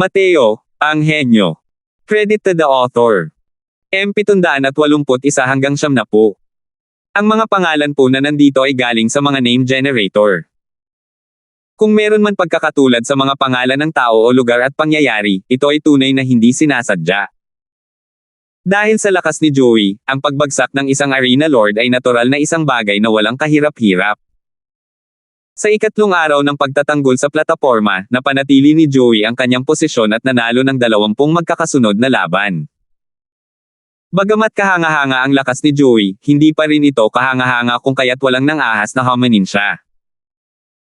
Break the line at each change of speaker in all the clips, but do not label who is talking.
Mateo, ang henyo. Credit to the author. M781 hanggang 70. Ang mga pangalan po na nandito ay galing sa mga name generator. Kung meron man pagkakatulad sa mga pangalan ng tao o lugar at pangyayari, ito ay tunay na hindi sinasadya. Dahil sa lakas ni Joey, ang pagbagsak ng isang arena lord ay natural na isang bagay na walang kahirap-hirap. Sa ikatlong araw ng pagtatanggol sa plataporma, napanatili ni Joey ang kanyang posisyon at nanalo ng 20 magkakasunod na laban. Bagamat kahanga-hanga ang lakas ni Joey, hindi pa rin ito kahanga-hanga kung kaya't walang nang-ahas na hominin siya.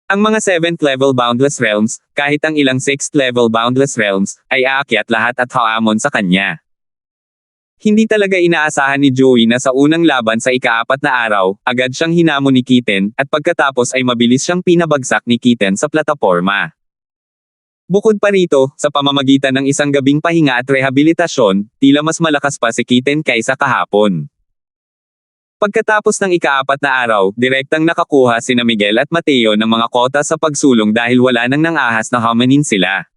Ang mga 7th level Boundless Realms, kahit ang ilang 6th level Boundless Realms, ay aakyat lahat at haamon sa kanya. Hindi talaga inaasahan ni Joey na sa unang laban sa ika-4 na araw, agad siyang hinamon ni Kitten, at pagkatapos ay mabilis siyang pinabagsak ni Kitten sa plataporma. Bukod pa rito, sa pamamagitan ng isang gabing pahinga at rehabilitasyon, tila mas malakas pa si Kitten kaysa kahapon. Pagkatapos ng ika-4 na araw, direktang nakakuha sina Miguel at Mateo ng mga kota sa pagsulong dahil wala nang nang-ahas na hominin sila.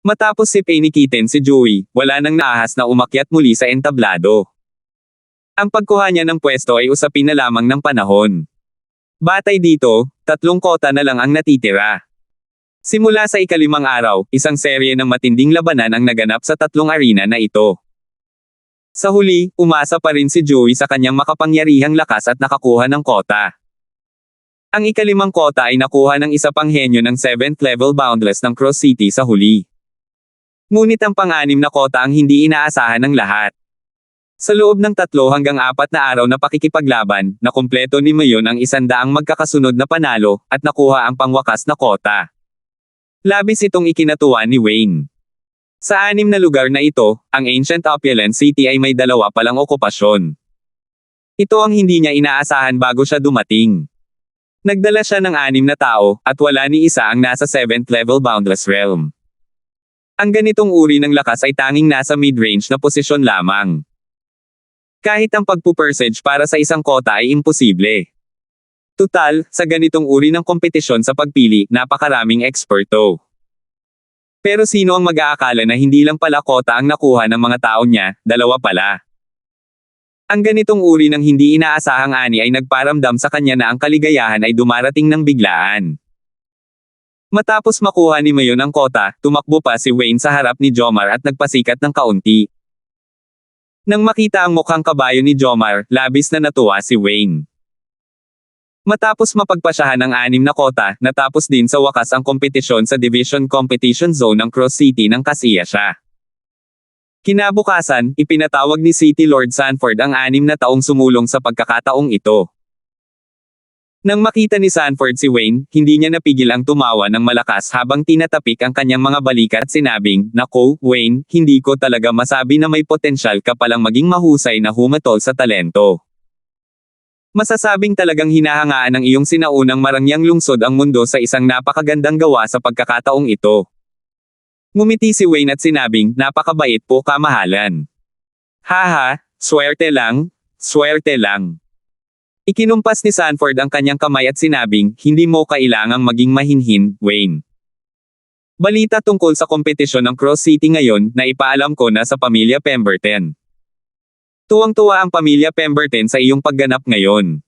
Matapos si ni Kitten si Joey, wala nang naahas na umakyat muli sa entablado. Ang pagkuha niya ng pwesto ay usapin na lamang ng panahon. Batay dito, 3 kota na lang ang natitira. Simula sa ika-5 araw, isang serye ng matinding labanan ang naganap sa 3 arena na ito. Sa huli, umasa pa rin si Joey sa kanyang makapangyarihang lakas at nakakuha ng kota. Ang ika-5 kota ay nakuha ng isa pang henyo ng 7th level Boundless ng Cross City sa huli. Ngunit ang pang-6 na kota ang hindi inaasahan ng lahat. Sa loob ng 3 hanggang 4 na araw na pakikipaglaban, nakumpleto ni Mayon ang 100 magkakasunod na panalo, at nakuha ang pangwakas na kota. Labis itong ikinatuwa ni Wayne. Sa 6 na lugar na ito, ang Ancient Opulent City ay may 2 palang okupasyon. Ito ang hindi niya inaasahan bago siya dumating. Nagdala siya ng 6 na tao, at wala ni isa ang nasa 7th level Boundless Realm. Ang ganitong uri ng lakas ay tanging nasa mid-range na posisyon lamang. Kahit ang pagpupersage para sa isang kota ay imposible. Tutal, sa ganitong uri ng kompetisyon sa pagpili, napakaraming eksperto. Pero sino ang mag-aakala na hindi lang pala kota ang nakuha ng mga tao niya, 2 pala. Ang ganitong uri ng hindi inaasahang ani ay nagparamdam sa kanya na ang kaligayahan ay dumarating ng biglaan. Matapos makuha ni Mayon ang kota, tumakbo pa si Wayne sa harap ni Jomar at nagpasikat ng kaunti. Nang makita ang mukhang kabayo ni Jomar, labis na natuwa si Wayne. Matapos mapagpasyahan ang 6 na kota, natapos din sa wakas ang kompetisyon sa Division Competition Zone ng Cross City ng Kasiyasya. Kinabukasan, ipinatawag ni City Lord Sanford ang 6 na taong sumulong sa pagkakataong ito. Nang makita ni Sanford si Wayne, hindi niya napigil ang tumawa ng malakas habang tinatapik ang kanyang mga balikat at sinabing, "Nako, Wayne, hindi ko talaga masabi na may potensyal ka palang maging mahusay na humatol sa talento. Masasabing talagang hinahangaan ng iyong sinaunang marangyang lungsod ang mundo sa isang napakagandang gawa sa pagkakataong ito." Ngumiti si Wayne at sinabing, "Napakabait po, kamahalan." "Haha, swerte lang, swerte lang." Ikinumpas ni Sanford ang kanyang kamay at sinabing, "Hindi mo kailangang maging mahinhin, Wayne. Balita tungkol sa kompetisyon ng Cross City ngayon, na ipaalam ko na sa pamilya Pemberton. Tuwang-tuwa ang pamilya Pemberton sa iyong pagganap ngayon.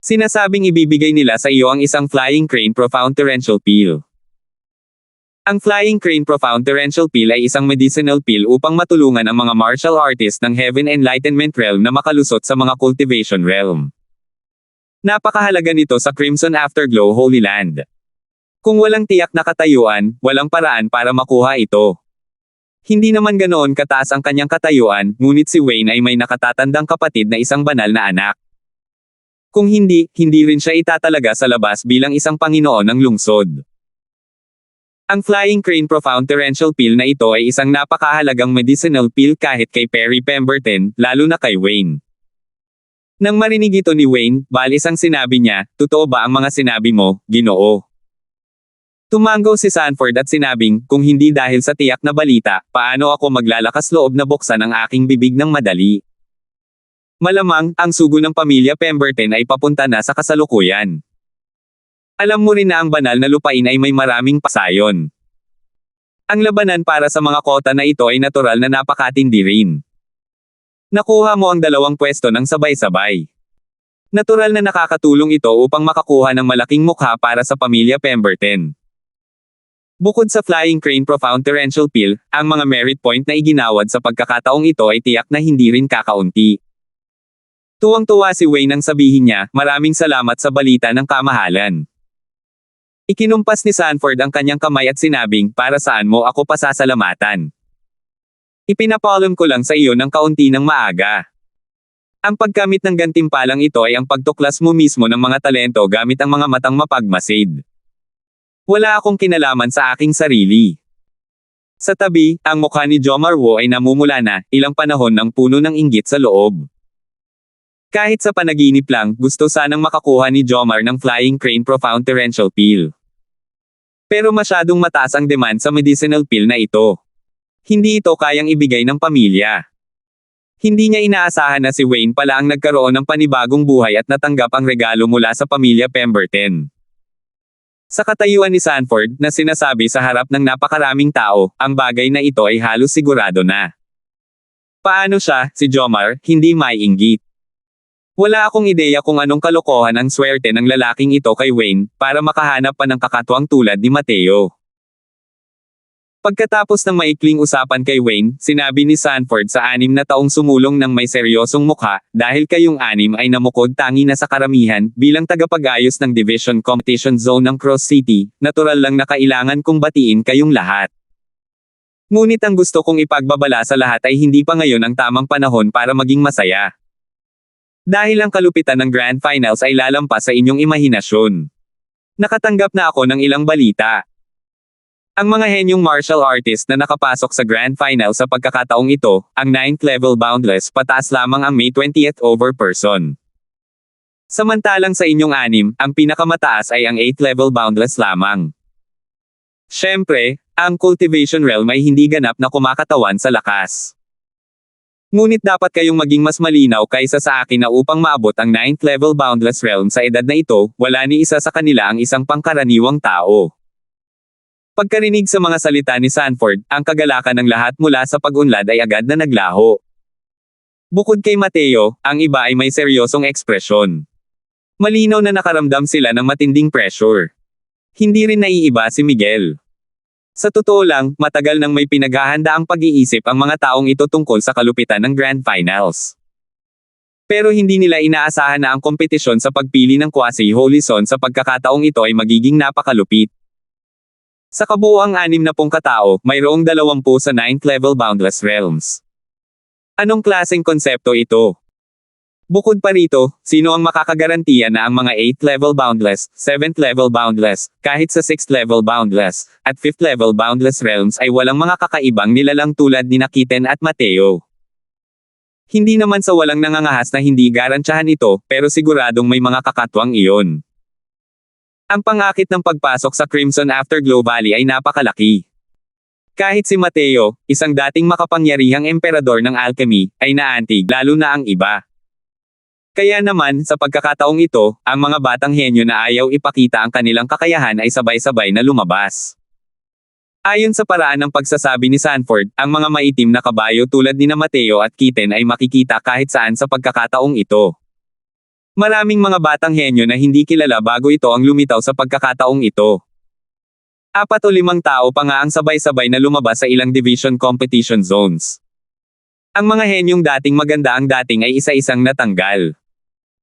Sinasabing ibibigay nila sa iyo ang isang Flying Crane Profound Torrential Pill. Ang Flying Crane Profound Torrential Pill ay isang medicinal pill upang matulungan ang mga martial artist ng Heaven Enlightenment Realm na makalusot sa mga Cultivation Realm. Napakahalaga nito sa Crimson Afterglow Holy Land. Kung walang tiyak na katayuan, walang paraan para makuha ito. Hindi naman ganoon kataas ang kanyang katayuan, ngunit si Wayne ay may nakatatandang kapatid na isang banal na anak. Kung hindi, hindi rin siya itatalaga sa labas bilang isang Panginoon ng lungsod. Ang Flying Crane Profound Torrential Pill na ito ay isang napakahalagang medicinal pill kahit kay Perry Pemberton, lalo na kay Wayne. Nang marinig ito ni Wayne, balis ang sinabi niya, "Totoo ba ang mga sinabi mo, Ginoo?" Tumango si Sanford at sinabing, "Kung hindi dahil sa tiyak na balita, paano ako maglalakas loob na buksan ang aking bibig ng madali? Malamang, ang sugo ng pamilya Pemberton ay papunta na sa kasalukuyan. Alam mo rin na ang banal na lupain ay may maraming pasayon. Ang labanan para sa mga kota na ito ay natural na napakatindi rin. Nakuha mo ang 2 pwesto ng sabay-sabay. Natural na nakakatulong ito upang makakuha ng malaking mukha para sa pamilya Pemberton. Bukod sa Flying Crane Profound Torrential Peel, ang mga merit point na iginawad sa pagkakataong ito ay tiyak na hindi rin kakaunti. Tuwang-tuwa si Wayne nang sabihin niya, "Maraming salamat sa balita ng kamahalan." Ikinumpas ni Sanford ang kanyang kamay at sinabing, "Para saan mo ako pasasalamatan? Ipinapaalam ko lang sa iyo ng kaunti ng maaga. Ang pagkamit ng gantimpalang ito ay ang pagtuklas mo mismo ng mga talento gamit ang mga matang mapagmasid. Wala akong kinalaman sa aking sarili." Sa tabi, ang mukha ni Jomar Wo ay namumula na, ilang panahon ng puno ng inggit sa loob. Kahit sa panaginip lang, gusto sanang makakuha ni Jomar ng Flying Crane Profound Torrential Peel. Pero masyadong mataas ang demand sa medicinal peel na ito. Hindi ito kayang ibigay ng pamilya. Hindi niya inaasahan na si Wayne pala ang nagkaroon ng panibagong buhay at natanggap ang regalo mula sa pamilya Pemberton. Sa katayuan ni Sanford, na sinasabi sa harap ng napakaraming tao, ang bagay na ito ay halos sigurado na. Paano siya, si Jomar, hindi maiinggit? Wala akong ideya kung anong kalokohan ang swerte ng lalaking ito kay Wayne, para makahanap pa ng kakatwang tulad ni Mateo. Pagkatapos ng maikling usapan kay Wayne, sinabi ni Sanford sa 6 na taong sumulong ng may seryosong mukha, "Dahil kayong 6 ay namukod tangi na sa karamihan, bilang tagapag-ayos ng Division Competition Zone ng Cross City, natural lang na kailangan kong batiin kayong lahat. Ngunit ang gusto kong ipagbabala sa lahat ay hindi pa ngayon ang tamang panahon para maging masaya. Dahil ang kalupitan ng Grand Finals ay lalampas sa inyong imahinasyon. Nakatanggap na ako ng ilang balita. Ang mga henyong martial artist na nakapasok sa Grand Final sa pagkakataong ito, ang 9th level boundless, pataas lamang ang may 20th over person. Samantalang sa inyong 6, ang pinakamataas ay ang 8th level boundless lamang. Siyempre, ang cultivation realm ay hindi ganap na kumakatawan sa lakas. Ngunit dapat kayong maging mas malinaw kaysa sa akin na upang maabot ang 9th level boundless realm sa edad na ito, wala ni isa sa kanila ang isang pangkaraniwang tao." Pagkarinig sa mga salita ni Sanford, ang kagalakan ng lahat mula sa pag-unlad ay agad na naglaho. Bukod kay Mateo, ang iba ay may seryosong ekspresyon. Malinaw na nakaramdam sila ng matinding pressure. Hindi rin naiiba si Miguel. Sa totoo lang, matagal nang may pinaghahanda ang pag-iisip ang mga taong ito tungkol sa kalupitan ng Grand Finals. Pero hindi nila inaasahan na ang kompetisyon sa pagpili ng quasi-holy son sa pagkakataong ito ay magiging napakalupit. Sa kabuuang 60 katao, mayroong 20 sa 9th level boundless realms. Anong klaseng konsepto ito? Bukod pa rito, sino ang makakagarantiya na ang mga 8th level boundless, 7th level boundless, kahit sa 6th level boundless, at 5th level boundless realms ay walang mga kakaibang nilalang tulad ni Kitten at Mateo? Hindi naman sa walang nangangahas na hindi garantyahan ito, pero siguradong may mga kakatwang iyon. Ang pangakit ng pagpasok sa Crimson Afterglow Valley ay napakalaki. Kahit si Mateo, isang dating makapangyarihang emperador ng alchemy, ay naantig, lalo na ang iba. Kaya naman, sa pagkakataong ito, ang mga batang henyo na ayaw ipakita ang kanilang kakayahan ay sabay-sabay na lumabas. Ayon sa paraan ng pagsasabi ni Sanford, ang mga maitim na kabayo tulad ni Mateo at Kitten ay makikita kahit saan sa pagkakataong ito. Maraming mga batang henyo na hindi kilala bago ito ang lumitaw sa pagkakataong ito. 4 o 5 tao pa nga ang sabay-sabay na lumabas sa ilang division competition zones. Ang mga henyong dating maganda ang dating ay isa-isang natanggal.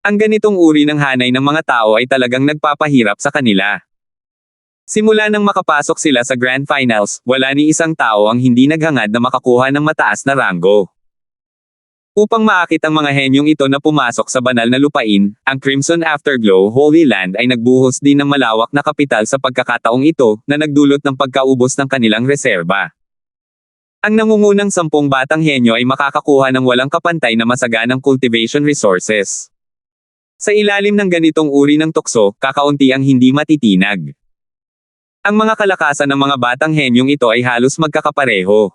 Ang ganitong uri ng hanay ng mga tao ay talagang nagpapahirap sa kanila. Simula nang makapasok sila sa Grand Finals, wala ni isang tao ang hindi naghangad na makakuha ng mataas na ranggo. Upang maakit ang mga henyong ito na pumasok sa banal na lupain, ang Crimson Afterglow Holy Land ay nagbuhos din ng malawak na kapital sa pagkakataong ito, na nagdulot ng pagkaubos ng kanilang reserba. Ang nangungunang 10 batang henyo ay makakakuha ng walang kapantay na masaganang cultivation resources. Sa ilalim ng ganitong uri ng tukso, kakaunti ang hindi matitinag. Ang mga kalakasan ng mga batang henyong ito ay halos magkakapareho.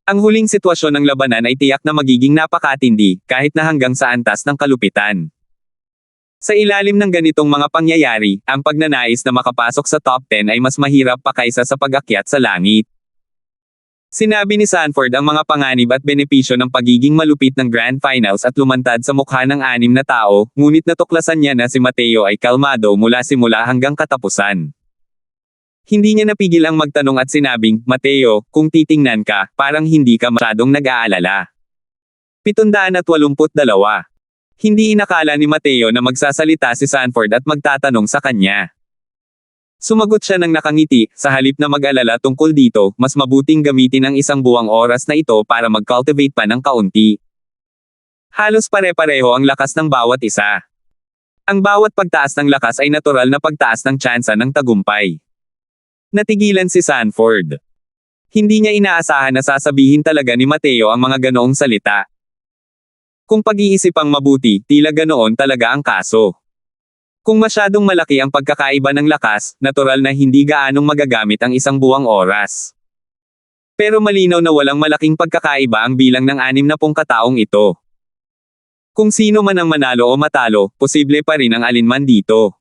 Ang huling sitwasyon ng labanan ay tiyak na magiging napakatindi, kahit na hanggang sa antas ng kalupitan. Sa ilalim ng ganitong mga pangyayari, ang pagnanais na makapasok sa top 10 ay mas mahirap pa kaysa sa pag-akyat sa langit. Sinabi ni Sanford ang mga panganib at benepisyo ng pagiging malupit ng Grand Finals at lumantad sa mukha ng 6 na tao, ngunit natuklasan niya na si Mateo ay kalmado mula simula hanggang katapusan. Hindi niya napigil ang magtanong at sinabing, Mateo, kung titingnan ka, parang hindi ka masyadong nag-aalala. 782. Hindi inakala ni Mateo na magsasalita si Sanford at magtatanong sa kanya. Sumagot siya ng nakangiti, sa halip na mag-alala tungkol dito, mas mabuting gamitin ang isang buwang oras na ito para mag-cultivate pa ng kaunti. Halos pare-pareho ang lakas ng bawat isa. Ang bawat pagtaas ng lakas ay natural na pagtaas ng tsansa ng tagumpay. Natigilan si Sanford. Hindi niya inaasahan na sasabihin talaga ni Mateo ang mga ganoong salita. Kung pag-iisipang mabuti, tila ganoon talaga ang kaso. Kung masyadong malaki ang pagkakaiba ng lakas, natural na hindi gaanong magagamit ang isang buwang oras. Pero malinaw na walang malaking pagkakaiba ang bilang ng 60 kataong ito. Kung sino man ang manalo o matalo, posible pa rin ang alinman dito.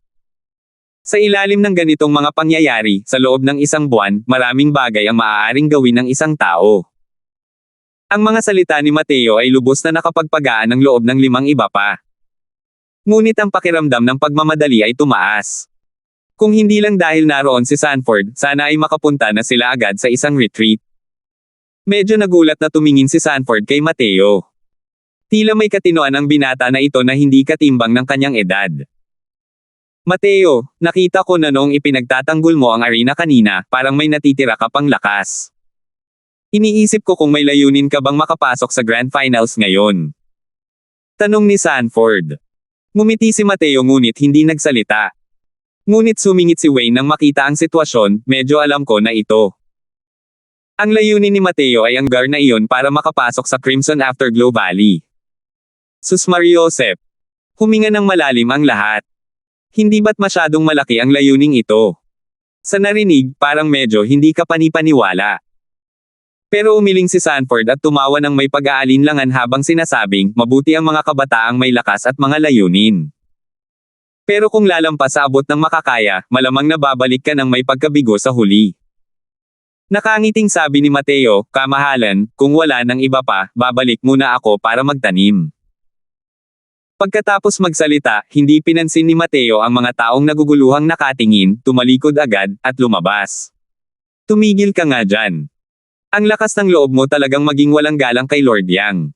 Sa ilalim ng ganitong mga pangyayari, sa loob ng isang buwan, maraming bagay ang maaaring gawin ng isang tao. Ang mga salita ni Mateo ay lubos na nakapagpagaan ng loob ng 5 iba pa. Ngunit ang pakiramdam ng pagmamadali ay tumaas. Kung hindi lang dahil naroon si Sanford, sana ay makapunta na sila agad sa isang retreat. Medyo nagulat na tumingin si Sanford kay Mateo. Tila may katinoan ang binata na ito na hindi katimbang ng kanyang edad. Mateo, nakita ko na noong ipinagtatanggol mo ang arena kanina, parang may natitira ka pang lakas. Iniisip ko kung may layunin ka bang makapasok sa Grand Finals ngayon. Tanong ni Sanford. Ngumiti si Mateo ngunit hindi nagsalita. Ngunit sumingit si Wayne nang makita ang sitwasyon, medyo alam ko na ito. Ang layunin ni Mateo ay ang gar na iyon para makapasok sa Crimson Afterglow Valley. Sus Mariosep. Huminga ng malalim ang lahat. Hindi ba't masyadong malaki ang layuning ito? Sa narinig, parang medyo hindi ka panipaniwala. Pero umiling si Sanford at tumawa ng may pag-aalinlangan habang sinasabing, mabuti ang mga kabataang may lakas at mga layunin. Pero kung lalampas sa abot ng makakaya, malamang na babalik ka ng may pagkabigo sa huli. Nakangiting sabi ni Mateo, kamahalan, kung wala ng iba pa, babalik muna ako para magtanim. Pagkatapos magsalita, hindi pinansin ni Mateo ang mga taong naguguluhang nakatingin, tumalikod agad, at lumabas. Tumigil ka nga dyan. Ang lakas ng loob mo talagang maging walang galang kay Lord Yang.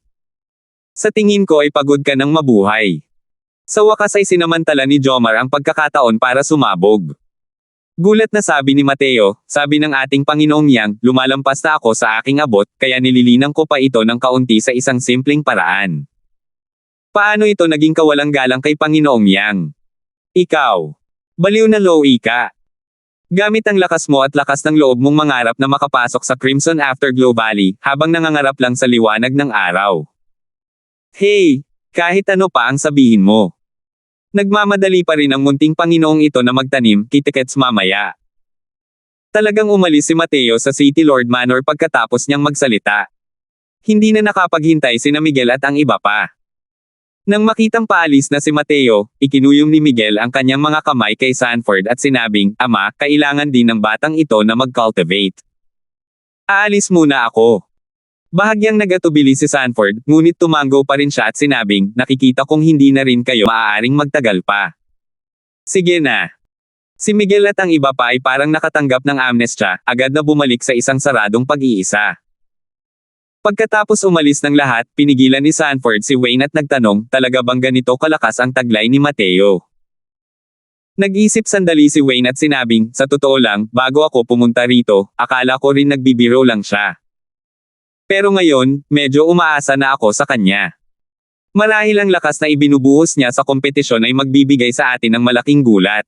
Sa tingin ko ay pagod ka ng mabuhay. Sa wakas ay sinamantala ni Jomar ang pagkakataon para sumabog. Gulat na sabi ni Mateo, sabi ng ating Panginoong Yang, lumalampas na ako sa aking abot, kaya nililinang ko pa ito ng kaunti sa isang simpleng paraan. Paano ito naging kawalang galang kay Panginoong Yang? Ikaw. Baliw na low ka. Gamit ang lakas mo at lakas ng loob mong mangarap na makapasok sa Crimson Afterglow Valley, habang nangangarap lang sa liwanag ng araw. Hey! Kahit ano pa ang sabihin mo. Nagmamadali pa rin ang munting Panginoong ito na magtanim, kitikets mamaya. Talagang umalis si Mateo sa City Lord Manor pagkatapos niyang magsalita. Hindi na nakapaghintay sina Miguel at ang iba pa. Nang makitang paalis na si Mateo, ikinuyom ni Miguel ang kanyang mga kamay kay Sanford at sinabing, Ama, kailangan din ng batang ito na mag-cultivate. Aalis muna ako. Bahagyang nagatubili si Sanford, ngunit tumango pa rin siya at sinabing, nakikita kong hindi na rin kayo maaaring magtagal pa. Sige na. Si Miguel at ang iba pa ay parang nakatanggap ng amnestia, agad na bumalik sa isang saradong pag-iisa. Pagkatapos umalis ng lahat, pinigilan ni Sanford si Wayne at nagtanong, talaga bang ganito kalakas ang taglay ni Mateo? Nag-isip sandali si Wayne at sinabing, sa totoo lang, bago ako pumunta rito, akala ko rin nagbibiro lang siya. Pero ngayon, medyo umaasa na ako sa kanya. Marahil ang lakas na ibinubuhos niya sa kompetisyon ay magbibigay sa atin ng malaking gulat.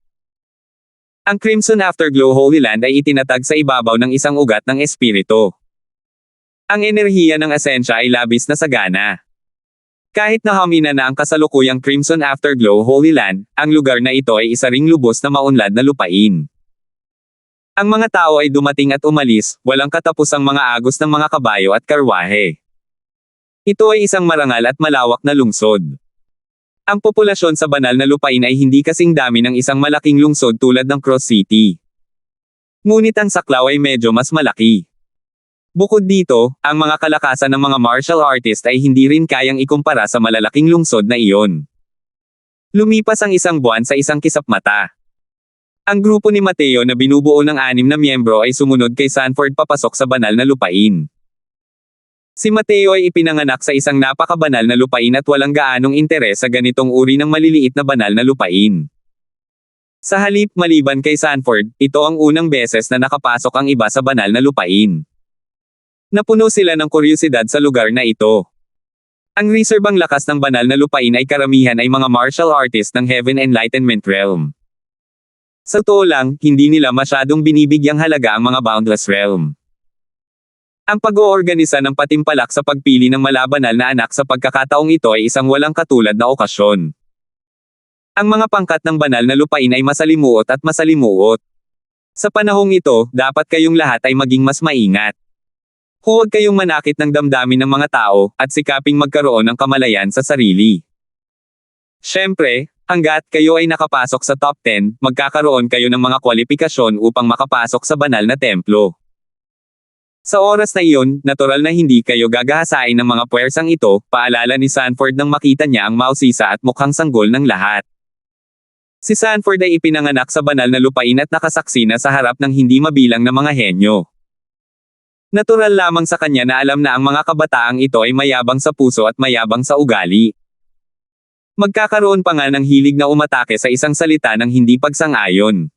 Ang Crimson Afterglow Holy Land ay itinatag sa ibabaw ng isang ugat ng espiritu. Ang enerhiya ng asensya ay labis na sagana. Kahit na hamina na ang kasalukuyang Crimson Afterglow Holy Land, ang lugar na ito ay isa ring lubos na maunlad na lupain. Ang mga tao ay dumating at umalis, walang katapusang mga agos ng mga kabayo at karwahe. Ito ay isang marangal at malawak na lungsod. Ang populasyon sa banal na lupain ay hindi kasing dami ng isang malaking lungsod tulad ng Cross City. Ngunit ang saklaw ay medyo mas malaki. Bukod dito, ang mga kalakasan ng mga martial artist ay hindi rin kayang ikumpara sa malalaking lungsod na iyon. Lumipas ang isang buwan sa isang kisap mata. Ang grupo ni Mateo na binubuo ng 6 na miyembro ay sumunod kay Sanford papasok sa banal na lupain. Si Mateo ay ipinanganak sa isang napakabanal na lupain at walang gaanong interes sa ganitong uri ng maliliit na banal na lupain. Sa halip, maliban kay Sanford, ito ang unang beses na nakapasok ang iba sa banal na lupain. Napuno sila ng kuryosidad sa lugar na ito. Ang reserbang lakas ng banal na lupain ay karamihan ay mga martial artist ng Heaven Enlightenment Realm. Sa totoo lang, hindi nila masyadong binibigyang halaga ang mga Boundless Realm. Ang pag-oorganisa ng patimpalak sa pagpili ng malabanal na anak sa pagkakataong ito ay isang walang katulad na okasyon. Ang mga pangkat ng banal na lupain ay masalimuot at masalimuot. Sa panahong ito, dapat kayong lahat ay maging mas maingat. Huwag kayong manakit ng damdamin ng mga tao, at sikaping magkaroon ng kamalayan sa sarili. Siyempre, hanggat kayo ay nakapasok sa top 10, magkakaroon kayo ng mga kwalifikasyon upang makapasok sa banal na templo. Sa oras na iyon, natural na hindi kayo gagahasain ng mga puwersang ito, paalala ni Sanford nang makita niya ang mausisa at mukhang sanggol ng lahat. Si Sanford ay ipinanganak sa banal na lupain at nakasaksi na sa harap ng hindi mabilang na mga henyo. Natural lamang sa kanya na alam na ang mga kabataang ito ay mayabang sa puso at mayabang sa ugali. Magkakaroon pa nga ng hilig na umatake sa isang salita ng hindi pagsang-ayon.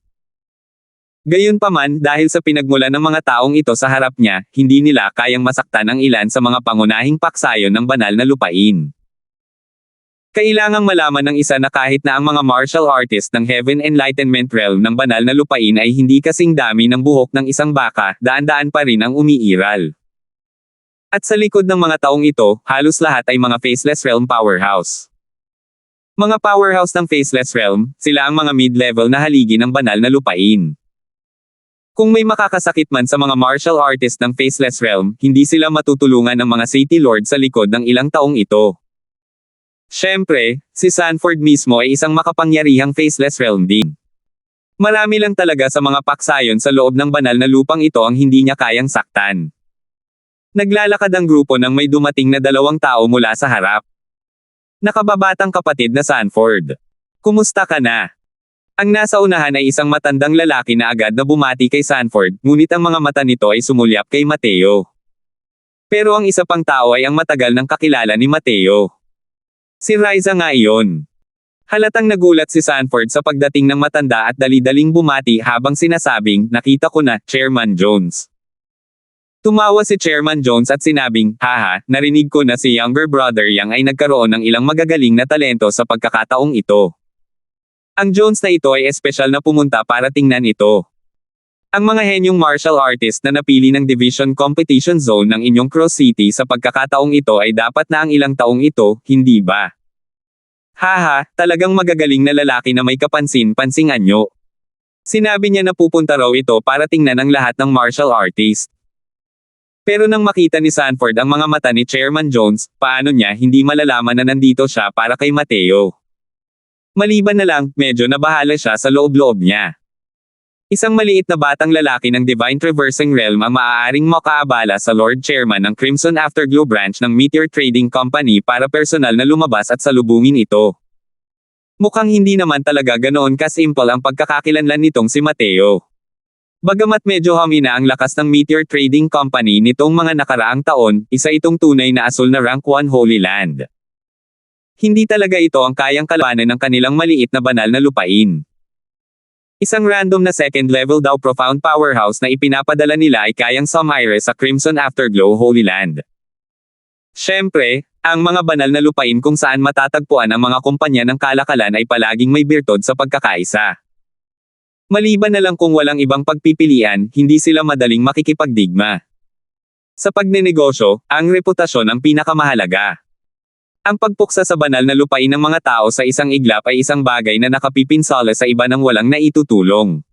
Gayunpaman, dahil sa pinagmulan ng mga taong ito sa harap niya, hindi nila kayang masaktan ang ilan sa mga pangunahing paksayon ng banal na lupain. Kailangang malaman ng isa na kahit na ang mga martial artist ng Heaven Enlightenment Realm ng banal na lupain ay hindi kasing dami ng buhok ng isang baka, daan-daan pa rin ang umiiral. At sa likod ng mga taong ito, halos lahat ay mga Faceless Realm powerhouse. Mga powerhouse ng Faceless Realm, sila ang mga mid-level na haligi ng banal na lupain. Kung may makakasakit man sa mga martial artist ng Faceless Realm, hindi sila matutulungan ng mga City Lord sa likod ng ilang taong ito. Siyempre, si Sanford mismo ay isang makapangyarihang Faceless Realm din. Marami lang talaga sa mga paksayon sa loob ng banal na lupang ito ang hindi niya kayang saktan. Naglalakad ang grupo nang may dumating na 2 tao mula sa harap. Nakababatang kapatid na Sanford. Kumusta ka na? Ang nasa unahan ay isang matandang lalaki na agad na bumati kay Sanford, ngunit ang mga mata nito ay sumulyap kay Mateo. Pero ang isa pang tao ay ang matagal nang kakilala ni Mateo. Si Riza nga iyon. Halatang nagulat si Sanford sa pagdating ng matanda at dali-daling bumati habang sinasabing, nakita ko na, Chairman Jones. Tumawa si Chairman Jones at sinabing, haha, narinig ko na si younger brother Yang ay nagkaroon ng ilang magagaling na talento sa pagkakataong ito. Ang Jones na ito ay espesyal na pumunta para tingnan ito. Ang mga henyong martial artist na napili ng Division Competition Zone ng inyong Cross City sa pagkakataong ito ay dapat na ang ilang taong ito, hindi ba? Haha, talagang magagaling na lalaki na may kapansin-pansing anyo. Sinabi niya na pupunta raw ito para tingnan ang lahat ng martial artist. Pero nang makita ni Sanford ang mga mata ni Chairman Jones, paano niya hindi malalaman na nandito siya para kay Mateo? Maliban na lang, medyo nabahala siya sa loob-loob niya. Isang maliit na batang lalaki ng Divine Traversing Realm ang maaaring makaabala sa Lord Chairman ng Crimson Afterglow branch ng Meteor Trading Company para personal na lumabas at salubungin ito. Mukhang hindi naman talaga ganoon kasimple ang pagkakakilanlan nitong si Mateo. Bagamat medyo humina ang lakas ng Meteor Trading Company nitong mga nakaraang taon, isa itong tunay na asul na Rank 1 Holy Land. Hindi talaga ito ang kayang kalabanan ng kanilang maliit na banal na lupain. Isang random na second level daw profound powerhouse na ipinapadala nila ay kayang sumire sa Crimson Afterglow Holy Land. Siyempre, ang mga banal na lupain kung saan matatagpuan ang mga kumpanya ng kalakalan ay palaging may birtod sa pagkakaisa. Maliban na lang kung walang ibang pagpipilian, hindi sila madaling makikipagdigma. Sa pagnenegosyo, ang reputasyon ang pinakamahalaga. Ang pagpuksa sa banal na lupain ng mga tao sa isang iglap ay isang bagay na nakapipinsala sa iba ng walang naitutulong.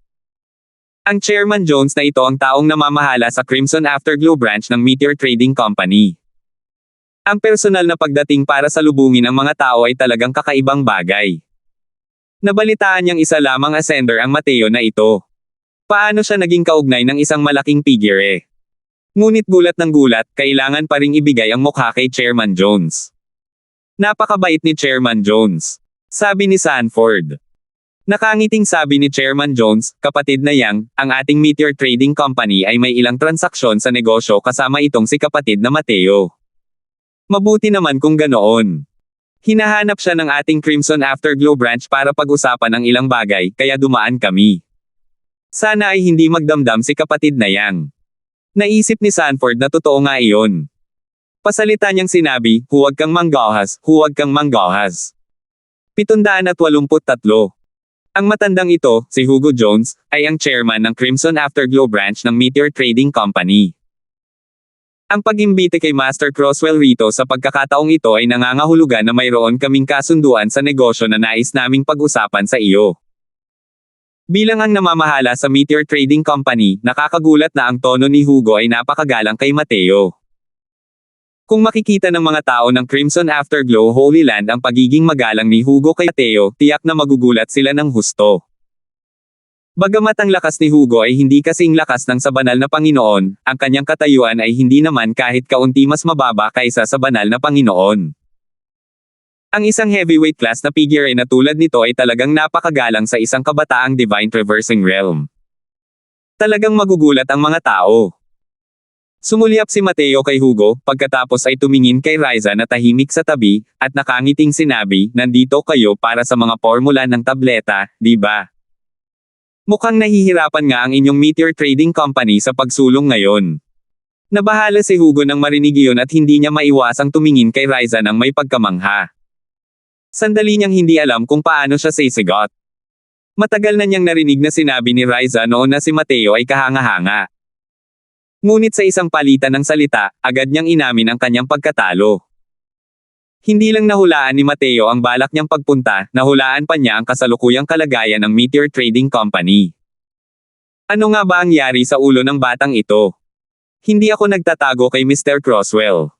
Ang Chairman Jones na ito ang taong namamahala sa Crimson Afterglow branch ng Meteor Trading Company. Ang personal na pagdating para salubungin ang mga tao ay talagang kakaibang bagay. Nabalitaan niyang isa lamang ascender ang Mateo na ito. Paano siya naging kaugnay ng isang malaking figure? Ngunit gulat ng gulat, kailangan pa ring ibigay ang mukha kay Chairman Jones. Napakabait ni Chairman Jones, sabi ni Sanford. Nakangiting sabi ni Chairman Jones, kapatid na Yang, ang ating Meteor Trading Company ay may ilang transaksyon sa negosyo kasama itong si kapatid na Mateo. Mabuti naman kung ganoon. Hinahanap siya ng ating Crimson Afterglow branch para pag-usapan ang ilang bagay, kaya dumaan kami. Sana ay hindi magdamdam si kapatid na Yang. Naisip ni Sanford na totoo nga iyon. Pasalita niyang sinabi, huwag kang manggahas, huwag kang manggahas. 783. Ang matandang ito, si Hugo Jones, ay ang chairman ng Crimson Afterglow branch ng Meteor Trading Company. Ang pag-imbite kay Master Croswell rito sa pagkakataong ito ay nangangahulugan na mayroon kaming kasunduan sa negosyo na nais naming pag-usapan sa iyo. Bilang ang namamahala sa Meteor Trading Company, nakakagulat na ang tono ni Hugo ay napakagalang kay Mateo. Kung makikita ng mga tao ng Crimson Afterglow Holy Land ang pagiging magalang ni Hugo kay Mateo, tiyak na magugulat sila ng husto. Bagamat ang lakas ni Hugo ay hindi kasing lakas ng sa banal na Panginoon, ang kanyang katayuan ay hindi naman kahit kaunti mas mababa kaysa sa banal na Panginoon. Ang isang heavyweight class na figure na tulad nito ay talagang napakagalang sa isang kabataang Divine Traversing Realm. Talagang magugulat ang mga tao. Sumulyap si Mateo kay Hugo, pagkatapos ay tumingin kay Riza na tahimik sa tabi, at nakangiting sinabi, nandito kayo para sa mga formula ng tableta, di ba? Mukhang nahihirapan nga ang inyong Meteor Trading Company sa pagsulong ngayon. Nabahala si Hugo nang marinig iyon at hindi niya maiwasang tumingin kay Riza nang may pagkamangha. Sandali niyang hindi alam kung paano siya sisigot. Matagal na niyang narinig na sinabi ni Riza noon na si Mateo ay kahanga-hanga. Ngunit sa isang palitan ng salita, agad niyang inamin ang kanyang pagkatalo. Hindi lang nahulaan ni Mateo ang balak niyang pagpunta, nahulaan pa niya ang kasalukuyang kalagayan ng Meteor Trading Company. Ano nga ba ang yari sa ulo ng batang ito? Hindi ako nagtatago kay Mr. Croswell.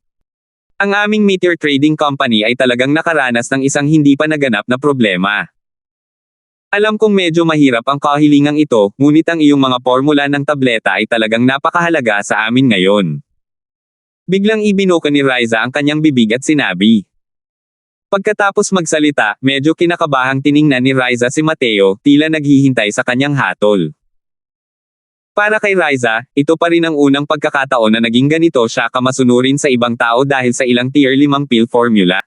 Ang aming Meteor Trading Company ay talagang nakaranas ng isang hindi pa naganap na problema. Alam kong medyo mahirap ang kahilingang ito, ngunit ang iyong mga formula ng tableta ay talagang napakahalaga sa amin ngayon. Biglang ibinuka ni Riza ang kanyang bibig at sinabi. Pagkatapos magsalita, medyo kinakabahang tiningnan ni Riza si Mateo, tila naghihintay sa kanyang hatol. Para kay Riza, ito pa rin ang unang pagkakataon na naging ganito siya kamasunurin sa ibang tao dahil sa ilang tier 5 pill formula.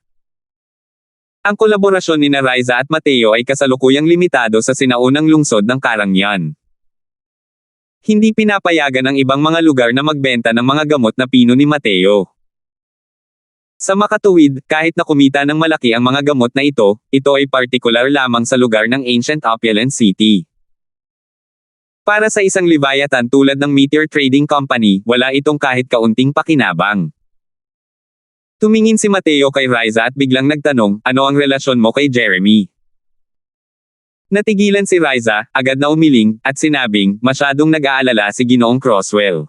Ang kolaborasyon ni Riza at Mateo ay kasalukuyang limitado sa sinaunang lungsod ng Karangyan. Hindi pinapayagan ng ibang mga lugar na magbenta ng mga gamot na pino ni Mateo. Sa makatuwid, kahit na kumita ng malaki ang mga gamot na ito ay partikular lamang sa lugar ng Ancient Opulent City. Para sa isang Leviathan tulad ng Meteor Trading Company, wala itong kahit kaunting pakinabang. Tumingin si Mateo kay Riza at biglang nagtanong, ano ang relasyon mo kay Jeremy? Natigilan si Riza, agad na umiling, at sinabing, masyadong nag-aalala si Ginoong Croswell.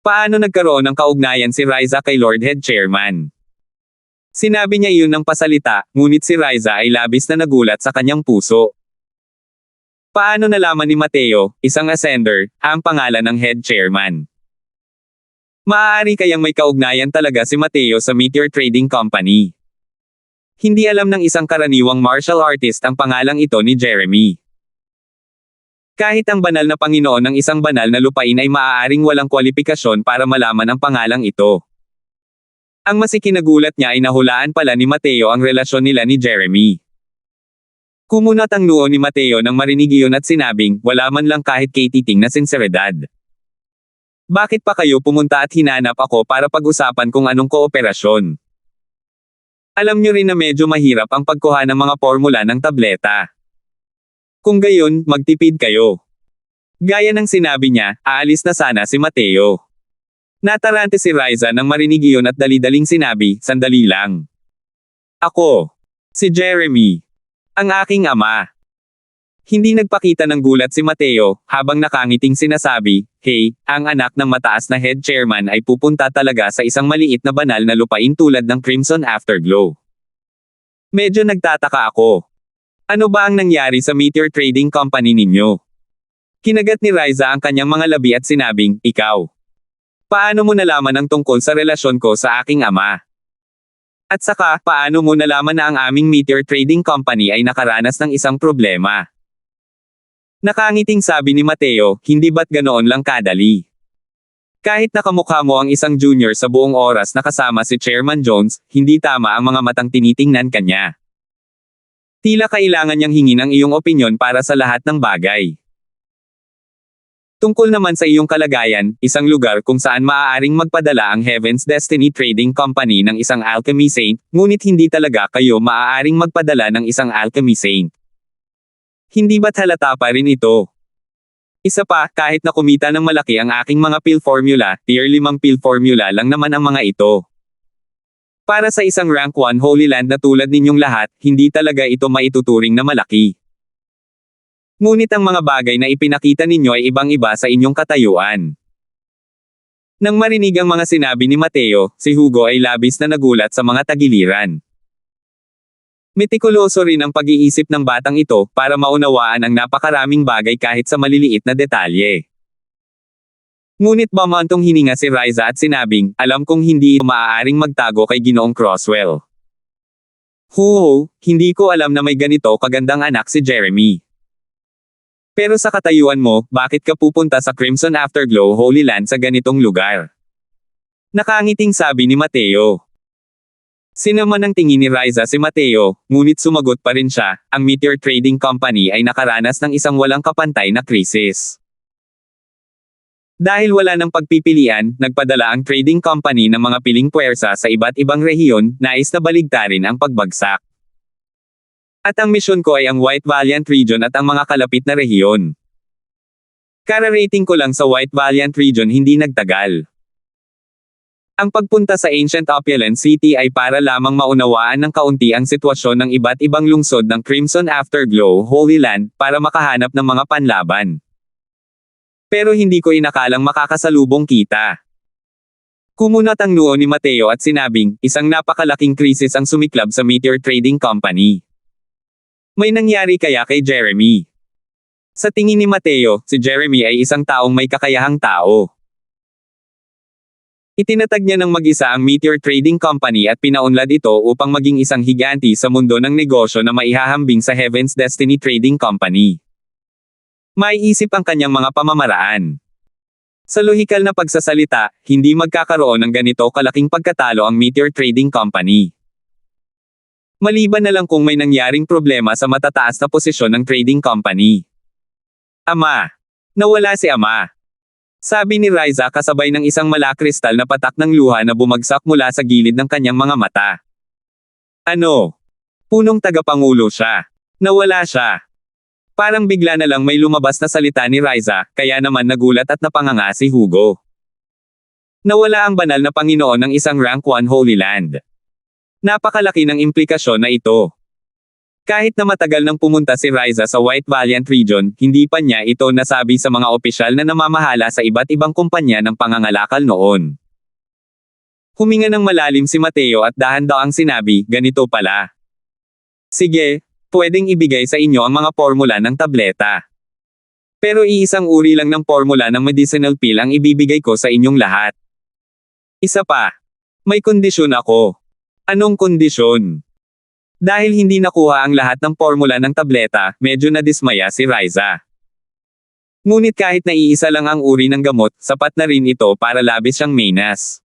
Paano nagkaroon ng kaugnayan si Riza kay Lord Head Chairman? Sinabi niya iyon ng pasalita, ngunit si Riza ay labis na nagulat sa kanyang puso. Paano nalaman ni Mateo, isang ascender, ang pangalan ng head chairman? Maaari kayang may kaugnayan talaga si Mateo sa Meteor Trading Company. Hindi alam ng isang karaniwang martial artist ang pangalang ito ni Jeremy. Kahit ang banal na Panginoon ng isang banal na lupain ay maaaring walang kwalifikasyon para malaman ang pangalang ito. Ang masikinagulat niya ay nahulaan pala ni Mateo ang relasyon nila ni Jeremy. Kumunat ang noo ni Mateo nang marinig iyon at sinabing, wala man lang kahit katiting na sinseridad. Bakit pa kayo pumunta at hinanap ako para pag-usapan kung anong kooperasyon? Alam nyo rin na medyo mahirap ang pagkuha ng mga formula ng tableta. Kung gayon, magtipid kayo. Gaya ng sinabi niya, aalis na sana si Mateo. Natarante si Riza nang marinig iyon at dali-daling sinabi, sandali lang. Ako. Si Jeremy. Ang aking ama. Hindi nagpakita ng gulat si Mateo, habang nakangiting sinasabi, hey, ang anak ng mataas na head chairman ay pupunta talaga sa isang maliit na banal na lupain tulad ng Crimson Afterglow. Medyo nagtataka ako. Ano ba ang nangyari sa Meteor Trading Company ninyo? Kinagat ni Riza ang kanyang mga labi at sinabing, ikaw. Paano mo nalaman ang tungkol sa relasyon ko sa aking ama? At saka, paano mo nalaman na ang aming Meteor Trading Company ay nakaranas ng isang problema? Nakangiting sabi ni Mateo, hindi ba't ganoon lang kadali? Kahit nakamukha mo ang isang junior sa buong oras na kasama si Chairman Jones, hindi tama ang mga matang tinitingnan kanya. Tila kailangan niyang hingin ang iyong opinyon para sa lahat ng bagay. Tungkol naman sa iyong kalagayan, isang lugar kung saan maaaring magpadala ang Heaven's Destiny Trading Company ng isang Alchemy Saint, ngunit hindi talaga kayo maaaring magpadala ng isang Alchemy Saint. Hindi ba't halata pa rin ito? Isa pa, kahit na kumita ng malaki ang aking mga pill formula, tier 5 pill formula lang naman ang mga ito. Para sa isang rank 1 Holy Land na tulad ninyong lahat, hindi talaga ito maituturing na malaki. Ngunit ang mga bagay na ipinakita ninyo ay ibang-iba sa inyong katayuan. Nang marinig ang mga sinabi ni Mateo, si Hugo ay labis na nagulat sa mga tagiliran. Metikuloso rin ang pag-iisip ng batang ito para maunawaan ang napakaraming bagay kahit sa maliliit na detalye. Ngunit bumantong hininga si Riza at sinabing, alam kong hindi ito maaaring magtago kay Ginoong Croswell. Hindi ko alam na may ganito kagandang anak si Jeremy. Pero sa katayuan mo, bakit ka pupunta sa Crimson Afterglow Holy Land sa ganitong lugar? Nakangiting sabi ni Mateo. Sinaman ng tingin ni Riza si Mateo, ngunit sumagot pa rin siya, ang Meteor Trading Company ay nakaranas ng isang walang kapantay na krisis. Dahil wala ng pagpipilian, nagpadala ang trading company ng mga piling puwersa sa iba't ibang rehiyon, nais na baligtarin ang pagbagsak. At ang misyon ko ay ang White Valiant Region at ang mga kalapit na rehiyon. Kararating ko lang sa White Valiant Region hindi nagtagal. Ang pagpunta sa Ancient Opulent City ay para lamang maunawaan ng kaunti ang sitwasyon ng iba't ibang lungsod ng Crimson Afterglow Holy Land para makahanap ng mga panlaban. Pero hindi ko inakalang makakasalubong kita. Kumunat ang noo ni Mateo at sinabing, isang napakalaking krisis ang sumiklab sa Meteor Trading Company. May nangyari kaya kay Jeremy? Sa tingin ni Mateo, si Jeremy ay isang taong may kakayahang tao. Itinatag niya ng mag-isa ang Meteor Trading Company at pinaunlad ito upang maging isang higanti sa mundo ng negosyo na maihahambing sa Heaven's Destiny Trading Company. Maiisip ang kanyang mga pamamaraan. Sa lohikal na pagsasalita, hindi magkakaroon ng ganito kalaking pagkatalo ang Meteor Trading Company. Maliban na lang kung may nangyaring problema sa matataas na posisyon ng trading company. Ama. Nawala si Ama. Sabi ni Riza kasabay ng isang malakristal na patak ng luha na bumagsak mula sa gilid ng kanyang mga mata. Ano? Punong tagapangulo siya. Nawala siya. Parang bigla na lang may lumabas na salita ni Riza, kaya naman nagulat at napanganga si Hugo. Nawala ang banal na Panginoon ng isang rank 1 Holy Land. Napakalaki ng implikasyon na ito. Kahit na matagal nang pumunta si Riza sa White Valiant Region, hindi pa niya ito nasabi sa mga opisyal na namamahala sa iba't ibang kumpanya ng pangangalakal noon. Huminga ng malalim si Mateo at dahan-daang sinabi, ganito pala. Sige, pwedeng ibigay sa inyo ang mga formula ng tableta. Pero iisang uri lang ng formula ng medicinal pill ang ibibigay ko sa inyong lahat. Isa pa. May kondisyon ako. Anong kondisyon? Dahil hindi nakuha ang lahat ng formula ng tableta, medyo nadismaya si Riza. Ngunit kahit na iisa lang ang uri ng gamot, sapat na rin ito para labis siyang mainas.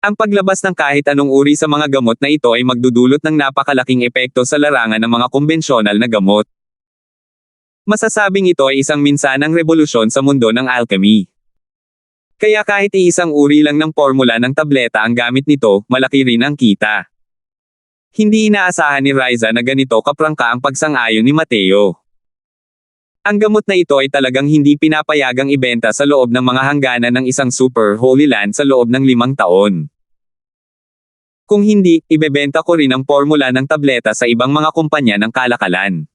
Ang paglabas ng kahit anong uri sa mga gamot na ito ay magdudulot ng napakalaking epekto sa larangan ng mga kumbensyonal na gamot. Masasabing ito ay isang minsanang revolusyon sa mundo ng alchemy. Kaya kahit iisang uri lang ng formula ng tableta ang gamit nito, malaki rin ang kita. Hindi inaasahan ni Riza na ganito kaprangka ang pagsang-ayon ni Mateo. Ang gamot na ito ay talagang hindi pinapayagang ibenta sa loob ng mga hangganan ng isang Super Holy Land sa loob ng 5 taon. Kung hindi, ibebenta ko rin ang formula ng tableta sa ibang mga kumpanya ng kalakalan.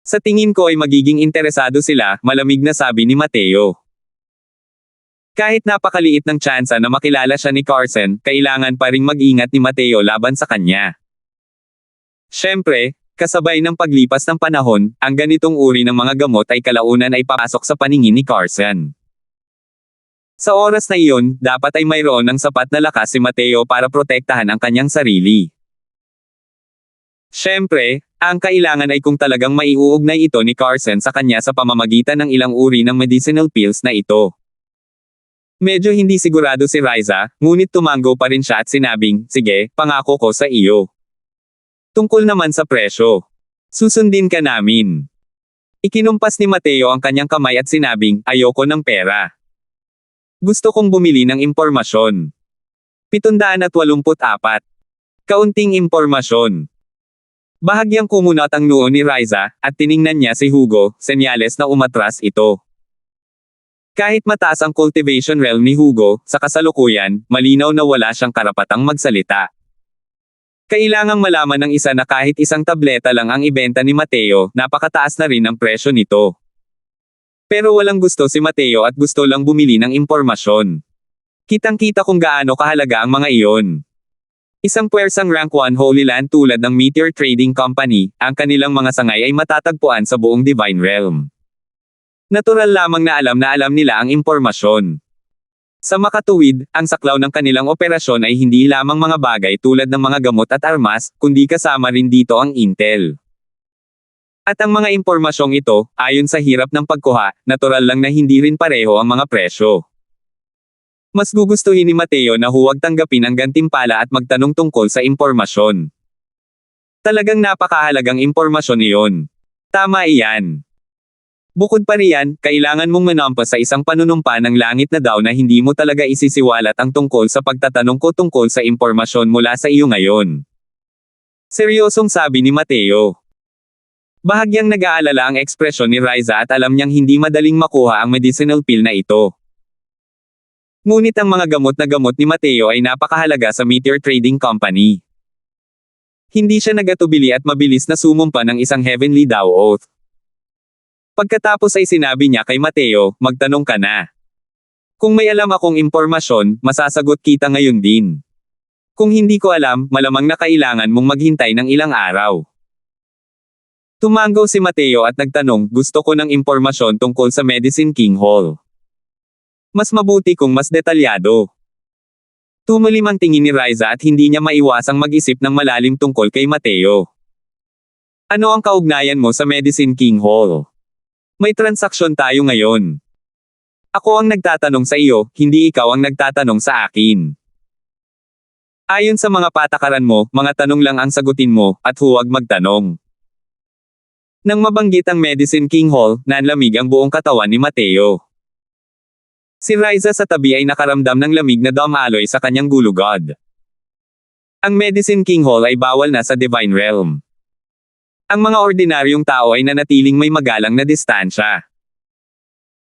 Sa tingin ko ay magiging interesado sila, malamig na sabi ni Mateo. Kahit napakaliit ng tsansa na makilala siya ni Carson, kailangan pa ring mag-ingat ni Mateo laban sa kanya. Siyempre, kasabay ng paglipas ng panahon, ang ganitong uri ng mga gamot ay kalaunan ay papasok sa paningin ni Carson. Sa oras na iyon, dapat ay mayroon ng sapat na lakas si Mateo para protektahan ang kanyang sarili. Siyempre, ang kailangan ay kung talagang maiuugnay ito ni Carson sa kanya sa pamamagitan ng ilang uri ng medicinal pills na ito. Medyo hindi sigurado si Riza, ngunit tumango pa rin siya at sinabing, sige, pangako ko sa iyo. Tungkol naman sa presyo. Susundin ka namin. Ikinumpas ni Mateo ang kanyang kamay at sinabing, ayoko ng pera. Gusto kong bumili ng impormasyon. 784. Kaunting impormasyon. Bahagyang kumunat ang noo ni Riza, at tiningnan niya si Hugo, senyales na umatras ito. Kahit mataas ang cultivation realm ni Hugo, sa kasalukuyan, malinaw na wala siyang karapatang magsalita. Kailangang malaman ng isa na kahit isang tableta lang ang ibenta ni Mateo, napakataas na rin ang presyo nito. Pero walang gusto si Mateo at gusto lang bumili ng impormasyon. Kitang-kita kung gaano kahalaga ang mga iyon. Isang puwersang rank 1 Holy Land tulad ng Meteor Trading Company, ang kanilang mga sangay ay matatagpuan sa buong Divine Realm. Natural lamang na alam nila ang impormasyon. Sa makatuwid, ang saklaw ng kanilang operasyon ay hindi lamang mga bagay tulad ng mga gamot at armas, kundi kasama rin dito ang intel. At ang mga impormasyong ito, ayon sa hirap ng pagkuha, natural lang na hindi rin pareho ang mga presyo. Mas gugustuhin ni Mateo na huwag tanggapin ang gantimpala at magtanong tungkol sa impormasyon. Talagang napakahalagang impormasyon iyon. Tama iyan. Bukod pa riyan, kailangan mong manampas sa isang panunumpa ng langit na daw na hindi mo talaga isisiwalat ang tungkol sa pagtatanong ko tungkol sa impormasyon mula sa iyo ngayon. Seryosong sabi ni Mateo. Bahagyang nag-aalala ang ekspresyon ni Riza at alam niyang hindi madaling makuha ang medicinal pill na ito. Ngunit ang mga gamot ni Mateo ay napakahalaga sa Meteor Trading Company. Hindi siya nagatubili at mabilis na sumumpa ng isang heavenly Tao oath. Pagkatapos ay sinabi niya kay Mateo, magtanong ka na. Kung may alam akong impormasyon, masasagot kita ngayon din. Kung hindi ko alam, malamang na kailangan mong maghintay ng ilang araw. Tumango si Mateo at nagtanong, gusto ko ng impormasyon tungkol sa Medicine King Hall. Mas mabuti kung mas detalyado. Tumalim ang tingin ni Riza at hindi niya maiwasang mag-isip ng malalim tungkol kay Mateo. Ano ang kaugnayan mo sa Medicine King Hall? May transaksyon tayo ngayon. Ako ang nagtatanong sa iyo, hindi ikaw ang nagtatanong sa akin. Ayon sa mga patakaran mo, mga tanong lang ang sagutin mo, at huwag magtanong. Nang mabanggit ang Medicine King Hall, nanlamig ang buong katawan ni Mateo. Si Riza sa tabi ay nakaramdam ng lamig na dumaloy sa kanyang gulugod. Ang Medicine King Hall ay bawal na sa Divine Realm. Ang mga ordinaryong tao ay nanatiling may magalang na distansya.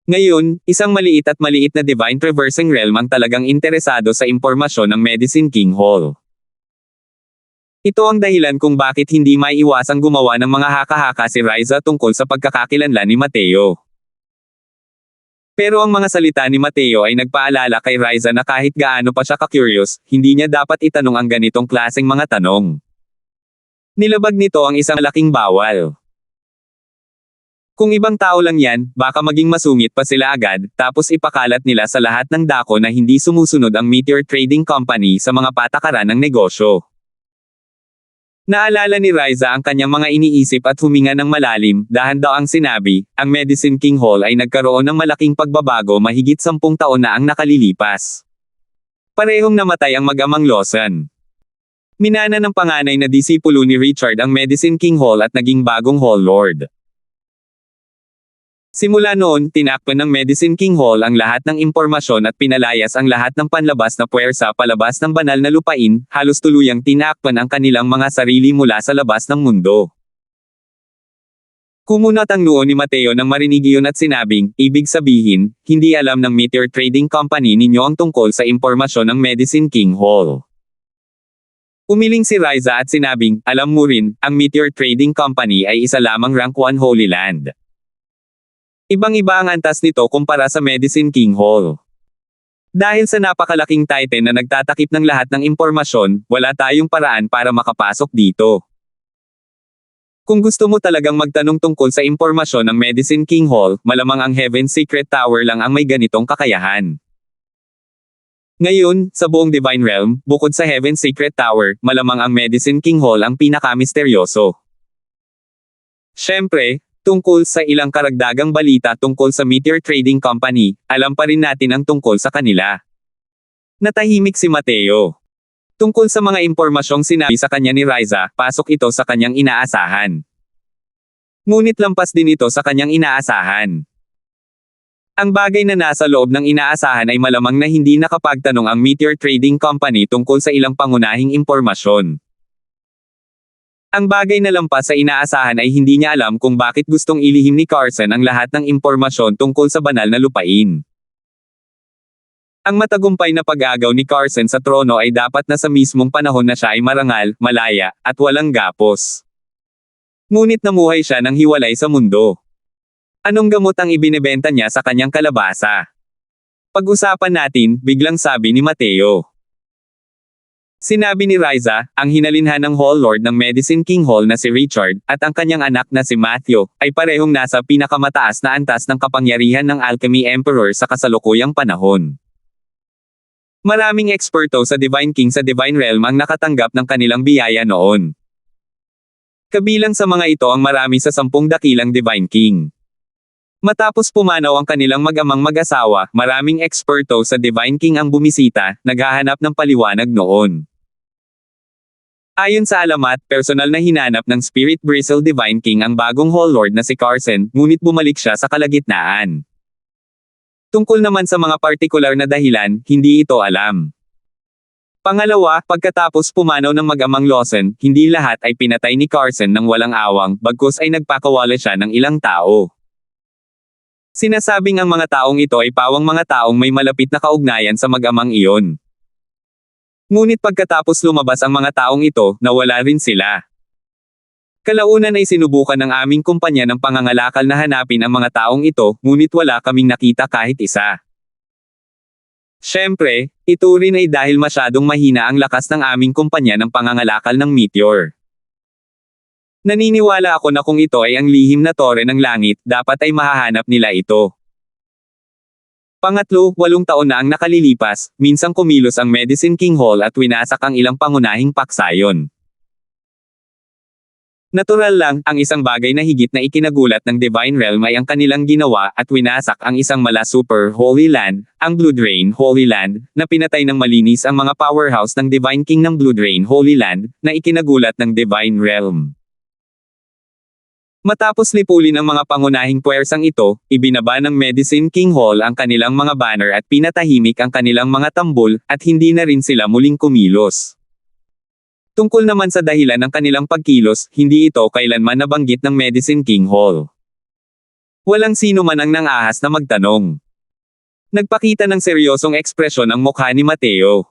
Ngayon, isang maliit na Divine Traversing Realm ang talagang interesado sa impormasyon ng Medicine King Hall. Ito ang dahilan kung bakit hindi maiiwasang gumawa ng mga haka-haka si Riza tungkol sa pagkakakilanlan ni Mateo. Pero ang mga salita ni Mateo ay nagpaalala kay Riza na kahit gaano pa siya ka-curious, hindi niya dapat itanong ang ganitong klaseng mga tanong. Nilabag nito ang isang malaking bawal. Kung ibang tao lang yan, baka maging masungit pa sila agad, tapos ipakalat nila sa lahat ng dako na hindi sumusunod ang Meteor Trading Company sa mga patakaran ng negosyo. Naalala ni Riza ang kanyang mga iniisip at huminga ng malalim, dahan daw ang sinabi, ang Medicine King Hall ay nagkaroon ng malaking pagbabago mahigit 10 taon na ang nakalilipas. Parehong namatay ang mag-amang Lawson. Minana ng panganay na disipulo ni Richard ang Medicine King Hall at naging bagong Hall Lord. Simula noon, tinakpan ng Medicine King Hall ang lahat ng impormasyon at pinalayas ang lahat ng panlabas na puwersa palabas ng banal na lupain, halos tuluyang tinakpan ang kanilang mga sarili mula sa labas ng mundo. Kumunat ang noo ni Mateo nang marinig iyon at sinabing, ibig sabihin, hindi alam ng Meteor Trading Company ninyo ang tungkol sa impormasyon ng Medicine King Hall. Umiling si Riza at sinabing, alam mo rin, ang Meteor Trading Company ay isa lamang rank 1 Holy Land. Ibang-iba ang antas nito kumpara sa Medicine King Hall. Dahil sa napakalaking titan na nagtatakip ng lahat ng impormasyon, wala tayong paraan para makapasok dito. Kung gusto mo talagang magtanong tungkol sa impormasyon ng Medicine King Hall, malamang ang Heaven Secret Tower lang ang may ganitong kakayahan. Ngayon, sa buong Divine Realm, bukod sa Heaven's Secret Tower, malamang ang Medicine King Hall ang pinakamisteryoso. Siyempre, tungkol sa ilang karagdagang balita tungkol sa Meteor Trading Company, alam pa rin natin ang tungkol sa kanila. Natahimik si Mateo. Tungkol sa mga impormasyong sinabi sa kanya ni Riza, pasok ito sa kanyang inaasahan. Ngunit lampas din ito sa kanyang inaasahan. Ang bagay na nasa loob ng inaasahan ay malamang na hindi nakapagtanong ang Meteor Trading Company tungkol sa ilang pangunahing impormasyon. Ang bagay na lampas sa inaasahan ay hindi niya alam kung bakit gustong ilihim ni Carson ang lahat ng impormasyon tungkol sa banal na lupain. Ang matagumpay na pag-agaw ni Carson sa trono ay dapat na sa mismong panahon na siya ay marangal, malaya, at walang gapos. Ngunit namuhay siya ng hiwalay sa mundo. Anong gamot ang ibinebenta niya sa kanyang kalabasa? Pag-usapan natin, biglang sabi ni Mateo. Sinabi ni Riza, ang hinalinhan ng Hall Lord ng Medicine King Hall na si Richard, at ang kanyang anak na si Matthew, ay parehong nasa pinakamataas na antas ng kapangyarihan ng Alchemy Emperor sa kasalukuyang panahon. Maraming eksperto sa Divine King sa Divine Realm ang nakatanggap ng kanilang biyaya noon. Kabilang sa mga ito ang marami sa 10 dakilang Divine King. Matapos pumanaw ang kanilang mag-amang mag-asawa, maraming eksperto sa Divine King ang bumisita, naghahanap ng paliwanag noon. Ayon sa alamat, personal na hinanap ng Spirit Bristle Divine King ang bagong Hall Lord na si Carson, ngunit bumalik siya sa kalagitnaan. Tungkol naman sa mga partikular na dahilan, hindi ito alam. Pangalawa, pagkatapos pumanaw ng mag-amang Lawson, hindi lahat ay pinatay ni Carson ng walang awang, bagkus ay nagpakawala siya ng ilang tao. Sinasabing ang mga taong ito ay pawang mga taong may malapit na kaugnayan sa mag-amang iyon. Ngunit pagkatapos lumabas ang mga taong ito, nawala rin sila. Kalaunan ay sinubukan ng aming kumpanya ng pangangalakal na hanapin ang mga taong ito, ngunit wala kaming nakita kahit isa. Siyempre, ito rin ay dahil masyadong mahina ang lakas ng aming kumpanya ng pangangalakal ng meteor. Naniniwala ako na kung ito ay ang lihim na tore ng langit, dapat ay mahahanap nila ito. Pangatlo, 8 taon na ang nakalilipas, minsang kumilos ang Medicine King Hall at winasak ang ilang pangunahing paksayon. Natural lang, ang isang bagay na higit na ikinagulat ng Divine Realm ay ang kanilang ginawa at winasak ang isang mala Super Holy Land, ang Bloodrain Holy Land, na pinatay ng malinis ang mga powerhouse ng Divine King ng Bloodrain Holy Land, na ikinagulat ng Divine Realm. Matapos lipulin ang mga pangunahing puwersang ito, ibinaba ng Medicine King Hall ang kanilang mga banner at pinatahimik ang kanilang mga tambol, at hindi na rin sila muling kumilos. Tungkol naman sa dahilan ng kanilang pagkilos, hindi ito kailanman nabanggit ng Medicine King Hall. Walang sino man ang nang-ahas na magtanong. Nagpakita ng seryosong ekspresyon ang mukha ni Mateo.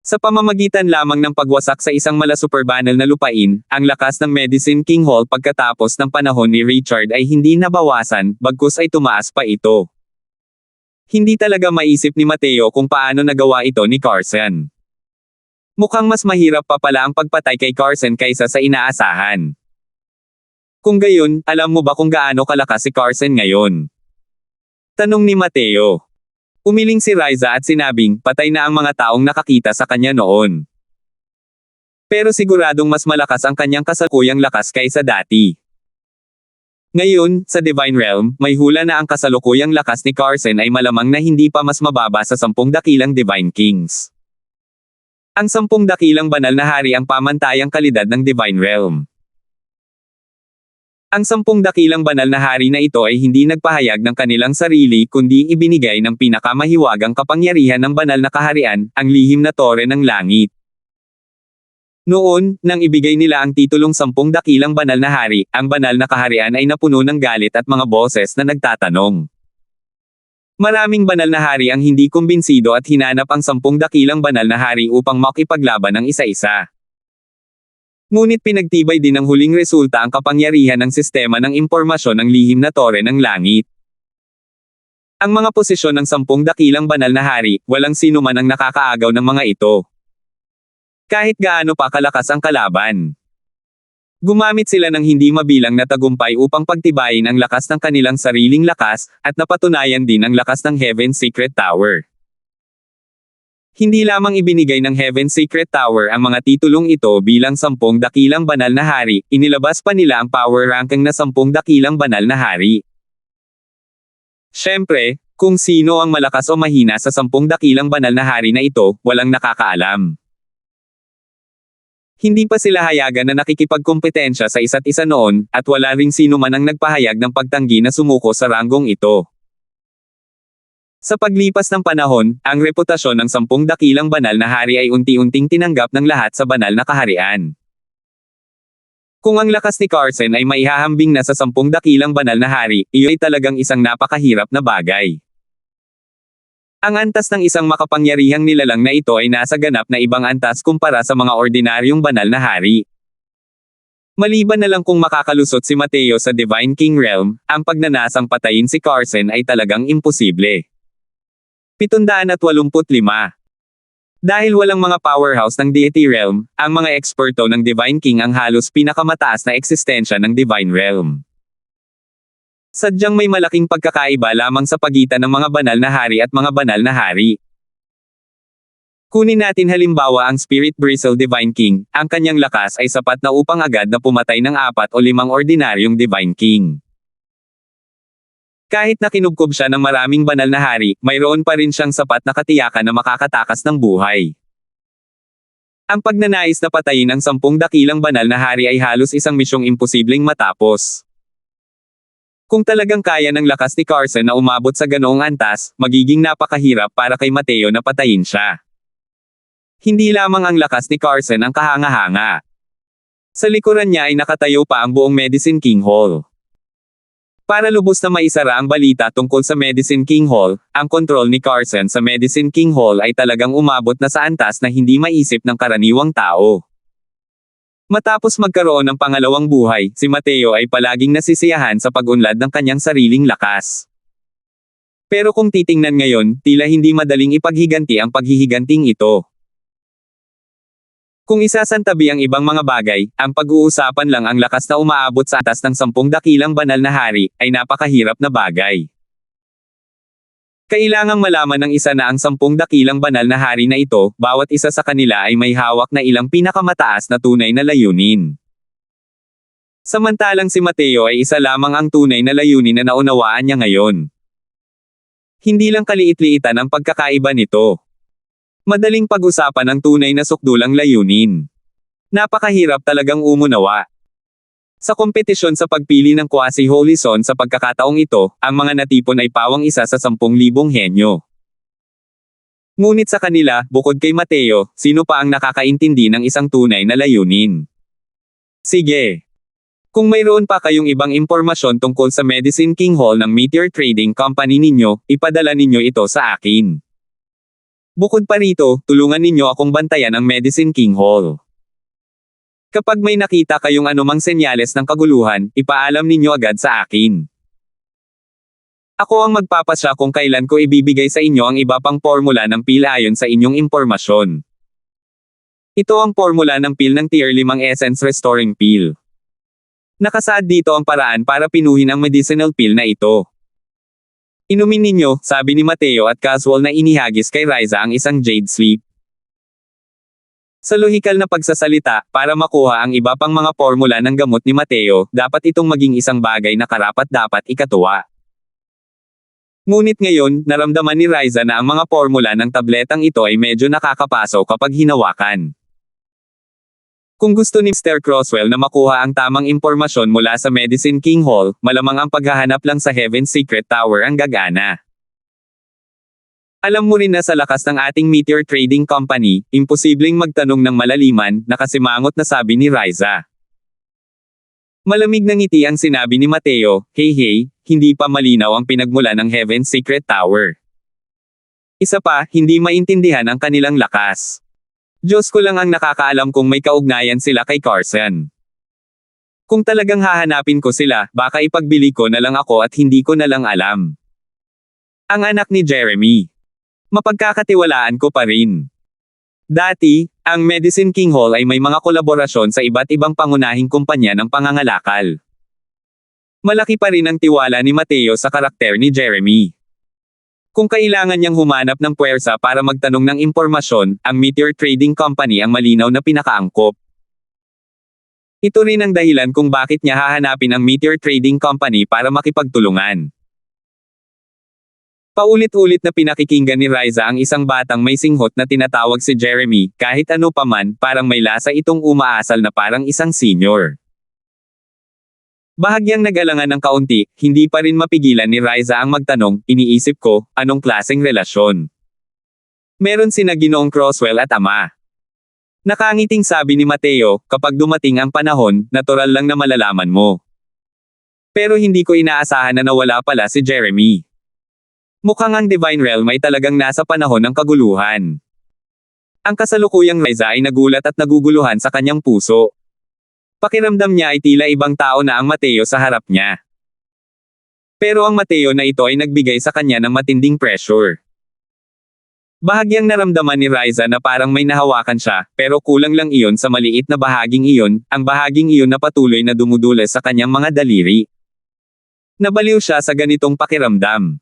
Sa pamamagitan lamang ng pagwasak sa isang mala superbanal na lupain, ang lakas ng Medicine King Hall pagkatapos ng panahon ni Richard ay hindi nabawasan, bagkus ay tumaas pa ito. Hindi talaga maisip ni Mateo kung paano nagawa ito ni Carson. Mukhang mas mahirap pa pala ang pagpatay kay Carson kaysa sa inaasahan. Kung gayon, alam mo ba kung gaano kalakas si Carson ngayon? Tanong ni Mateo. Umiling si Riza at sinabing, patay na ang mga taong nakakita sa kanya noon. Pero siguradong mas malakas ang kanyang kasalukuyang lakas kaysa dati. Ngayon, sa Divine Realm, may hula na ang kasalukuyang lakas ni Carson ay malamang na hindi pa mas mababa sa 10 dakilang Divine Kings. Ang 10 dakilang banal na hari ang pamantayang kalidad ng Divine Realm. Ang 10 dakilang banal na hari na ito ay hindi nagpahayag ng kanilang sarili kundi ibinigay ng pinakamahiwagang kapangyarihan ng banal na kaharian, ang lihim na tore ng langit. Noon, nang ibigay nila ang titulong 10 dakilang banal na hari, ang banal na kaharian ay napuno ng galit at mga boses na nagtatanong. Maraming banal na hari ang hindi kumbinsido at hinanap ang 10 dakilang banal na hari upang makipaglaban ng isa-isa. Ngunit pinagtibay din ng huling resulta ang kapangyarihan ng sistema ng impormasyon ng lihim na tore ng langit. Ang mga posisyon ng 10 dakilang banal na hari, walang sino man ang nakakaagaw ng mga ito. Kahit gaano pa kalakas ang kalaban. Gumamit sila ng hindi mabilang na tagumpay upang pagtibayin ang lakas ng kanilang sariling lakas, at napatunayan din ang lakas ng Heaven's Secret Tower. Hindi lamang ibinigay ng Heaven's Secret Tower ang mga titulong ito bilang 10 dakilang banal na hari, inilabas pa nila ang power ranking na 10 dakilang banal na hari. Siyempre, kung sino ang malakas o mahina sa 10 dakilang banal na hari na ito, walang nakakaalam. Hindi pa sila hayagan na nakikipagkompetensya sa isa't isa noon, at wala ring sino man ang nagpahayag ng pagtanggi na sumuko sa ranggong ito. Sa paglipas ng panahon, ang reputasyon ng 10 dakilang banal na hari ay unti-unting tinanggap ng lahat sa banal na kaharian. Kung ang lakas ni Carson ay maihahambing na sa 10 dakilang banal na hari, iyo'y talagang isang napakahirap na bagay. Ang antas ng isang makapangyarihang nilalang na ito ay nasa ganap na ibang antas kumpara sa mga ordinaryong banal na hari. Maliban na lang kung makakalusot si Mateo sa Divine King Realm, ang pagnanasang patayin si Carson ay talagang imposible. 785. Dahil walang mga powerhouse ng Deity Realm, ang mga eksperto ng Divine King ang halos pinakamataas na eksistensya ng Divine Realm. Sadyang may malaking pagkakaiba lamang sa pagitan ng mga banal na hari at mga banal na hari. Kunin natin halimbawa ang Spirit Bristle Divine King, ang kanyang lakas ay sapat na upang agad na pumatay ng 4 o 5 ordinaryong Divine King. Kahit na kinubkob siya ng maraming banal na hari, mayroon pa rin siyang sapat na katiyakan na makakatakas ng buhay. Ang pagnanais na patayin ang 10 dakilang banal na hari ay halos isang misyong imposibleng matapos. Kung talagang kaya ng lakas ni Carson na umabot sa ganoong antas, magiging napakahirap para kay Mateo na patayin siya. Hindi lamang ang lakas ni Carson ang kahanga-hanga. Sa likuran niya ay nakatayo pa ang buong Medicine King Hall. Para lubos na maisara ang balita tungkol sa Medicine King Hall, ang kontrol ni Carson sa Medicine King Hall ay talagang umabot na sa antas na hindi maisip ng karaniwang tao. Matapos magkaroon ng pangalawang buhay, si Mateo ay palaging nasisiyahan sa pag-unlad ng kanyang sariling lakas. Pero kung titingnan ngayon, tila hindi madaling ipaghiganti ang paghihiganting ito. Kung isasantabi ang ibang mga bagay, ang pag-uusapan lang ang lakas na umaabot sa atas ng 10 dakilang banal na hari, ay napakahirap na bagay. Kailangang malaman ng isa na ang 10 dakilang banal na hari na ito, bawat isa sa kanila ay may hawak na ilang pinakamataas na tunay na layunin. Samantalang si Mateo ay isa lamang ang tunay na layunin na naunawaan niya ngayon. Hindi lang kaliit-liitan ang pagkakaiba nito. Madaling pag-usapan ang tunay na sukdulang layunin. Napakahirap talagang umunawa. Sa kompetisyon sa pagpili ng quasi-holy son sa pagkakataong ito, ang mga natipon ay pawang isa sa 10,000 henyo. Ngunit sa kanila, bukod kay Mateo, sino pa ang nakakaintindi ng isang tunay na layunin? Sige. Kung mayroon pa kayong ibang impormasyon tungkol sa Medicine King Hall ng Meteor Trading Company ninyo, ipadala ninyo ito sa akin. Bukod pa rito, tulungan ninyo akong bantayan ang Medicine King Hall. Kapag may nakita kayong anumang senyales ng kaguluhan, ipaalam ninyo agad sa akin. Ako ang magpapasya kung kailan ko ibibigay sa inyo ang iba pang formula ng PIL ayon sa inyong impormasyon. Ito ang formula ng PIL ng Tier 5 Essence Restoring PIL. Nakasaad dito ang paraan para pinuhin ang medicinal PIL na ito. Inumin ninyo, sabi ni Mateo at casual na inihagis kay Riza ang isang jade sleep. Sa lohikal na pagsasalita, para makuha ang iba pang mga formula ng gamot ni Mateo, dapat itong maging isang bagay na karapat-dapat ikatuwa. Ngunit ngayon, naramdaman ni Riza na ang mga formula ng tabletang ito ay medyo nakakapaso kapag hinawakan. Kung gusto ni Mr. Crosswell na makuha ang tamang impormasyon mula sa Medicine King Hall, malamang ang paghahanap lang sa Heaven's Secret Tower ang gagana. Alam mo rin na sa lakas ng ating Meteor Trading Company, imposibleng magtanong ng malaliman, nakasimangot na sabi ni Riza. Malamig na ngiti ang sinabi ni Mateo, hey, hindi pa malinaw ang pinagmula ng Heaven's Secret Tower. Isa pa, hindi maintindihan ang kanilang lakas. Diyos ko lang ang nakakaalam kung may kaugnayan sila kay Carson. Kung talagang hahanapin ko sila, baka ipagbili ko na lang ako at hindi ko na lang alam. Ang anak ni Jeremy. Mapagkakatiwalaan ko pa rin. Dati, ang Medicine King Hall ay may mga kolaborasyon sa iba't ibang pangunahing kumpanya ng pangangalakal. Malaki pa rin ang tiwala ni Mateo sa karakter ni Jeremy. Kung kailangan niyang humanap ng puwersa para magtanong ng impormasyon, ang Meteor Trading Company ang malinaw na pinakaangkop. Ito rin ang dahilan kung bakit niya hahanapin ang Meteor Trading Company para makipagtulungan. Paulit-ulit na pinakikinggan ni Riza ang isang batang may singhot na tinatawag si Jeremy, kahit ano paman, parang may lasa itong umaasal na parang isang senior. Bahagyang nag-alangan ng kaunti, hindi pa rin mapigilan ni Riza ang magtanong, iniisip ko, anong klaseng relasyon? Meron sina Ginoong Croswell at Ama. Nakangiting sabi ni Mateo, kapag dumating ang panahon, natural lang na malalaman mo. Pero hindi ko inaasahan na nawala pala si Jeremy. Mukhang ang Divine Realm ay talagang nasa panahon ng kaguluhan. Ang kasalukuyang Riza ay nagulat at naguguluhan sa kanyang puso. Pakiramdam niya ay tila ibang tao na ang Mateo sa harap niya. Pero ang Mateo na ito ay nagbigay sa kanya ng matinding pressure. Bahagyang naramdaman ni Riza na parang may nahawakan siya, pero kulang lang iyon sa maliit na bahaging iyon, ang bahaging iyon na patuloy na dumudulas sa kanyang mga daliri. Nabaliw siya sa ganitong pakiramdam.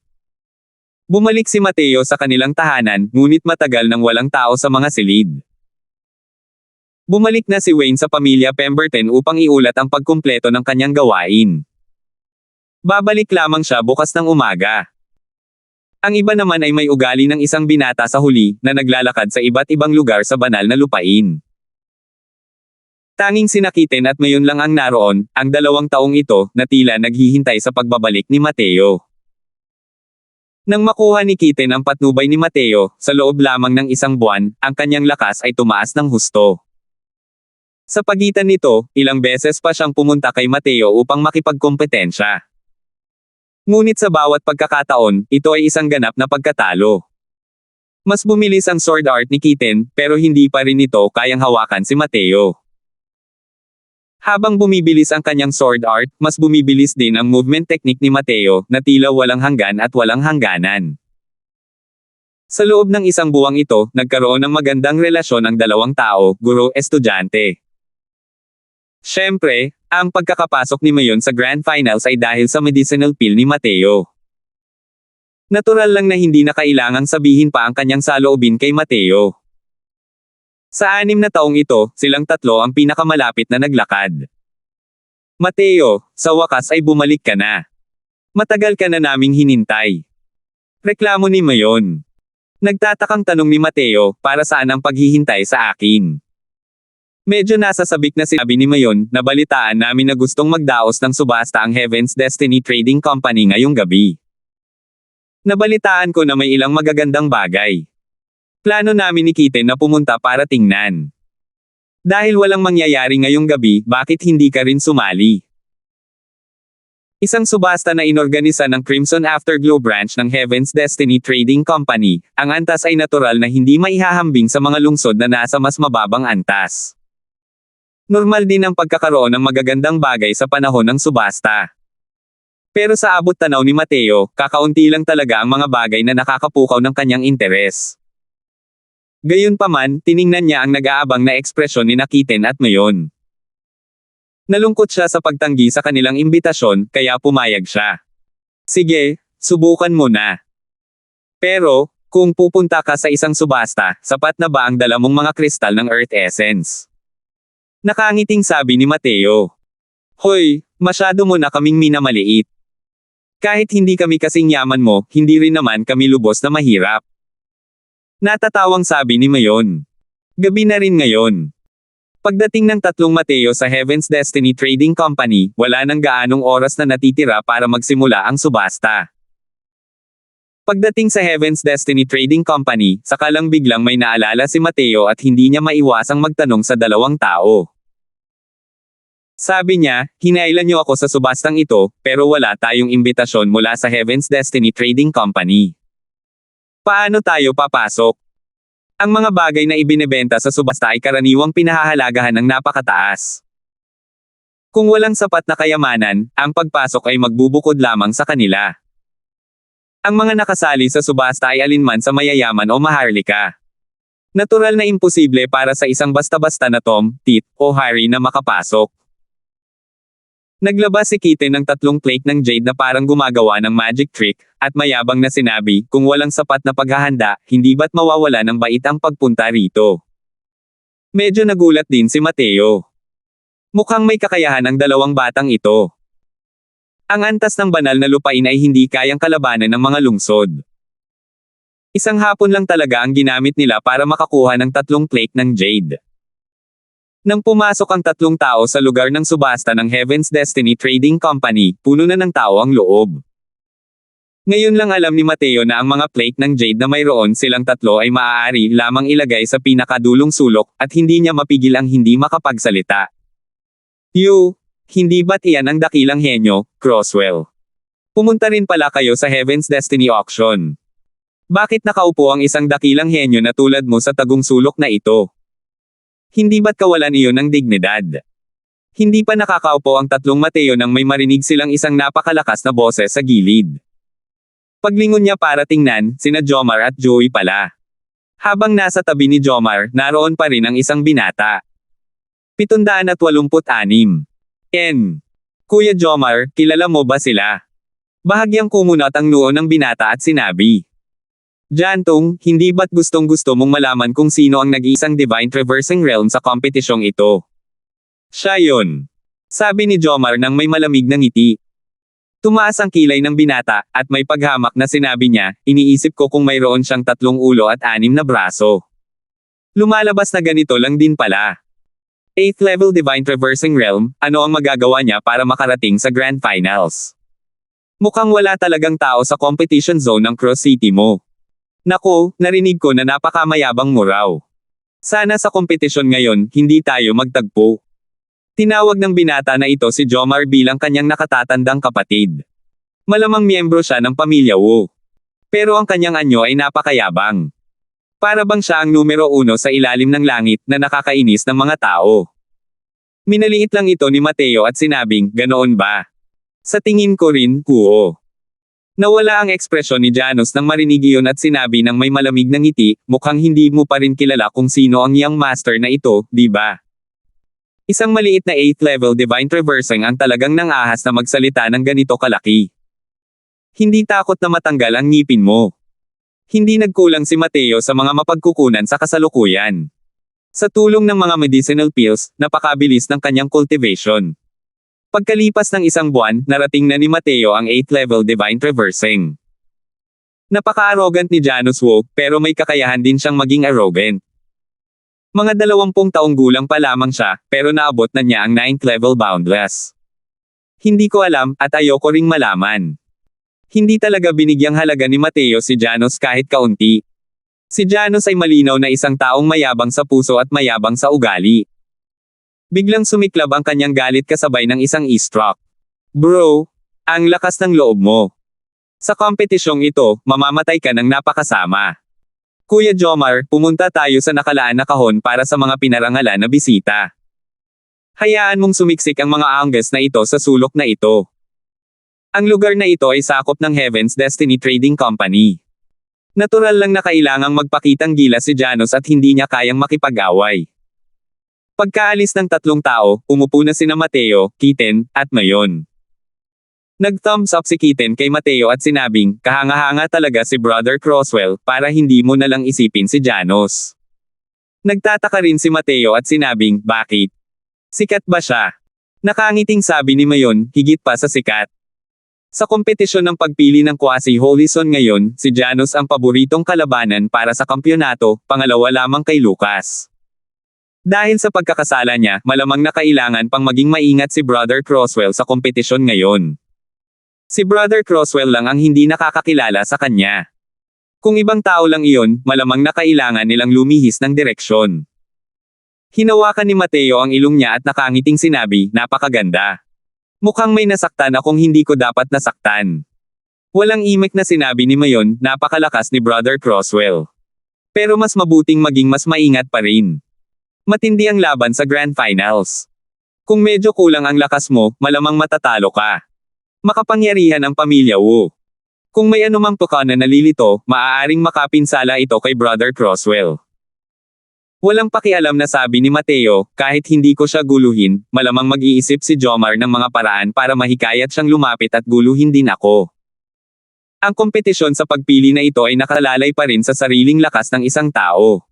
Bumalik si Mateo sa kanilang tahanan, ngunit matagal nang walang tao sa mga silid. Bumalik na si Wayne sa pamilya Pemberton upang iulat ang pagkumpleto ng kanyang gawain. Babalik lamang siya bukas ng umaga. Ang iba naman ay may ugali ng isang binata sa huli, na naglalakad sa iba't ibang lugar sa banal na lupain. Tanging sina Kitten at Mayon lang ang naroon, ang 2 taong ito, na tila naghihintay sa pagbabalik ni Mateo. Nang makuha ni Kitten ang patnubay ni Mateo, sa loob lamang ng 1 buwan, ang kanyang lakas ay tumaas ng husto. Sa pagitan nito, ilang beses pa siyang pumunta kay Mateo upang makipagkompetensya. Ngunit sa bawat pagkakataon, ito ay isang ganap na pagkatalo. Mas bumilis ang sword art ni Kitten, pero hindi pa rin ito kayang hawakan si Mateo. Habang bumibilis ang kanyang sword art, mas bumibilis din ang movement technique ni Mateo, na tila walang hanggan at walang hangganan. Sa loob ng 1 buwang ito, nagkaroon ng magandang relasyon ang 2 tao, guro-estudyante. Siyempre, ang pagkakapasok ni Mayon sa Grand Finals ay dahil sa medicinal pill ni Mateo. Natural lang na hindi na kailangang sabihin pa ang kanyang saloobin kay Mateo. Sa 6 na taong ito, silang 3 ang pinakamalapit na naglakad. Mateo, sa wakas ay bumalik ka na. Matagal ka na naming hinintay. Reklamo ni Mayon. Nagtatakang tanong ni Mateo, para saan ang paghihintay sa akin? Medyo nasasabik na sinabi ni Mayon, nabalitaan namin na gustong magdaos ng subasta ang Heaven's Destiny Trading Company ngayong gabi. Nabalitaan ko na may ilang magagandang bagay. Plano namin ni Kitten na pumunta para tingnan. Dahil walang mangyayari ngayong gabi, bakit hindi ka rin sumali? Isang subasta na inorganisa ng Crimson Afterglow branch ng Heaven's Destiny Trading Company, ang antas ay natural na hindi maihahambing sa mga lungsod na nasa mas mababang antas. Normal din ang pagkakaroon ng magagandang bagay sa panahon ng subasta. Pero sa abot tanaw ni Mateo, kakaunti lang talaga ang mga bagay na nakakapukaw ng kanyang interes. Gayunpaman, tiningnan niya ang nag-aabang na ekspresyon ni Kitten at Mayon. Nalungkot siya sa pagtanggi sa kanilang imbitasyon, kaya pumayag siya. Sige, subukan mo na. Pero, kung pupunta ka sa isang subasta, sapat na ba ang dala mong mga kristal ng Earth Essence? Nakangiting sabi ni Mateo. Hoy, masyado mo na kaming minamaliit. Kahit hindi kami kasing yaman mo, hindi rin naman kami lubos na mahirap. Natatawang sabi ni Mayon. Gabi na rin ngayon. Pagdating ng 3 Mateo sa Heaven's Destiny Trading Company, wala nang gaanong oras na natitira para magsimula ang subasta. Pagdating sa Heaven's Destiny Trading Company, sakalang biglang may naalala si Mateo at hindi niya maiwasang magtanong sa 2 tao. Sabi niya, hinailan niyo ako sa subastang ito, pero wala tayong imbitasyon mula sa Heaven's Destiny Trading Company. Paano tayo papasok? Ang mga bagay na ibinebenta sa subasta ay karaniwang pinahahalagahan ng napakataas. Kung walang sapat na kayamanan, ang pagpasok ay magbubukod lamang sa kanila. Ang mga nakasali sa subasta ay alinman sa mayayaman o maharlika. Natural na imposible para sa isang basta-basta na Tom, Tit, o Harry na makapasok. Naglabas si Kitten ng 3 flake ng jade na parang gumagawa ng magic trick, at mayabang na sinabi, kung walang sapat na paghahanda, hindi ba't mawawala ng bait ang pagpunta rito. Medyo nagulat din si Mateo. Mukhang may kakayahan ang dalawang batang ito. Ang antas ng banal na lupain ay hindi kayang kalabanan ng mga lungsod. Isang hapon lang talaga ang ginamit nila para makakuha ng 3 flake ng jade. Nang pumasok ang 3 tao sa lugar ng subasta ng Heaven's Destiny Trading Company, puno na ng tao ang loob. Ngayon lang alam ni Mateo na ang mga flake ng jade na mayroon silang 3 ay maaari lamang ilagay sa pinakadulong sulok, at hindi niya mapigil ang hindi makapagsalita. Hindi ba't iyan ang dakilang henyo, Crosswell? Pumunta rin pala kayo sa Heaven's Destiny Auction. Bakit nakaupo ang isang dakilang henyo na tulad mo sa tagong sulok na ito? Hindi ba't kawalan iyon ng dignidad? Hindi pa nakakaupo ang 3 Mateo nang may marinig silang isang napakalakas na boses sa gilid. Paglingon niya para tingnan, sina Jomar at Joey pala. Habang nasa tabi ni Jomar, naroon pa rin ang isang binata. 786. Kuya Jomar, kilala mo ba sila? Bahagyang kumunot ang noo ng binata at sinabi. Jantong, hindi ba't gustong-gusto mong malaman kung sino ang nag-iisang Divine Traversing Realm sa kompetisyong ito? Siya yun. Sabi ni Jomar nang may malamig na ngiti. Tumaas ang kilay ng binata, at may paghamak na sinabi niya, iniisip ko kung mayroon siyang 3 ulo at 6 na braso. Lumalabas na ganito lang din pala. 8th level Divine Traversing Realm, ano ang magagawa niya para makarating sa Grand Finals? Mukhang wala talagang tao sa competition zone ng Cross City mo. Nako, narinig ko na napakamayabang mo raw. Sana sa kompetisyon ngayon, hindi tayo magtagpo. Tinawag ng binata na ito si Jomar bilang kanyang nakatatandang kapatid. Malamang miyembro siya ng pamilya Wu. Pero ang kanyang anyo ay napakayabang. Para bang siya ang numero 1 sa ilalim ng langit na nakakainis ng mga tao. Minaliit lang ito ni Mateo at sinabing, ganoon ba? Sa tingin ko rin, kuo. Nawala ang ekspresyon ni Janus nang marinig iyon at sinabi ng may malamig na ngiti, mukhang hindi mo pa rin kilala kung sino ang young master na ito, di ba? Isang maliit na 8th level Divine Traversing ang talagang nangahas na magsalita ng ganito kalaki. Hindi takot na matanggal ang ngipin mo. Hindi nagkulang si Mateo sa mga mapagkukunan sa kasalukuyan. Sa tulong ng mga medicinal pills, napakabilis ng kanyang cultivation. Pagkalipas ng 1 buwan, narating na ni Mateo ang 8th level Divine Traversing. Napaka-arrogant ni Janus Wu, pero may kakayahan din siyang maging arrogant. Mga 20 taong gulang pa lamang siya, pero naabot na niya ang 9th level Boundless. Hindi ko alam, at ayoko ring malaman. Hindi talaga binigyang halaga ni Mateo si Janus kahit kaunti. Si Janus ay malinaw na isang taong mayabang sa puso at mayabang sa ugali. Biglang sumiklab ang kanyang galit kasabay ng isang e-stroke. Bro, ang lakas ng loob mo. Sa kompetisyong ito, mamamatay ka ng napakasama. Kuya Jomar, pumunta tayo sa nakalaan na kahon para sa mga pinarangalan na bisita. Hayaan mong sumiksik ang mga angges na ito sa sulok na ito. Ang lugar na ito ay sakop ng Heaven's Destiny Trading Company. Natural lang na kailangang magpakitang gilas si Janus at hindi niya kayang makipag-away. Pagkaalis ng 3 tao, umupo na sina Mateo, Kitten, at Mayon. Nag-thumbs up si Kitten kay Mateo at sinabing, kahanga-hanga talaga si Brother Crosswell, para hindi mo na lang isipin si Janus. Nagtataka rin si Mateo at sinabing, bakit? Sikat ba siya? Nakangiting sabi ni Mayon, higit pa sa sikat. Sa kompetisyon ng pagpili ng Quasi Holy Son ngayon, si Janus ang paboritong kalabanan para sa kampyonato, pangalawa lamang kay Lucas. Dahil sa pagkakasala niya, malamang na kailangan pang maging maingat si Brother Crosswell sa kompetisyon ngayon. Si Brother Crosswell lang ang hindi nakakakilala sa kanya. Kung ibang tao lang iyon, malamang na kailangan nilang lumihis ng direksyon. Hinawakan ni Mateo ang ilong niya at nakangiting sinabi, napakaganda. Mukhang may nasaktan akong hindi ko dapat nasaktan. Walang imik na sinabi ni Mayon, napakalakas ni Brother Crosswell. Pero mas mabuting maging mas maingat pa rin. Matindi ang laban sa Grand Finals. Kung medyo kulang ang lakas mo, malamang matatalo ka. Makapangyarihan ang pamilya Wu. Kung may anumang tuka na nalilito, maaaring makapinsala ito kay Brother Crosswell. Walang pakialam na sabi ni Mateo, kahit hindi ko siya guluhin, malamang mag-iisip si Jomar ng mga paraan para mahikayat siyang lumapit at guluhin din ako. Ang kompetisyon sa pagpili na ito ay nakalalay pa rin sa sariling lakas ng isang tao.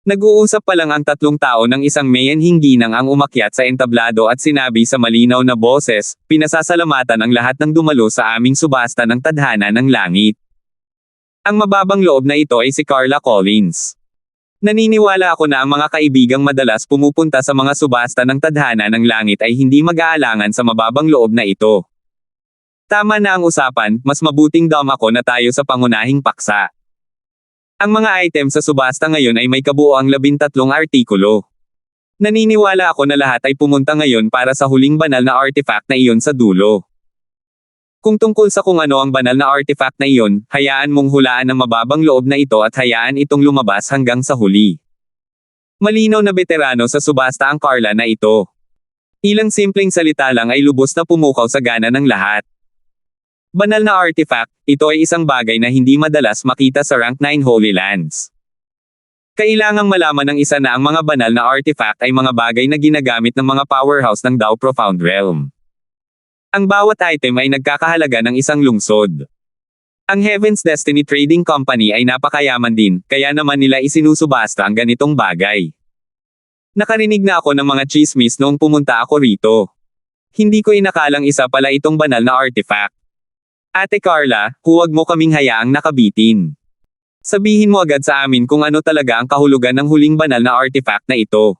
Nag-uusap pa lang ang tatlong tao ng isang mayanhing ginang ang umakyat sa entablado at sinabi sa malinaw na boses, pinasasalamatan ang lahat ng dumalo sa aming subasta ng tadhana ng langit. Ang mababang loob na ito ay si Carla Collins. Naniniwala ako na ang mga kaibigang madalas pumupunta sa mga subasta ng tadhana ng langit ay hindi mag-aalangan sa mababang loob na ito. Tama na ang usapan, mas mabuting dam ako na tayo sa pangunahing paksa. Ang mga item sa subasta ngayon ay may kabuoang 13 artikulo. Naniniwala ako na lahat ay pumunta ngayon para sa huling banal na artifact na iyon sa dulo. Kung tungkol sa kung ano ang banal na artifact na iyon, hayaan mong hulaan ang mababang loob na ito at hayaan itong lumabas hanggang sa huli. Malinaw na veterano sa subasta ang Carla na ito. Ilang simpleng salita lang ay lubos na pumukaw sa gana ng lahat. Banal na artifact, ito ay isang bagay na hindi madalas makita sa Rank 9 Holy Lands. Kailangang malaman ng isa na ang mga banal na artifact ay mga bagay na ginagamit ng mga powerhouse ng Dao Profound Realm. Ang bawat item ay nagkakahalaga ng isang lungsod. Ang Heaven's Destiny Trading Company ay napakayaman din, kaya naman nila isinusubasta ang ganitong bagay. Nakarinig na ako ng mga chismis noong pumunta ako rito. Hindi ko inakalang isa pala itong banal na artifact. Ate Carla, huwag mo kaming hayaang nakabitin. Sabihin mo agad sa amin kung ano talaga ang kahulugan ng huling banal na artifact na ito.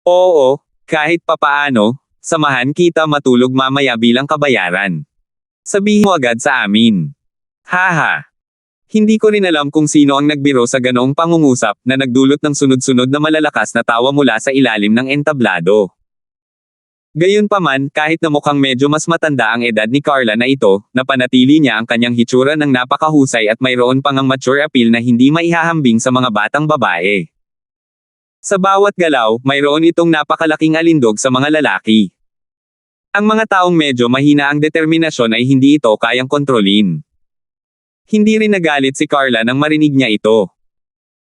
Oo, kahit papaano, samahan kita matulog mamaya bilang kabayaran. Sabihin mo agad sa amin. Haha. Hindi ko rin alam kung sino ang nagbiro sa ganoong pangungusap na nagdulot ng sunod-sunod na malalakas na tawa mula sa ilalim ng entablado. Gayunpaman, kahit na mukhang medyo mas matanda ang edad ni Carla na ito, napanatili niya ang kanyang hitsura ng napakahusay at mayroon pang ang mature appeal na hindi maihahambing sa mga batang babae. Sa bawat galaw, mayroon itong napakalaking alindog sa mga lalaki. Ang mga taong medyo mahina ang determinasyon ay hindi ito kayang kontrolin. Hindi rin nagalit si Carla nang marinig niya ito.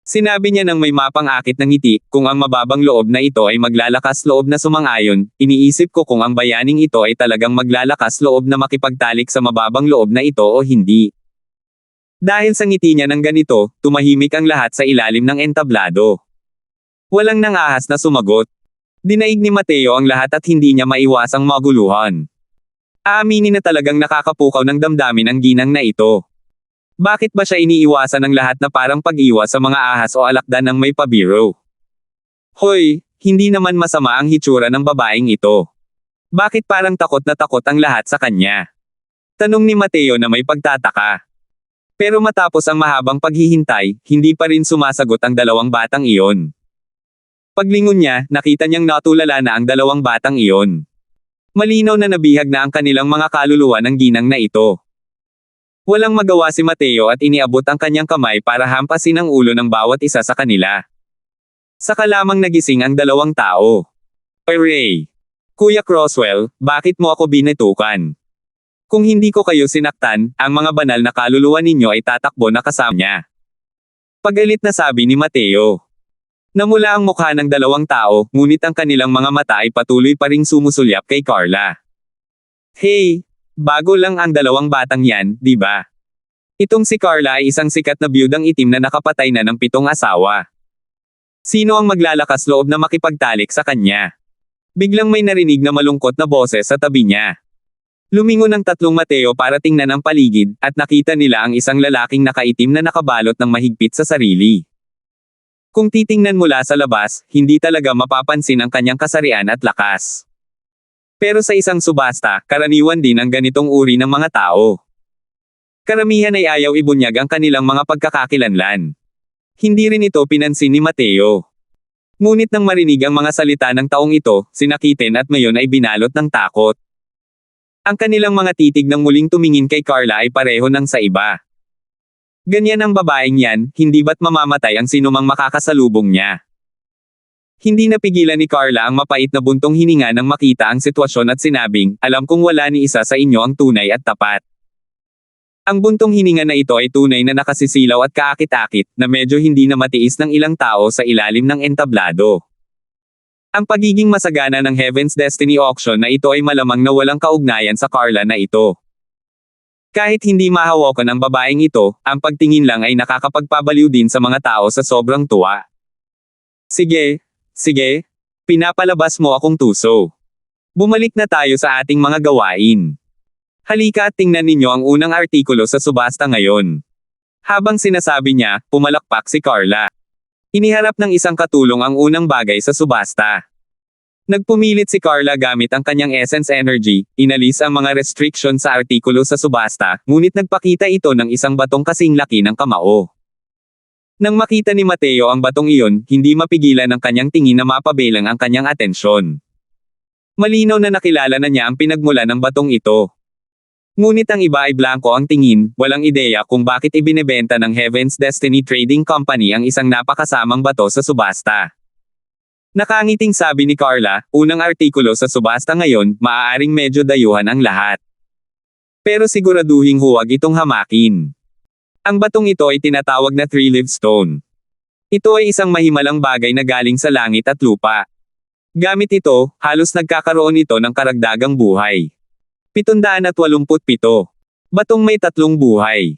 Sinabi niya nang may mapang-akit ng ngiti, kung ang mababang loob na ito ay maglalakas loob na sumang-ayon, iniisip ko kung ang bayaning ito ay talagang maglalakas loob na makipagtalik sa mababang loob na ito o hindi. Dahil sa ngiti niya ng ganito, tumahimik ang lahat sa ilalim ng entablado. Walang nangahas na sumagot. Dinaig ni Mateo ang lahat at hindi niya maiwasang maguluhan. Aaminin na talagang nakakapukaw ng damdamin ang ginang na ito. Bakit ba siya iniiwasan ng lahat na parang pag-iwas sa mga ahas o alakdan ng may pabiro? Hoy, hindi naman masama ang hitsura ng babaeng ito. Bakit parang takot na takot ang lahat sa kanya? Tanong ni Mateo na may pagtataka. Pero matapos ang mahabang paghihintay, hindi pa rin sumasagot ang dalawang batang iyon. Paglingon niya, nakita niyang natulala na ang dalawang batang iyon. Malinaw na nabihag na ang kanilang mga kaluluwa ng ginang na ito. Walang magawa si Mateo at iniabot ang kanyang kamay para hampasin ang ulo ng bawat isa sa kanila. Saka lamang nagising ang dalawang tao. Ray! Kuya Croswell, bakit mo ako binitukan? Kung hindi ko kayo sinaktan, ang mga banal na kaluluwa ninyo ay tatakbo na kasama niya. Pagalit na sabi ni Mateo. Namula ang mukha ng dalawang tao, ngunit ang kanilang mga mata ay patuloy pa ring sumusulyap kay Carla. Hey! Bago lang ang dalawang batang yan, di ba? Itong si Carla ay isang sikat na biyudang itim na nakapatay na ng 7 asawa. Sino ang maglalakas loob na makipagtalik sa kanya? Biglang may narinig na malungkot na boses sa tabi niya. Lumingon ang tatlong Mateo para tingnan ang paligid, at nakita nila ang isang lalaking nakaitim na nakabalot ng mahigpit sa sarili. Kung titingnan mula sa labas, hindi talaga mapapansin ang kanyang kasarian at lakas. Pero sa isang subasta, karaniwan din ang ganitong uri ng mga tao. Karamihan ay ayaw ibunyag ang kanilang mga pagkakakilanlan. Hindi rin ito pinansin ni Mateo. Ngunit nang marinig ang mga salita ng taong ito, sinakitin at mayon ay binalot ng takot. Ang kanilang mga titig nang muling tumingin kay Carla ay pareho ng sa iba. Ganyan ang babaeng yan, hindi ba't mamamatay ang sinumang makakasalubong niya? Hindi napigilan ni Carla ang mapait na buntong hininga nang makita ang sitwasyon at sinabing, alam kong wala ni isa sa inyo ang tunay at tapat. Ang buntong hininga na ito ay tunay na nakasisilaw at kaakit-akit, na medyo hindi na matiis ng ilang tao sa ilalim ng entablado. Ang pagiging masagana ng Heaven's Destiny auction na ito ay malamang na walang kaugnayan sa Carla na ito. Kahit hindi mahawakan ang babaeng ito, ang pagtingin lang ay nakakapagpabaliw din sa mga tao sa sobrang tuwa. Sige, sige, pinapalabas mo akong tuso. Bumalik na tayo sa ating mga gawain. Halika at tingnan ninyo ang unang artikulo sa subasta ngayon. Habang sinasabi niya, pumalakpak si Carla. Iniharap ng isang katulong ang unang bagay sa subasta. Nagpumilit si Carla gamit ang kanyang essence energy, inalis ang mga restriction sa artikulo sa subasta, ngunit nagpakita ito ng isang batong kasing laki ng kamao. Nang makita ni Mateo ang batong iyon, hindi mapigilan ang kanyang tingin na mapabelang ang kanyang atensyon. Malinaw na nakilala na niya ang pinagmula ng batong ito. Ngunit ang iba ay blanko ang tingin, walang ideya kung bakit ibinebenta ng Heaven's Destiny Trading Company ang isang napakasamang bato sa subasta. Nakangiting sabi ni Carla, unang artikulo sa subasta ngayon, maaaring medyo dayuhan ang lahat. Pero siguraduhing huwag itong hamakin. Ang batong ito ay tinatawag na three-leaf stone. Ito ay isang mahimalang bagay na galing sa langit at lupa. Gamit ito, halos nagkakaroon ito ng karagdagang buhay. 787. Batong may tatlong buhay.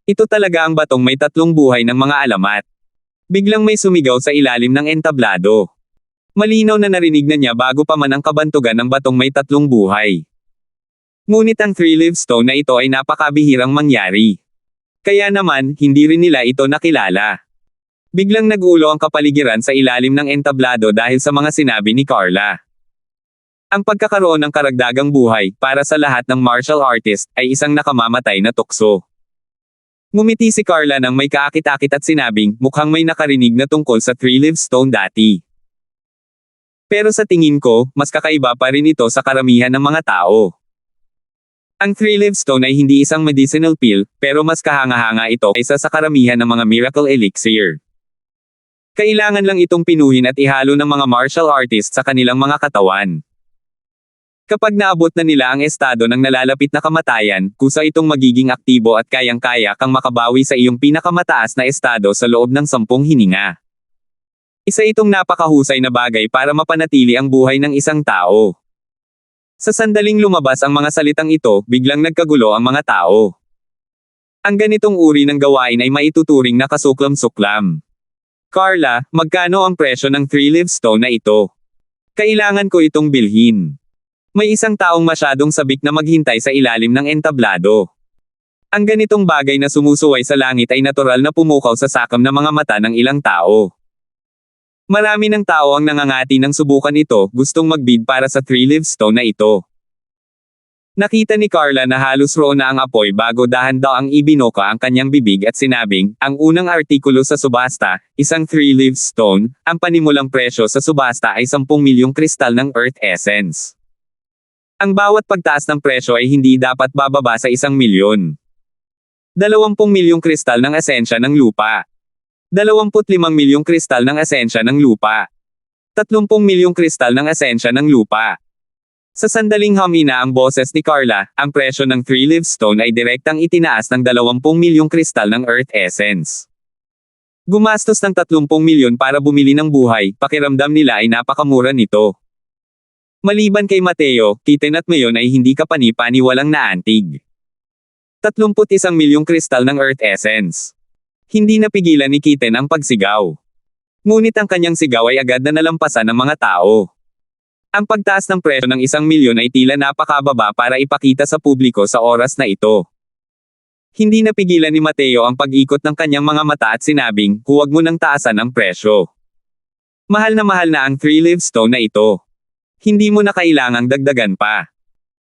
Ito talaga ang batong may tatlong buhay ng mga alamat. Biglang may sumigaw sa ilalim ng entablado. Malinaw na narinig na niya bago pa man ang kabantugan ng batong may tatlong buhay. Ngunit ang three-leaf stone na ito ay napakabihirang mangyari. Kaya naman, hindi rin nila ito nakilala. Biglang nagulo ang kapaligiran sa ilalim ng entablado dahil sa mga sinabi ni Carla. Ang pagkakaroon ng karagdagang buhay, para sa lahat ng martial artist, ay isang nakamamatay na tukso. Ngumiti si Carla nang may kaakit-akit at sinabing, mukhang may nakarinig na tungkol sa three-leaf stone dati. Pero sa tingin ko, mas kakaiba pa rin ito sa karamihan ng mga tao. Ang three-leaf stone ay hindi isang medicinal pill, pero mas kahanga-hanga ito kaysa sa karamihan ng mga miracle elixir. Kailangan lang itong pinuhin at ihalo ng mga martial artists sa kanilang mga katawan. Kapag naabot na nila ang estado ng nalalapit na kamatayan, kusa itong magiging aktibo at kayang-kaya kang makabawi sa iyong pinakamataas na estado sa loob ng 10 hininga. Isa itong napakahusay na bagay para mapanatili ang buhay ng isang tao. Sa sandaling lumabas ang mga salitang ito, biglang nagkagulo ang mga tao. Ang ganitong uri ng gawain ay maituturing na kasuklam-suklam. Carla, magkano ang presyo ng three-leaf stone na ito? Kailangan ko itong bilhin. May isang taong masyadong sabik na maghintay sa ilalim ng entablado. Ang ganitong bagay na sumusuway sa langit ay natural na pumukaw sa sakam ng mga mata ng ilang tao. Marami ng tao ang nangangati ng subukan ito, gustong magbid para sa three-leaf stone na ito. Nakita ni Carla na halos roon na ang apoy bago dahan-daang ibinoka ang kanyang bibig at sinabing, ang unang artikulo sa subasta, isang three-leaf stone, ang panimulang presyo sa subasta ay 10 milyong kristal ng Earth Essence. Ang bawat pagtaas ng presyo ay hindi dapat bababa sa 1 milyon. 20 milyong kristal ng esensya ng lupa. 25 milyong kristal ng esensya ng lupa. 30 milyong kristal ng esensya ng lupa. Sa sandaling humina ang boses ni Carla, ang presyo ng three-leaf stone ay direktang itinaas ng 20 milyong kristal ng Earth Essence. Gumastos ng 30 milyon para bumili ng buhay, pakiramdam nila ay napakamura nito. Maliban kay Mateo, Kitten at Mayon ay hindi kapani-paniwalang naantig. 31 milyong kristal ng Earth Essence. Hindi napigilan ni Kitten ang pagsigaw. Ngunit ang kanyang sigaw ay agad na nalampasan ng mga tao. Ang pagtaas ng presyo ng 1 milyon ay tila napakababa para ipakita sa publiko sa oras na ito. Hindi napigilan ni Mateo ang pag-ikot ng kanyang mga mata at sinabing, huwag mo nang taasan ang presyo. Mahal na ang three-leaf stone na ito. Hindi mo na kailangang dagdagan pa.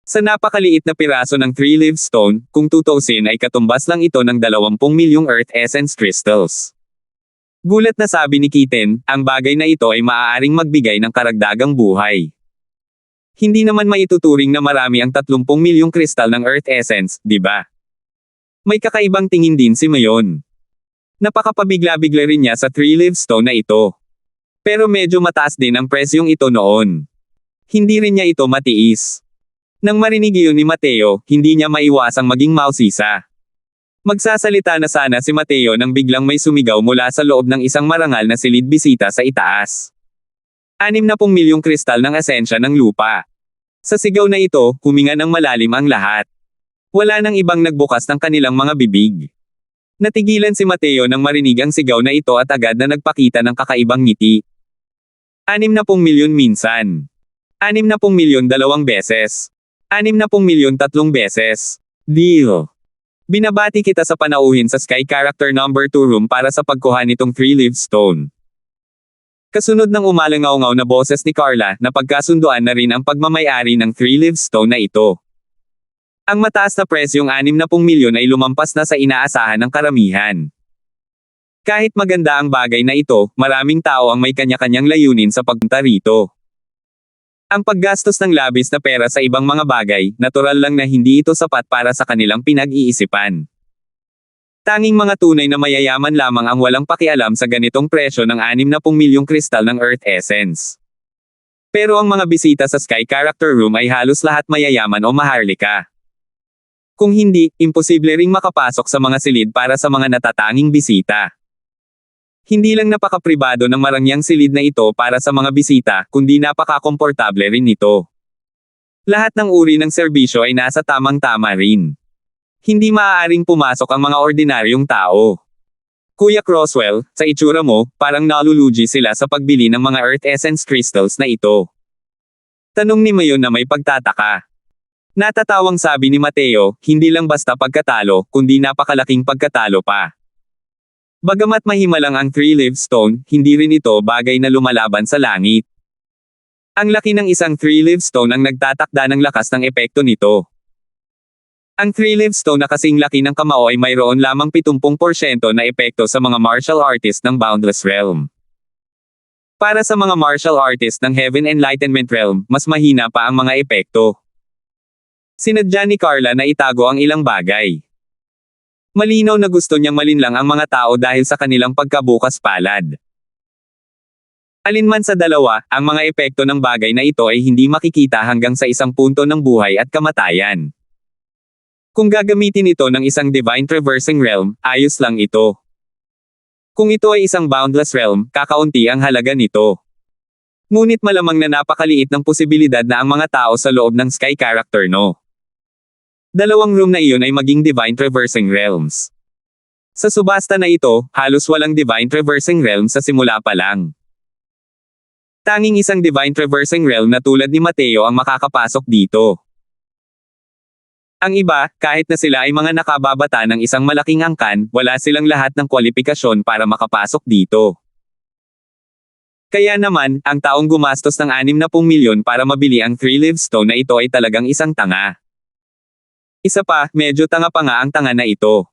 Sa napakaliit na piraso ng three-leaf stone, kung tutuusin ay katumbas lang ito ng 20 milyong Earth Essence crystals. Gulat na sabi ni Kitten, ang bagay na ito ay maaaring magbigay ng karagdagang buhay. Hindi naman maituturing na marami ang 30 milyong kristal ng Earth Essence, di ba? May kakaibang tingin din si Mayon. Napakapabigla-bigla rin niya sa three-leaf stone na ito. Pero medyo mataas din ang presyong ito noon. Hindi rin niya ito matiis. Nang marinig iyon ni Mateo, hindi niya maiwasang maging mausisa. Magsasalita na sana si Mateo nang biglang may sumigaw mula sa loob ng isang marangal na silid bisita sa itaas. 60 milyong kristal ng esensya ng lupa. Sa sigaw na ito, huminga ng malalim ang lahat. Wala nang ibang nagbukas ng kanilang mga bibig. Natigilan si Mateo nang marinig ang sigaw na ito at agad na nagpakita ng kakaibang ngiti. 60 milyon minsan. 60 milyon 2 beses. 60 milyon 3 beses. Deal. Binabati kita sa panauhin sa Sky Character number 2 room para sa pagkuha nitong 3-leaf stone. Kasunod ng umalangaw-ngaw na boses ni Carla na pagkasunduan na rin ang pagmamayari ng 3-leaf stone na ito. Ang mataas na presyong 60 milyon ay lumampas na sa inaasahan ng karamihan. Kahit maganda ang bagay na ito, maraming tao ang may kanya-kanyang layunin sa pagpunta rito. Ang paggastos ng labis na pera sa ibang mga bagay, natural lang na hindi ito sapat para sa kanilang pinag-iisipan. Tanging mga tunay na mayayaman lamang ang walang pakialam sa ganitong presyo ng 60 milyong kristal ng Earth Essence. Pero ang mga bisita sa Sky Character Room ay halos lahat mayayaman o maharlika. Kung hindi, imposible ring makapasok sa mga silid para sa mga natatanging bisita. Hindi lang napaka-pribado ng marangyang silid na ito para sa mga bisita, kundi napaka-komportable rin ito. Lahat ng uri ng serbisyo ay nasa tamang-tama rin. Hindi maaaring pumasok ang mga ordinaryong tao. Kuya Crosswell, sa itsura mo, parang nalulugi sila sa pagbili ng mga Earth Essence Crystals na ito. Tanong ni Mayon na may pagtataka. Natatawang sabi ni Mateo, hindi lang basta pagkatalo, kundi napakalaking pagkatalo pa. Bagamat mahimalang ang 3-leaf stone, hindi rin ito bagay na lumalaban sa langit. Ang laki ng isang 3-leaf stone ang nagtatakda ng lakas ng epekto nito. Ang 3-leaf stone na kasing laki ng kamao ay mayroon lamang 70% na epekto sa mga martial artist ng Boundless Realm. Para sa mga martial artist ng Heaven Enlightenment Realm, mas mahina pa ang mga epekto. Sinadya ni Carla na itago ang ilang bagay. Malinaw na gusto niyang malinlang ang mga tao dahil sa kanilang pagkabukas palad. Alinman sa dalawa, ang mga epekto ng bagay na ito ay hindi makikita hanggang sa isang punto ng buhay at kamatayan. Kung gagamitin ito ng isang Divine Traversing Realm, ayos lang ito. Kung ito ay isang Boundless Realm, kakaunti ang halaga nito. Ngunit malamang na napakaliit ng posibilidad na ang mga tao sa loob ng Sky Character no. Dalawang room na iyon ay maging Divine Traversing Realms. Sa subasta na ito, halos walang Divine Traversing Realm sa simula pa lang. Tanging isang Divine Traversing Realm na tulad ni Mateo ang makakapasok dito. Ang iba, kahit na sila ay mga nakababata ng isang malaking angkan, wala silang lahat ng kwalifikasyon para makapasok dito. Kaya naman, ang taong gumastos ng 60 milyon para mabili ang 3-leaf stone na ito ay talagang isang tanga. Isa pa, medyo tanga pa nga ang tanga na ito.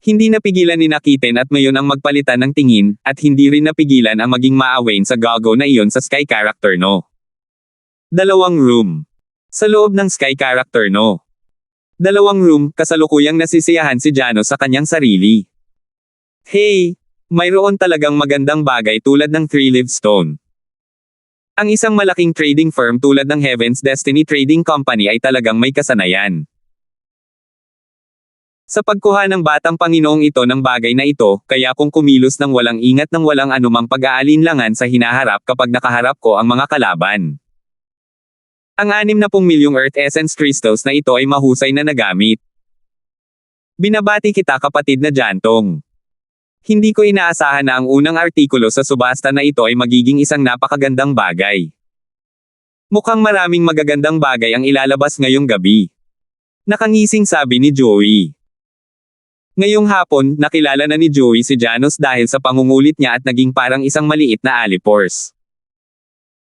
Hindi napigilan ni Nakiten at Mayon ang magpalitan ng tingin, at hindi rin napigilan ang maging maawain sa gago na iyon sa Sky Character no. Dalawang room. Sa loob ng Sky Character no. Dalawang room, kasalukuyang nasisiyahan si Jano sa kanyang sarili. Hey! Mayroon talagang magandang bagay tulad ng 3-leaf stone. Ang isang malaking trading firm tulad ng Heaven's Destiny Trading Company ay talagang may kasanayan. Sa pagkuha ng batang Panginoong ito ng bagay na ito, kaya kung kumilos ng walang ingat ng walang anumang pag-aalinlangan sa hinaharap kapag nakaharap ko ang mga kalaban. Ang 60 milyong Earth Essence Crystals na ito ay mahusay na nagamit. Binabati kita kapatid na Jantong. Hindi ko inaasahan na ang unang artikulo sa subasta na ito ay magiging isang napakagandang bagay. Mukhang maraming magagandang bagay ang ilalabas ngayong gabi. Nakangising sabi ni Joey. Ngayong hapon, nakilala na ni Joey si Janos dahil sa pangungulit niya at naging parang isang maliit na alipors.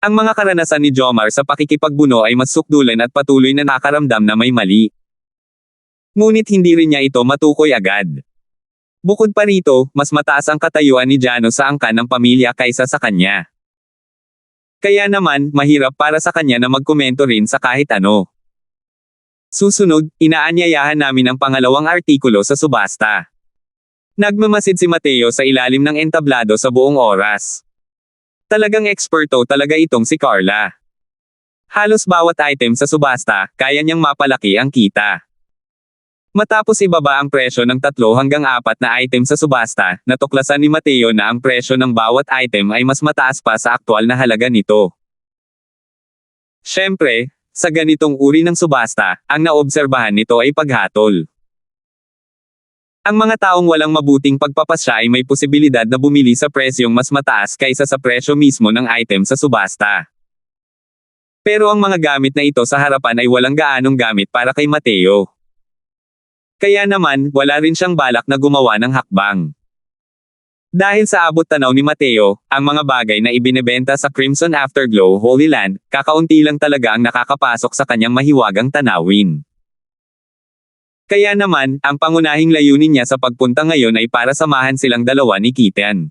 Ang mga karanasan ni Jomar sa pakikipagbuno ay mas sukdulan at patuloy na nakaramdam na may mali. Ngunit hindi rin niya ito matukoy agad. Bukod pa rito, mas mataas ang katayuan ni Jano sa angkan ng pamilya kaysa sa kanya. Kaya naman, mahirap para sa kanya na magkomento rin sa kahit ano. Susunod, inaanyayahan namin ang pangalawang artikulo sa subasta. Nagmamasid si Mateo sa ilalim ng entablado sa buong oras. Talagang eksperto talaga itong si Carla. Halos bawat item sa subasta, kaya niyang mapalaki ang kita. Matapos ibaba ang presyo ng 3 hanggang 4 na item sa subasta, natuklasan ni Mateo na ang presyo ng bawat item ay mas mataas pa sa aktwal na halaga nito. Siyempre, sa ganitong uri ng subasta, ang naobserbahan nito ay paghatol. Ang mga taong walang mabuting pagpapasya ay may posibilidad na bumili sa presyong mas mataas kaysa sa presyo mismo ng item sa subasta. Pero ang mga gamit na ito sa harapan ay walang gaanong gamit para kay Mateo. Kaya naman, wala rin siyang balak na gumawa ng hakbang. Dahil sa abot tanaw ni Mateo, ang mga bagay na ibinebenta sa Crimson Afterglow Holy Land, kakaunti lang talaga ang nakakapasok sa kanyang mahiwagang tanawin. Kaya naman, ang pangunahing layunin niya sa pagpunta ngayon ay para samahan silang dalawa ni Kitan.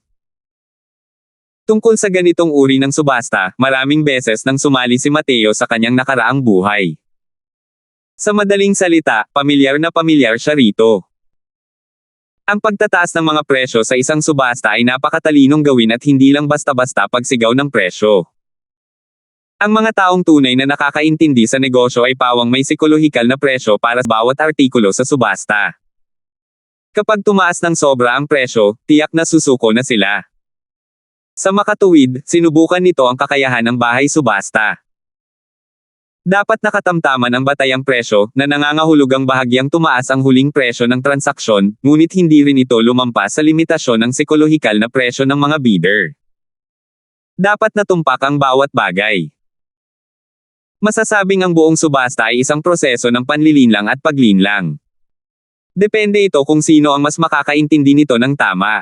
Tungkol sa ganitong uri ng subasta, maraming beses nang sumali si Mateo sa kanyang nakaraang buhay. Sa madaling salita, pamilyar na pamilyar siya rito. Ang pagtataas ng mga presyo sa isang subasta ay napakatalinong gawin at hindi lang basta-basta pagsigaw ng presyo. Ang mga taong tunay na nakakaintindi sa negosyo ay pawang may psikolohikal na presyo para sa bawat artikulo sa subasta. Kapag tumaas ng sobra ang presyo, tiyak na susuko na sila. Sa makatuwid, sinubukan nito ang kakayahan ng bahay subasta. Dapat nakatamtaman ang batayang presyo, na nangangahulugang bahagyang tumaas ang huling presyo ng transaksyon, ngunit hindi rin ito lumampas sa limitasyon ng psikolohikal na presyo ng mga bidder. Dapat natumpak ang bawat bagay. Masasabing ang buong subasta ay isang proseso ng panlilinlang at paglinlang. Depende ito kung sino ang mas makakaintindi nito ng tama.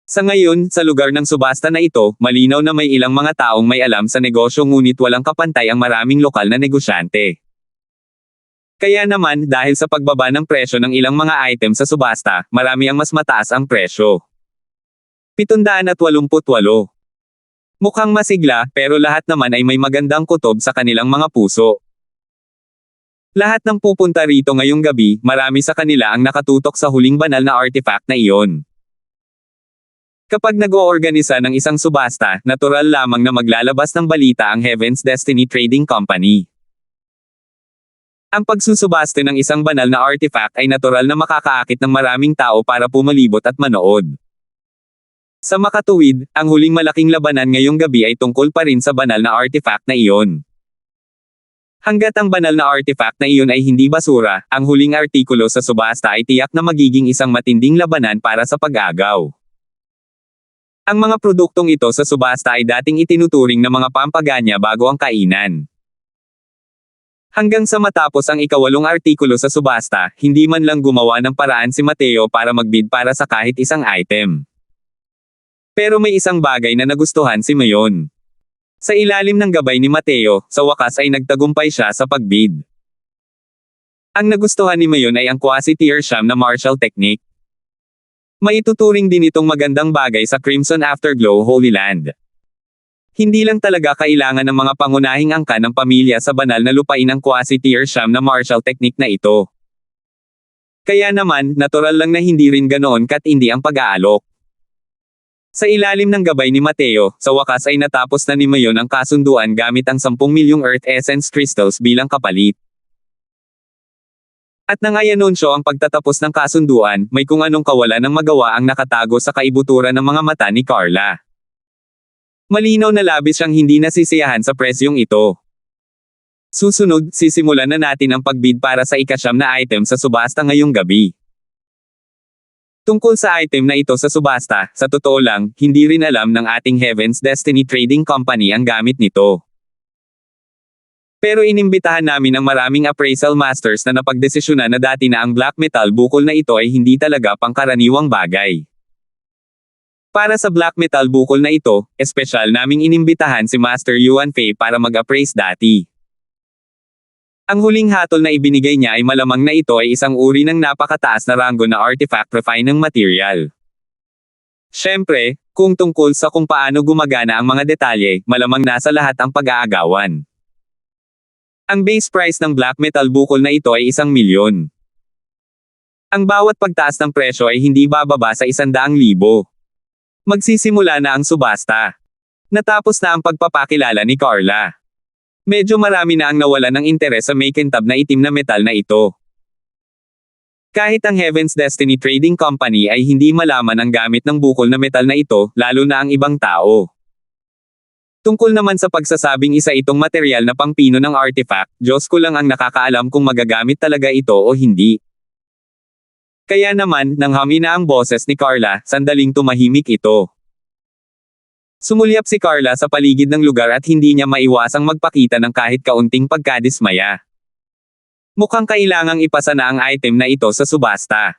Sa ngayon, sa lugar ng subasta na ito, malinaw na may ilang mga taong may alam sa negosyo ngunit walang kapantay ang maraming lokal na negosyante. Kaya naman, dahil sa pagbaba ng presyo ng ilang mga item sa subasta, marami ang mas mataas ang presyo. 788. Mukhang masigla, pero lahat naman ay may magandang kutob sa kanilang mga puso. Lahat ng pupunta rito ngayong gabi, marami sa kanila ang nakatutok sa huling banal na artifact na iyon. Kapag nag-oorganisa ng isang subasta, natural lamang na maglalabas ng balita ang Heaven's Destiny Trading Company. Ang pagsusubaste ng isang banal na artifact ay natural na makakaakit ng maraming tao para pumalibot at manood. Sa makatuwid, ang huling malaking labanan ngayong gabi ay tungkol pa rin sa banal na artifact na iyon. Hanggat ang banal na artifact na iyon ay hindi basura, ang huling artikulo sa subasta ay tiyak na magiging isang matinding labanan para sa pag-agaw. Ang mga produktong ito sa subasta ay dating itinuturing na mga pampaganya bago ang kainan. Hanggang sa matapos ang ika-8 artikulo sa subasta, hindi man lang gumawa ng paraan si Mateo para magbid para sa kahit isang item. Pero may isang bagay na nagustuhan si Mayon. Sa ilalim ng gabay ni Mateo, sa wakas ay nagtagumpay siya sa pagbid. Ang nagustuhan ni Mayon ay ang quasi-tier siyam na martial technique. Maituturing din itong magandang bagay sa Crimson Afterglow Holy Land. Hindi lang talaga kailangan ng mga pangunahing angka ng pamilya sa banal na lupain ang quasi-tier siyam na martial technique na ito. Kaya naman, natural lang na hindi rin ganoon katindi ang pag-aalok. Sa ilalim ng gabay ni Mateo, sa wakas ay natapos na ni Mayon ang kasunduan gamit ang 10 milyong Earth Essence Crystals bilang kapalit. At nang i-anunsyo ang pagtatapos ng kasunduan, may kung anong kawalan ng magawa ang nakatago sa kaibuturan ng mga mata ni Carla. Malinaw na labis siyang hindi nasisiyahan sa presyong ito. Susunod, sisimulan na natin ang pagbid para sa ika-9 na item sa subasta ngayong gabi. Tungkol sa item na ito sa subasta, sa totoo lang, hindi rin alam ng ating Heaven's Destiny Trading Company ang gamit nito. Pero inimbitahan namin ang maraming appraisal masters na napagdesisyonan na dati na ang black metal bukol na ito ay hindi talaga pangkaraniwang bagay. Para sa black metal bukol na ito, espesyal naming inimbitahan si Master Yuan Fei para mag-appraise dati. Ang huling hatol na ibinigay niya ay malamang na ito ay isang uri ng napakataas na ranggo na artifact refined material. Siyempre, kung tungkol sa kung paano gumagana ang mga detalye, malamang nasa lahat ang pag-aagawan. Ang base price ng black metal bukol na ito ay 1 milyon. Ang bawat pagtaas ng presyo ay hindi bababa sa 100,000. Magsisimula na ang subasta. Natapos na ang pagpapakilala ni Carla. Medyo marami na ang nawalan ng interes sa makintab na itim na metal na ito. Kahit ang Heaven's Destiny Trading Company ay hindi malaman ang gamit ng bukol na metal na ito, lalo na ang ibang tao. Tungkol naman sa pagsasabing isa itong material na pangpino ng artifact, Diyos ko lang ang nakakaalam kung magagamit talaga ito o hindi. Kaya naman, nang hamina ang boses ni Carla, sandaling tumahimik ito. Sumulyap si Carla sa paligid ng lugar at hindi niya maiwasang magpakita ng kahit kaunting pagkadismaya. Mukhang kailangang ipasa na ang item na ito sa subasta.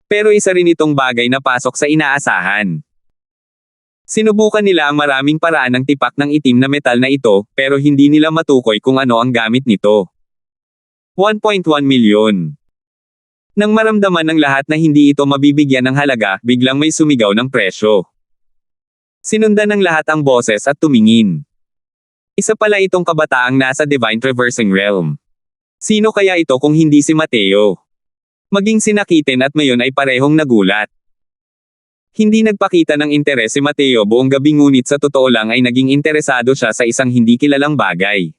Pero isa rin itong bagay na pasok sa inaasahan. Sinubukan nila ang maraming paraan ng tipak ng itim na metal na ito, pero hindi nila matukoy kung ano ang gamit nito. 1.1 milyon. Nang maramdaman ng lahat na hindi ito mabibigyan ng halaga, biglang may sumigaw ng presyo. Sinundan ng lahat ang boses at tumingin. Isa pala itong kabataang nasa Divine Traversing Realm. Sino kaya ito kung hindi si Mateo? Maging si Nakitin at Mayon ay parehong nagulat. Hindi nagpakita ng interes si Mateo buong gabi ngunit sa totoo lang ay naging interesado siya sa isang hindi kilalang bagay.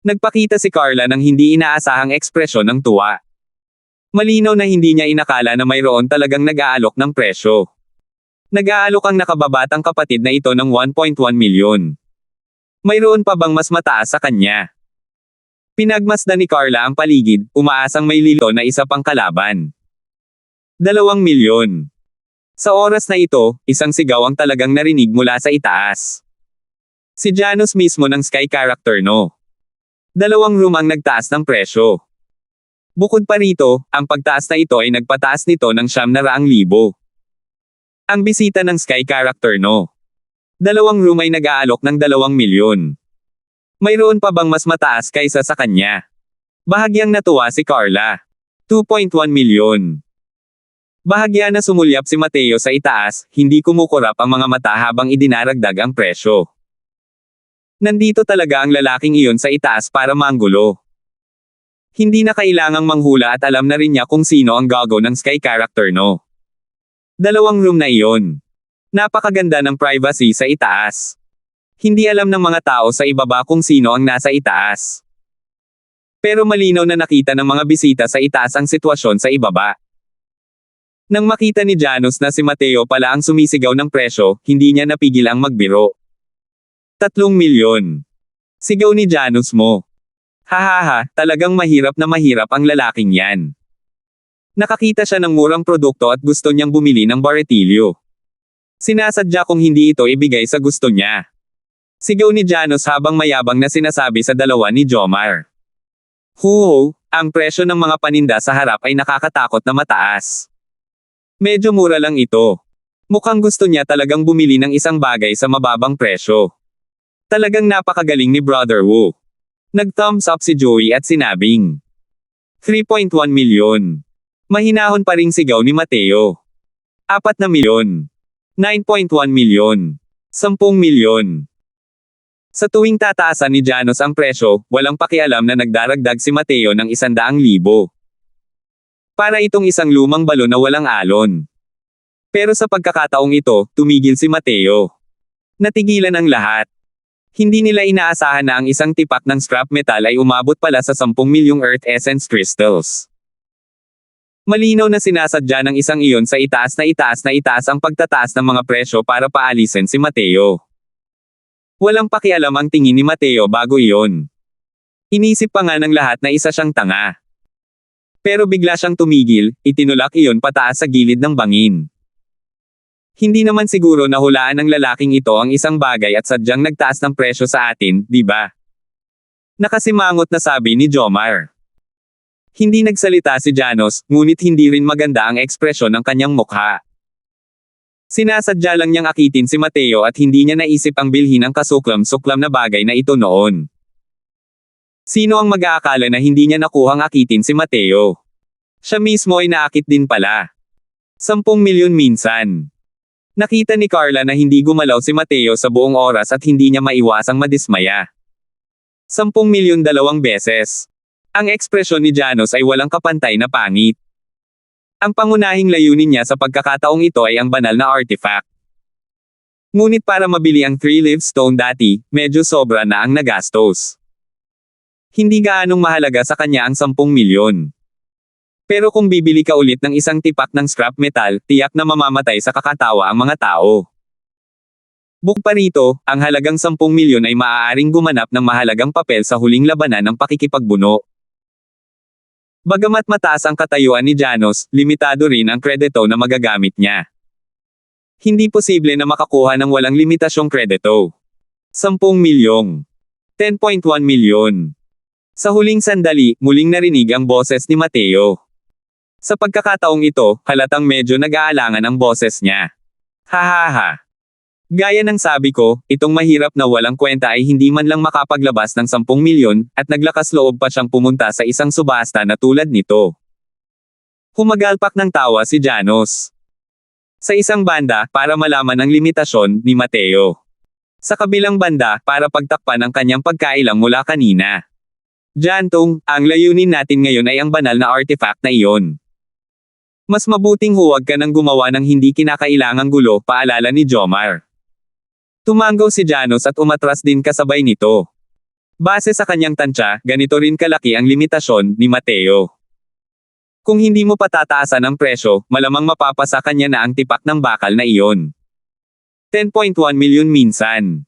Nagpakita si Carla ng hindi inaasahang ekspresyon ng tuwa. Malinaw na hindi niya inakala na mayroon talagang nag-aalok ng presyo. Nag-aalok ang nakababatang kapatid na ito ng 1.1 milyon. Mayroon pa bang mas mataas sa kanya? Pinagmasdan ni Carla ang paligid, umaasang may lilo na isa pang kalaban. 2 milyon. Sa oras na ito, isang sigaw ang talagang narinig mula sa itaas. Si Janus mismo ng Sky Character no. 2 room ang nagtaas ng presyo. Bukod pa rito, ang pagtaas na ito ay nagpataas nito ng 900,000. Ang bisita ng Sky Character no. 2 room ay nag-aalok ng 2 milyon. Mayroon pa bang mas mataas kaysa sa kanya? Bahagyang natuwa si Carla. 2.1 milyon. Bahagya na sumulyap si Mateo sa itaas, hindi kumukurap ang mga mata habang idinaragdag ang presyo. Nandito talaga ang lalaking iyon sa itaas para manggulo. Hindi na kailangang manghula at alam na rin niya kung sino ang gago ng Sky Character no. 2 room na iyon. Napakaganda ng privacy sa itaas. Hindi alam ng mga tao sa ibaba kung sino ang nasa itaas. Pero malinaw na nakita ng mga bisita sa itaas ang sitwasyon sa ibaba. Nang makita ni Janus na si Mateo pala ang sumisigaw ng presyo, hindi niya napigil ang magbiro. 3 milyon. Sigaw ni Janus mo. Hahaha, talagang mahirap na mahirap ang lalaking yan. Nakakita siya ng murang produkto at gusto niyang bumili ng baratilyo. Sinasadya kung hindi ito ibigay sa gusto niya. Sigaw ni Janus habang mayabang na sinasabi sa dalawa ni Jomar. Huho, ang presyo ng mga paninda sa harap ay nakakatakot na mataas. Medyo mura lang ito. Mukhang gusto niya talagang bumili ng isang bagay sa mababang presyo. Talagang napakagaling ni Brother Wu. Nag-thumbs up si Joey at sinabing 3.1 milyon. Mahinahon pa ring sigaw ni Mateo. 4 milyon. 9.1 milyon. 10 milyon. Sa tuwing tataasan ni Janus ang presyo, walang pakialam na nagdaragdag si Mateo ng 100,000. Para itong isang lumang balon na walang alon. Pero sa pagkakataong ito, tumigil si Mateo. Natigilan ang lahat. Hindi nila inaasahan na ang isang tipak ng scrap metal ay umabot pala sa 10 milyong Earth Essence Crystals. Malinaw na sinasadya ng isang iyon sa itaas na itaas ang pagtataas ng mga presyo para paalisin si Mateo. Walang pakialam ang tingin ni Mateo bago iyon. Inisip pa nga ng lahat na isa siyang tanga. Pero bigla siyang tumigil, itinulak iyon pataas sa gilid ng bangin. Hindi naman siguro nahulaan ng lalaking ito ang isang bagay at sadyang nagtaas ng presyo sa atin, di ba? Nakasimangot na sabi ni Jomar. Hindi nagsalita si Janus, ngunit hindi rin maganda ang ekspresyon ng kanyang mukha. Sinasadya lang niyang akitin si Mateo at hindi niya naisip ang bilhin ng kasuklam-suklam na bagay na ito noon. Sino ang mag-aakala na hindi niya nakuhang akitin si Mateo? Siya mismo ay naakit din pala. 10 milyon minsan. Nakita ni Carla na hindi gumalaw si Mateo sa buong oras at hindi niya maiwasang madismaya. 10 milyon 2 beses. Ang ekspresyon ni Janus ay walang kapantay na pangit. Ang pangunahing layunin niya sa pagkakataong ito ay ang banal na artifact. Ngunit para mabili ang 3-leaf stone dati, medyo sobra na ang nagastos. Hindi gaanong mahalaga sa kanya ang 10 milyon. Pero kung bibili ka ulit ng isang tipak ng scrap metal, tiyak na mamamatay sa kakatawa ang mga tao. Bukod pa rito, ang halagang 10 milyon ay maaaring gumanap ng mahalagang papel sa huling labanan ng pakikipagbuno. Bagamat mataas ang katayuan ni Janos, limitado rin ang kredito na magagamit niya. Hindi posible na makakuha ng walang limitasyong kredito. 10 milyong. 10.1 milyon. Sa huling sandali, muling narinig ang boses ni Mateo. Sa pagkakataong ito, halatang medyo nag-aalangan ang boses niya. Hahaha. Gaya ng sabi ko, itong mahirap na walang kwenta ay hindi man lang makapaglabas ng 10 milyon, at naglakas loob pa siyang pumunta sa isang subasta na tulad nito. Humagalpak ng tawa si Janos. Sa isang banda, para malaman ang limitasyon ni Mateo. Sa kabilang banda, para pagtakpan ang kanyang pagkailang mula kanina. Jantong, ang layunin natin ngayon ay ang banal na artifact na iyon. Mas mabuting huwag ka nang gumawa ng hindi kinakailangang gulo, paalala ni Jomar. Tumanggaw si Janos at umatras din kasabay nito. Base sa kanyang tansya, ganito rin kalaki ang limitasyon ni Mateo. Kung hindi mo patataasan ang presyo, malamang mapapasa kanya na ang tipak ng bakal na iyon. 10.1 milyon minsan.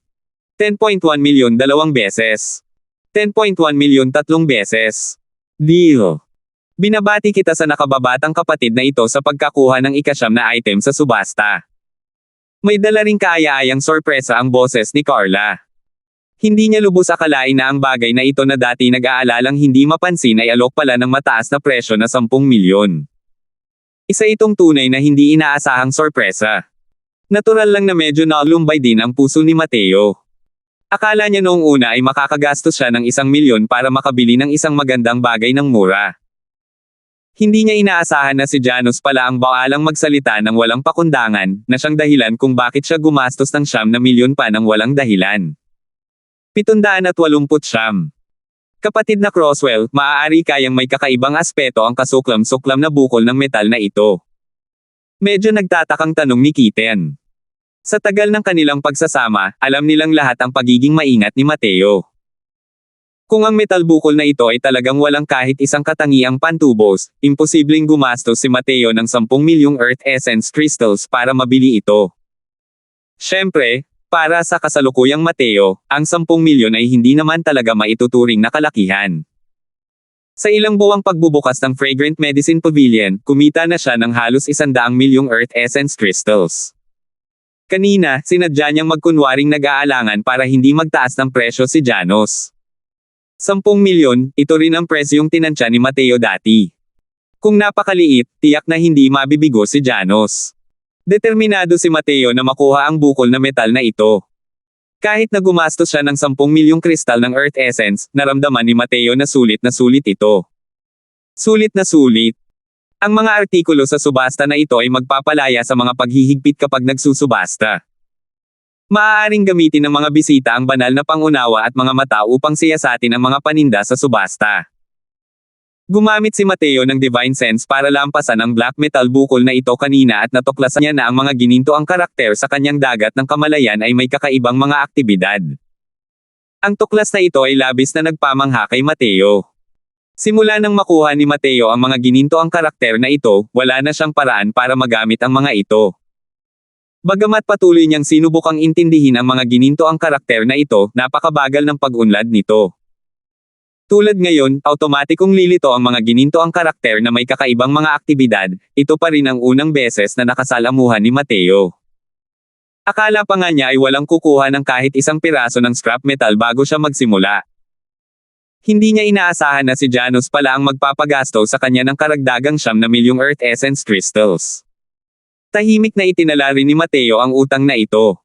10.1 milyon 2 beses. 10.1 milyon 3 beses. Deal. Binabati kita sa nakababatang kapatid na ito sa pagkakuha ng ika-9 na item sa subasta. May dala ring kaaya-ayang sorpresa ang boses ni Carla. Hindi niya lubos akalain na ang bagay na ito na dati nag-aalalang hindi mapansin ay alok pala ng mataas na presyo na 10 milyon. Isa itong tunay na hindi inaasahang sorpresa. Natural lang na medyo nalumbay din ang puso ni Mateo. Akala niya noong una ay makakagastos siya ng 1 milyon para makabili ng isang magandang bagay ng mura. Hindi niya inaasahan na si Janos pala ang baalang magsalita ng walang pakundangan, na siyang dahilan kung bakit siya gumastos ng 9 milyon pa ng walang dahilan. 789. Kapatid na Crosswell, maaari kayang may kakaibang aspeto ang kasuklam-suklam na bukol ng metal na ito. Medyo nagtatakang tanong ni Kitten. Sa tagal ng kanilang pagsasama, alam nilang lahat ang pagiging maingat ni Mateo. Kung ang metal bukol na ito ay talagang walang kahit isang katangiang pantubos, imposibleng gumastos si Mateo ng 10 milyong Earth Essence Crystals para mabili ito. Siyempre, para sa kasalukuyang Mateo, ang 10 milyon ay hindi naman talaga maituturing na kalakihan. Sa ilang buwang pagbubukas ng Fragrant Medicine Pavilion, kumita na siya ng halos 100 milyong Earth Essence Crystals. Kanina, sinadya niyang magkunwaring nag-aalangan para hindi magtaas ng presyo si Janos. 10 milyon, ito rin ang presyong tinansya ni Mateo dati. Kung napakaliit, tiyak na hindi mabibigo si Janos. Determinado si Mateo na makuha ang bukol na metal na ito. Kahit na gumastos siya ng 10 milyong kristal ng Earth Essence, naramdaman ni Mateo na sulit ito. Sulit na sulit. Ang mga artikulo sa subasta na ito ay magpapalaya sa mga paghihigpit kapag nagsusubasta. Maaaring gamitin ng mga bisita ang banal na pangunawa at mga mata upang siyasatin ang mga paninda sa subasta. Gumamit si Mateo ng Divine Sense para lampasan ang black metal bukol na ito kanina at natuklasan niya na ang mga gininto ang karakter sa kanyang dagat ng kamalayan ay may kakaibang mga aktibidad. Ang tuklas na ito ay labis na nagpamangha kay Mateo. Simula nang makuha ni Mateo ang mga gininto ang karakter na ito, wala na siyang paraan para magamit ang mga ito. Bagamat patuloy niyang sinubukang intindihin ang mga gininto ang karakter na ito, napakabagal ng pag-unlad nito. Tulad ngayon, automatikong lilito ang mga gininto ang karakter na may kakaibang mga aktibidad, ito pa rin ang unang beses na nakasalamuhan ni Mateo. Akala pa nga niya ay walang kukuha ng kahit isang piraso ng scrap metal bago siya magsimula. Hindi niya inaasahan na si Janos pala ang magpapagasto sa kanya ng karagdagang 9 milyong Earth Essence Crystals. Tahimik na itinala rin ni Mateo ang utang na ito.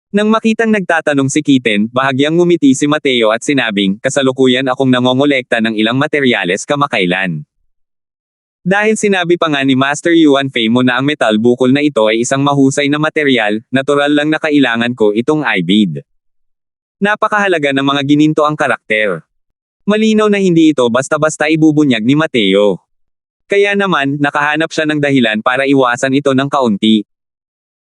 Nang makitang nagtatanong si Kitten, bahagyang ngumiti si Mateo at sinabing, kasalukuyan akong nangongolekta ng ilang materyales kamakailan. Dahil sinabi pa nga ni Master Yuan Fei mo na ang metal bukol na ito ay isang mahusay na materyal, natural lang na kailangan ko itong ibid. Napakahalaga ng mga gininto ang karakter. Malinaw na hindi ito basta-basta ibubunyag ni Mateo. Kaya naman, nakahanap siya ng dahilan para iwasan ito ng kaunti.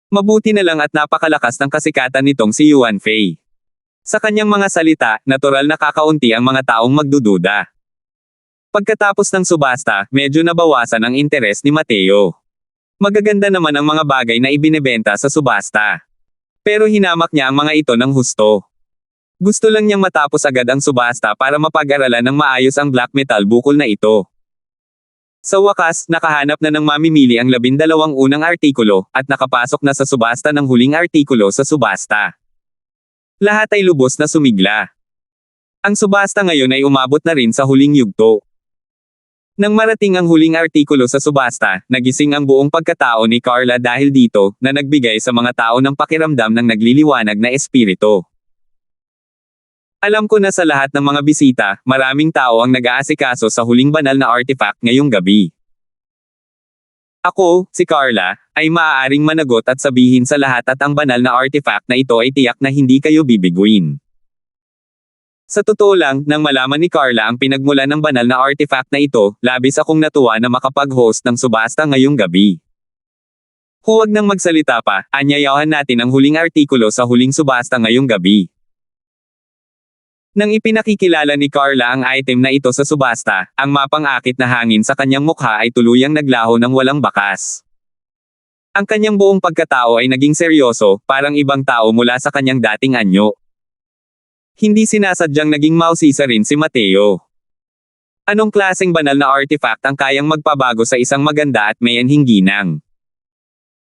Mabuti na lang at napakalakas ng kasikatan nitong si Yuan Fei. Sa kanyang mga salita, natural na kakaunti ang mga taong magdududa. Pagkatapos ng subasta, medyo nabawasan ang interes ni Mateo. Magaganda naman ang mga bagay na ibinebenta sa subasta. Pero hinamak niya ang mga ito ng husto. Gusto lang niyang matapos agad ang subasta para mapag-aralan ng maayos ang black metal bukol na ito. Sa wakas, nakahanap na ng mamimili ang 12 unang artikulo, at nakapasok na sa subasta ng huling artikulo sa subasta. Lahat ay lubos na sumigla. Ang subasta ngayon ay umabot na rin sa huling yugto. Nang marating ang huling artikulo sa subasta, nagising ang buong pagkatao ni Carla dahil dito, na nagbigay sa mga tao ng pakiramdam ng nagliliwanag na espiritu. Alam ko na sa lahat ng mga bisita, maraming tao ang nag-aasikaso sa huling banal na artifact ngayong gabi. Ako, si Carla, ay maaaring managot at sabihin sa lahat at ang banal na artifact na ito ay tiyak na hindi kayo bibiguin. Sa totoo lang, nang malaman ni Carla ang pinagmulan ng banal na artifact na ito, labis akong natuwa na makapag-host ng subasta ngayong gabi. Huwag nang magsalita pa, anyayahan natin ang huling artikulo sa huling subasta ngayong gabi. Nang ipinakikilala ni Carla ang item na ito sa subasta, ang mapang-akit na hangin sa kanyang mukha ay tuluyang naglaho ng walang bakas. Ang kanyang buong pagkatao ay naging seryoso, parang ibang tao mula sa kanyang dating anyo. Hindi sinasadyang naging mausisa rin si Mateo. Anong klaseng banal na artifact ang kayang magpabago sa isang maganda at mayanhing ginang?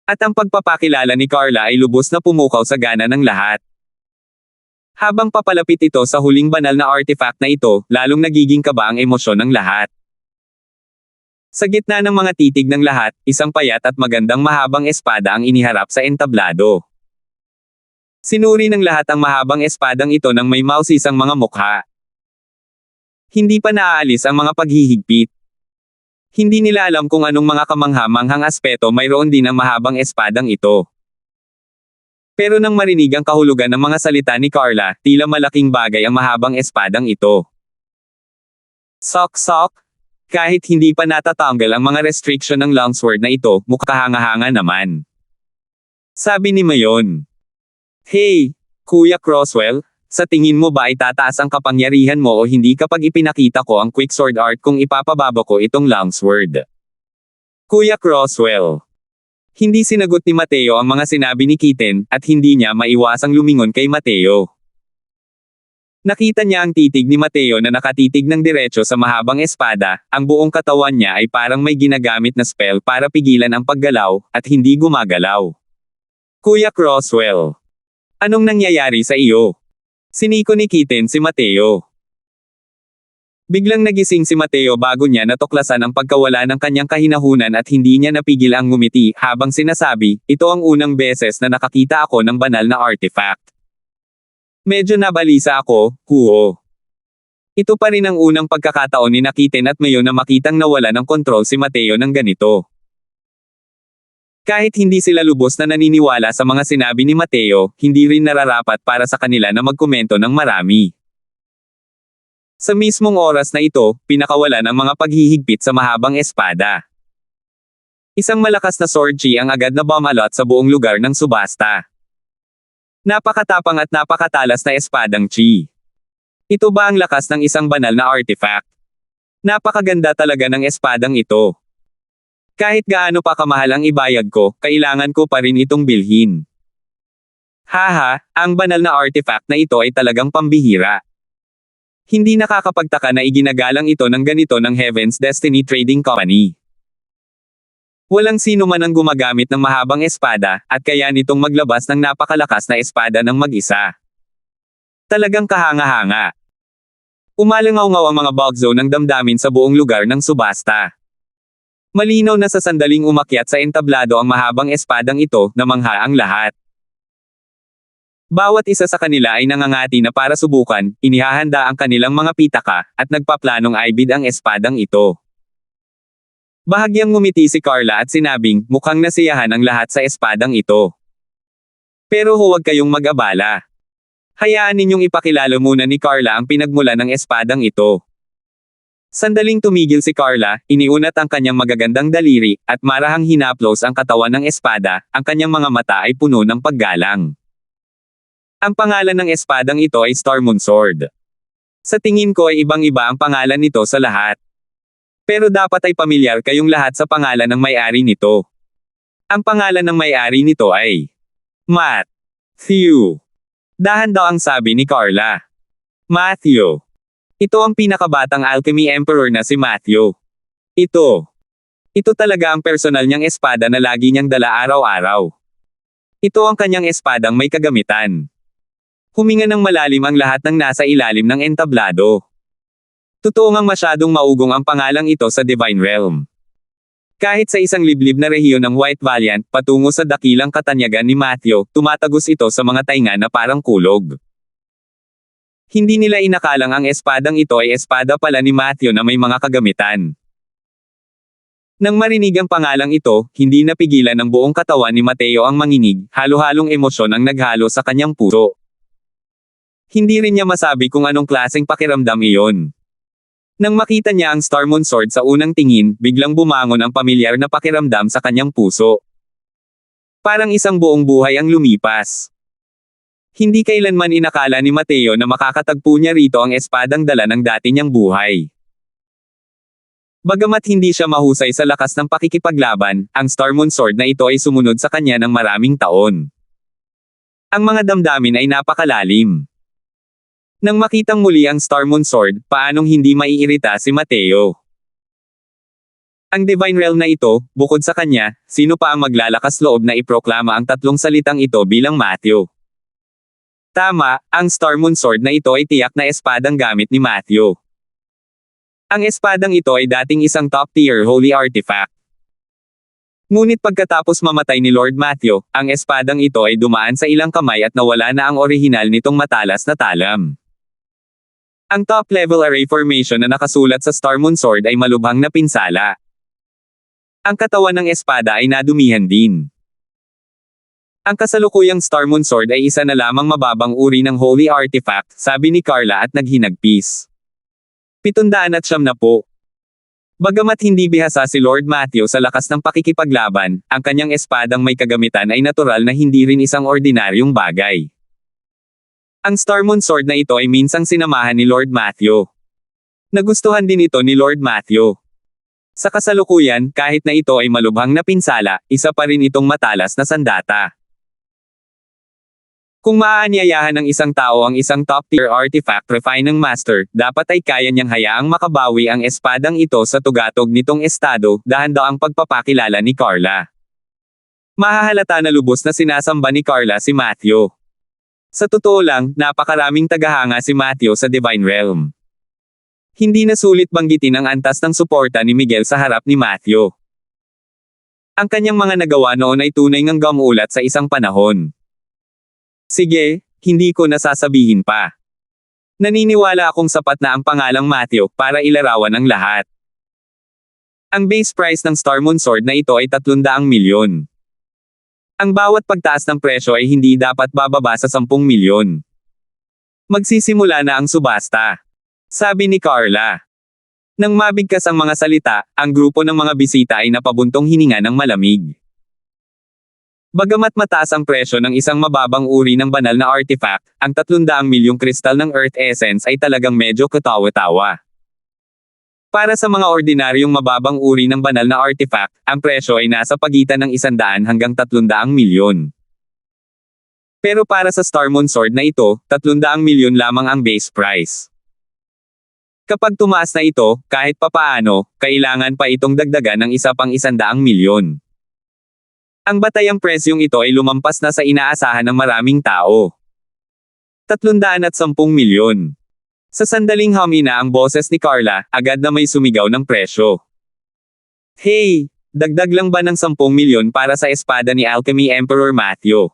At ang pagpapakilala ni Carla ay lubos na pumukaw sa gana ng lahat. Habang papalapit ito sa huling banal na artifact na ito, lalong nagiging kaba ang emosyon ng lahat. Sa gitna ng mga titig ng lahat, isang payat at magandang mahabang espada ang iniharap sa entablado. Sinuri ng lahat ang mahabang espadang ito ng may mausisang mga mukha. Hindi pa naaalis ang mga paghihigpit. Hindi nila alam kung anong mga kamangha-manghang aspeto mayroon din ang mahabang espadang ito. Pero nang marinig ang kahulugan ng mga salita ni Carla, tila malaking bagay ang mahabang espadang ito. Sok-sok. Kahit hindi pa natatanggal ang mga restriction ng longsword na ito, mukhang-hanga naman. Sabi ni Mayon. Hey, Kuya Crosswell, sa tingin mo ba ay tataas ang kapangyarihan mo o hindi kapag ipinakita ko ang quicksword art kung ipapababa ko itong longsword? Kuya Crosswell. Hindi sinagot ni Mateo ang mga sinabi ni Kitten, at hindi niya maiwasang lumingon kay Mateo. Nakita niya ang titig ni Mateo na nakatitig ng diretso sa mahabang espada, ang buong katawan niya ay parang may ginagamit na spell para pigilan ang paggalaw, at hindi gumagalaw. Kuya Crosswell. Anong nangyayari sa iyo? Siniko ni Kitten si Mateo. Biglang nagising si Mateo bago niya natuklasan ang pagkawala ng kanyang kahinahunan at hindi niya napigil ang ngumiti habang sinasabi, ito ang unang beses na nakakita ako ng banal na artifact. Medyo nabalisa ako, huho. Ito pa rin ang unang pagkakataon ni Kitten at Mayon na makitang nawala ng kontrol si Mateo ng ganito. Kahit hindi sila lubos na naniniwala sa mga sinabi ni Mateo, hindi rin nararapat para sa kanila na magkomento ng marami. Sa mismong oras na ito, pinakawala ng mga paghihigpit sa mahabang espada. Isang malakas na sword chi ang agad na bumalot sa buong lugar ng subasta. Napakatapang at napakatalas na espadang chi. Ito ba ang lakas ng isang banal na artifact? Napakaganda talaga ng espadang ito. Kahit gaano pa kamahal ang ibayad ko, kailangan ko pa rin itong bilhin. Haha, ang banal na artifact na ito ay talagang pambihira. Hindi nakakapagtaka na iginagalang ito ng ganito ng Heaven's Destiny Trading Company. Walang sino man ang gumagamit ng mahabang espada, at kaya nitong maglabas ng napakalakas na espada ng mag-isa. Talagang kahanga-hanga. Umalangaw-ngaw ang mga bugzo ng damdamin sa buong lugar ng subasta. Malinaw na sa sandaling umakyat sa entablado ang mahabang espadang ito, namangha ang lahat. Bawat isa sa kanila ay nangangati na para subukan, inihahanda ang kanilang mga pitaka, at nagpaplanong aibid ang espadang ito. Bahagyang ngumiti si Carla at sinabing, mukhang nasiyahan ang lahat sa espadang ito. Pero huwag kayong mag-abala. Hayaan ninyong ipakilala muna ni Carla ang pinagmula ng espadang ito. Sandaling tumigil si Carla, iniunat ang kanyang magagandang daliri, at marahang hinaplos ang katawan ng espada, ang kanyang mga mata ay puno ng paggalang. Ang pangalan ng espadang ito ay Star Moon Sword. Sa tingin ko ay ibang-iba ang pangalan nito sa lahat. Pero dapat ay pamilyar kayong lahat sa pangalan ng may-ari nito. Ang pangalan ng may-ari nito ay Matthew. Dahan daw ang sabi ni Carla. Matthew. Ito ang pinakabatang alchemy emperor na si Matthew. Ito talaga ang personal niyang espada na lagi niyang dala araw-araw. Ito ang kanyang espadang may kagamitan. Huminga ng malalim ang lahat ng nasa ilalim ng entablado. Totoo ngang masyadong maugong ang pangalang ito sa Divine Realm. Kahit sa isang liblib na rehiyon ng White Valiant, patungo sa dakilang katanyagan ni Matthew, tumatagos ito sa mga tainga na parang kulog. Hindi nila inakalang ang espadang ito ay espada pala ni Matthew na may mga kagamitan. Nang marinig ang pangalang ito, hindi napigilan ng buong katawan ni Mateo ang manginig, halo-halong emosyon ang naghalo sa kanyang puso. Hindi rin niya masabi kung anong klaseng pakiramdam iyon. Nang makita niya ang Star Moon Sword sa unang tingin, biglang bumangon ang pamilyar na pakiramdam sa kanyang puso. Parang isang buong buhay ang lumipas. Hindi kailanman inakala ni Mateo na makakatagpo niya rito ang espadang dala ng dati niyang buhay. Bagamat hindi siya mahusay sa lakas ng pakikipaglaban, ang Star Moon Sword na ito ay sumunod sa kanya ng maraming taon. Ang mga damdamin ay napakalalim. Nang makitang muli ang Star Moon Sword, paanong hindi maiirita si Mateo? Ang Divine Realm na ito, bukod sa kanya, sino pa ang maglalakas loob na iproklama ang tatlong salitang ito bilang Matthew? Tama, ang Star Moon Sword na ito ay tiyak na espadang gamit ni Matthew. Ang espadang ito ay dating isang top-tier holy artifact. Ngunit pagkatapos mamatay ni Lord Matthew, ang espadang ito ay dumaan sa ilang kamay at nawala na ang orihinal nitong matalas na talam. Ang top-level array formation na nakasulat sa Star Moon Sword ay malubhang na pinsala. Ang katawan ng espada ay nadumihan din. Ang kasalukuyang Star Moon Sword ay isa na lamang mababang uri ng holy artifact, sabi ni Carla at naghinagpis. 700 na po. Bagamat hindi bihasa si Lord Matthew sa lakas ng pakikipaglaban, ang kanyang espadang may kagamitan ay natural na hindi rin isang ordinaryong bagay. Ang Star Moon Sword na ito ay minsang sinamahan ni Lord Matthew. Nagustuhan din ito ni Lord Matthew. Sa kasalukuyan, kahit na ito ay malubhang na pinsala, isa pa rin itong matalas na sandata. Kung maaanyayahan ng isang tao ang isang top-tier artifact refining master, dapat ay kaya niyang hayaang makabawi ang espadang ito sa tugatog nitong estado, dahan daw ang pagpapakilala ni Carla. Mahahalata na lubos na sinasamba ni Carla si Matthew. Sa totoo lang, napakaraming tagahanga si Matthew sa Divine Realm. Hindi na sulit banggitin ang antas ng suporta ni Miguel sa harap ni Matthew. Ang kanyang mga nagawa noon ay tunay ngang gamulat sa isang panahon. Sige, hindi ko nasasabihin pa. Naniniwala akong sapat na ang pangalang Matthew para ilarawan ang lahat. Ang base price ng Star Moon Sword na ito ay 300 milyon. Ang bawat pagtaas ng presyo ay hindi dapat bababa sa 10 milyon. Magsisimula na ang subasta. Sabi ni Carla. Nang mabigkas ang mga salita, ang grupo ng mga bisita ay napabuntong hininga ng malamig. Bagamat mataas ang presyo ng isang mababang uri ng banal na artifact, ang 300 milyong kristal ng Earth Essence ay talagang medyo katawa-tawa. Para sa mga ordinaryong mababang uri ng banal na artifact, ang presyo ay nasa pagitan ng 100 hanggang 300 milyon. Pero para sa Star Moon Sword na ito, 300 milyon lamang ang base price. Kapag tumaas na ito, kahit papaano, kailangan pa itong dagdagan ng isa pang 100 milyon. Ang batayang presyong ito ay lumampas na sa inaasahan ng maraming tao. 310 milyon. Sa sandaling humina ang boses ni Carla, agad na may sumigaw ng presyo. Hey! Dagdag lang ba ng 10 milyon para sa espada ni Alchemy Emperor Matthew?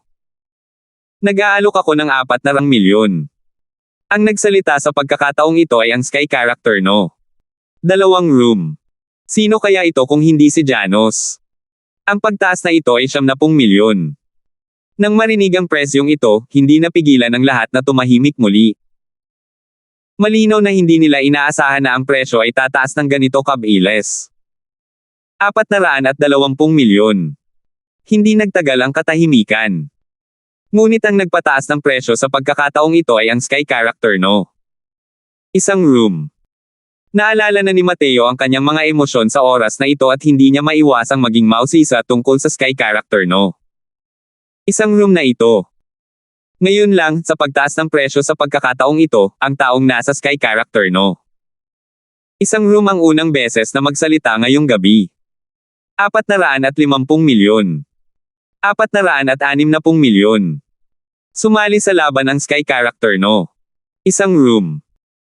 Nag-aalok ako ng 400 milyon. Ang nagsalita sa pagkakataong ito ay ang Sky character no. 2 room. Sino kaya ito kung hindi si Janos? Ang pagtaas na ito ay 70 milyon. Nang marinig ang presyong ito, hindi napigilan ng lahat na tumahimik muli. Malinaw na hindi nila inaasahan na ang presyo ay tataas ng ganito kabilis. 420 milyon. Hindi nagtagal ang katahimikan. Ngunit ang nagpataas ng presyo sa pagkakataong ito ay ang Sky character no. 1 room. Naalala na ni Mateo ang kanyang mga emosyon sa oras na ito at hindi niya maiwasang maging mausisa tungkol sa Sky character no. Isang room na ito. Ngayon lang, sa pagtaas ng presyo sa pagkakataong ito, ang taong nasa Sky character no. Isang room ang unang beses na magsalita ngayong gabi. 450 milyon. 460 milyon. Sumali sa laban ng Sky character no. Isang room.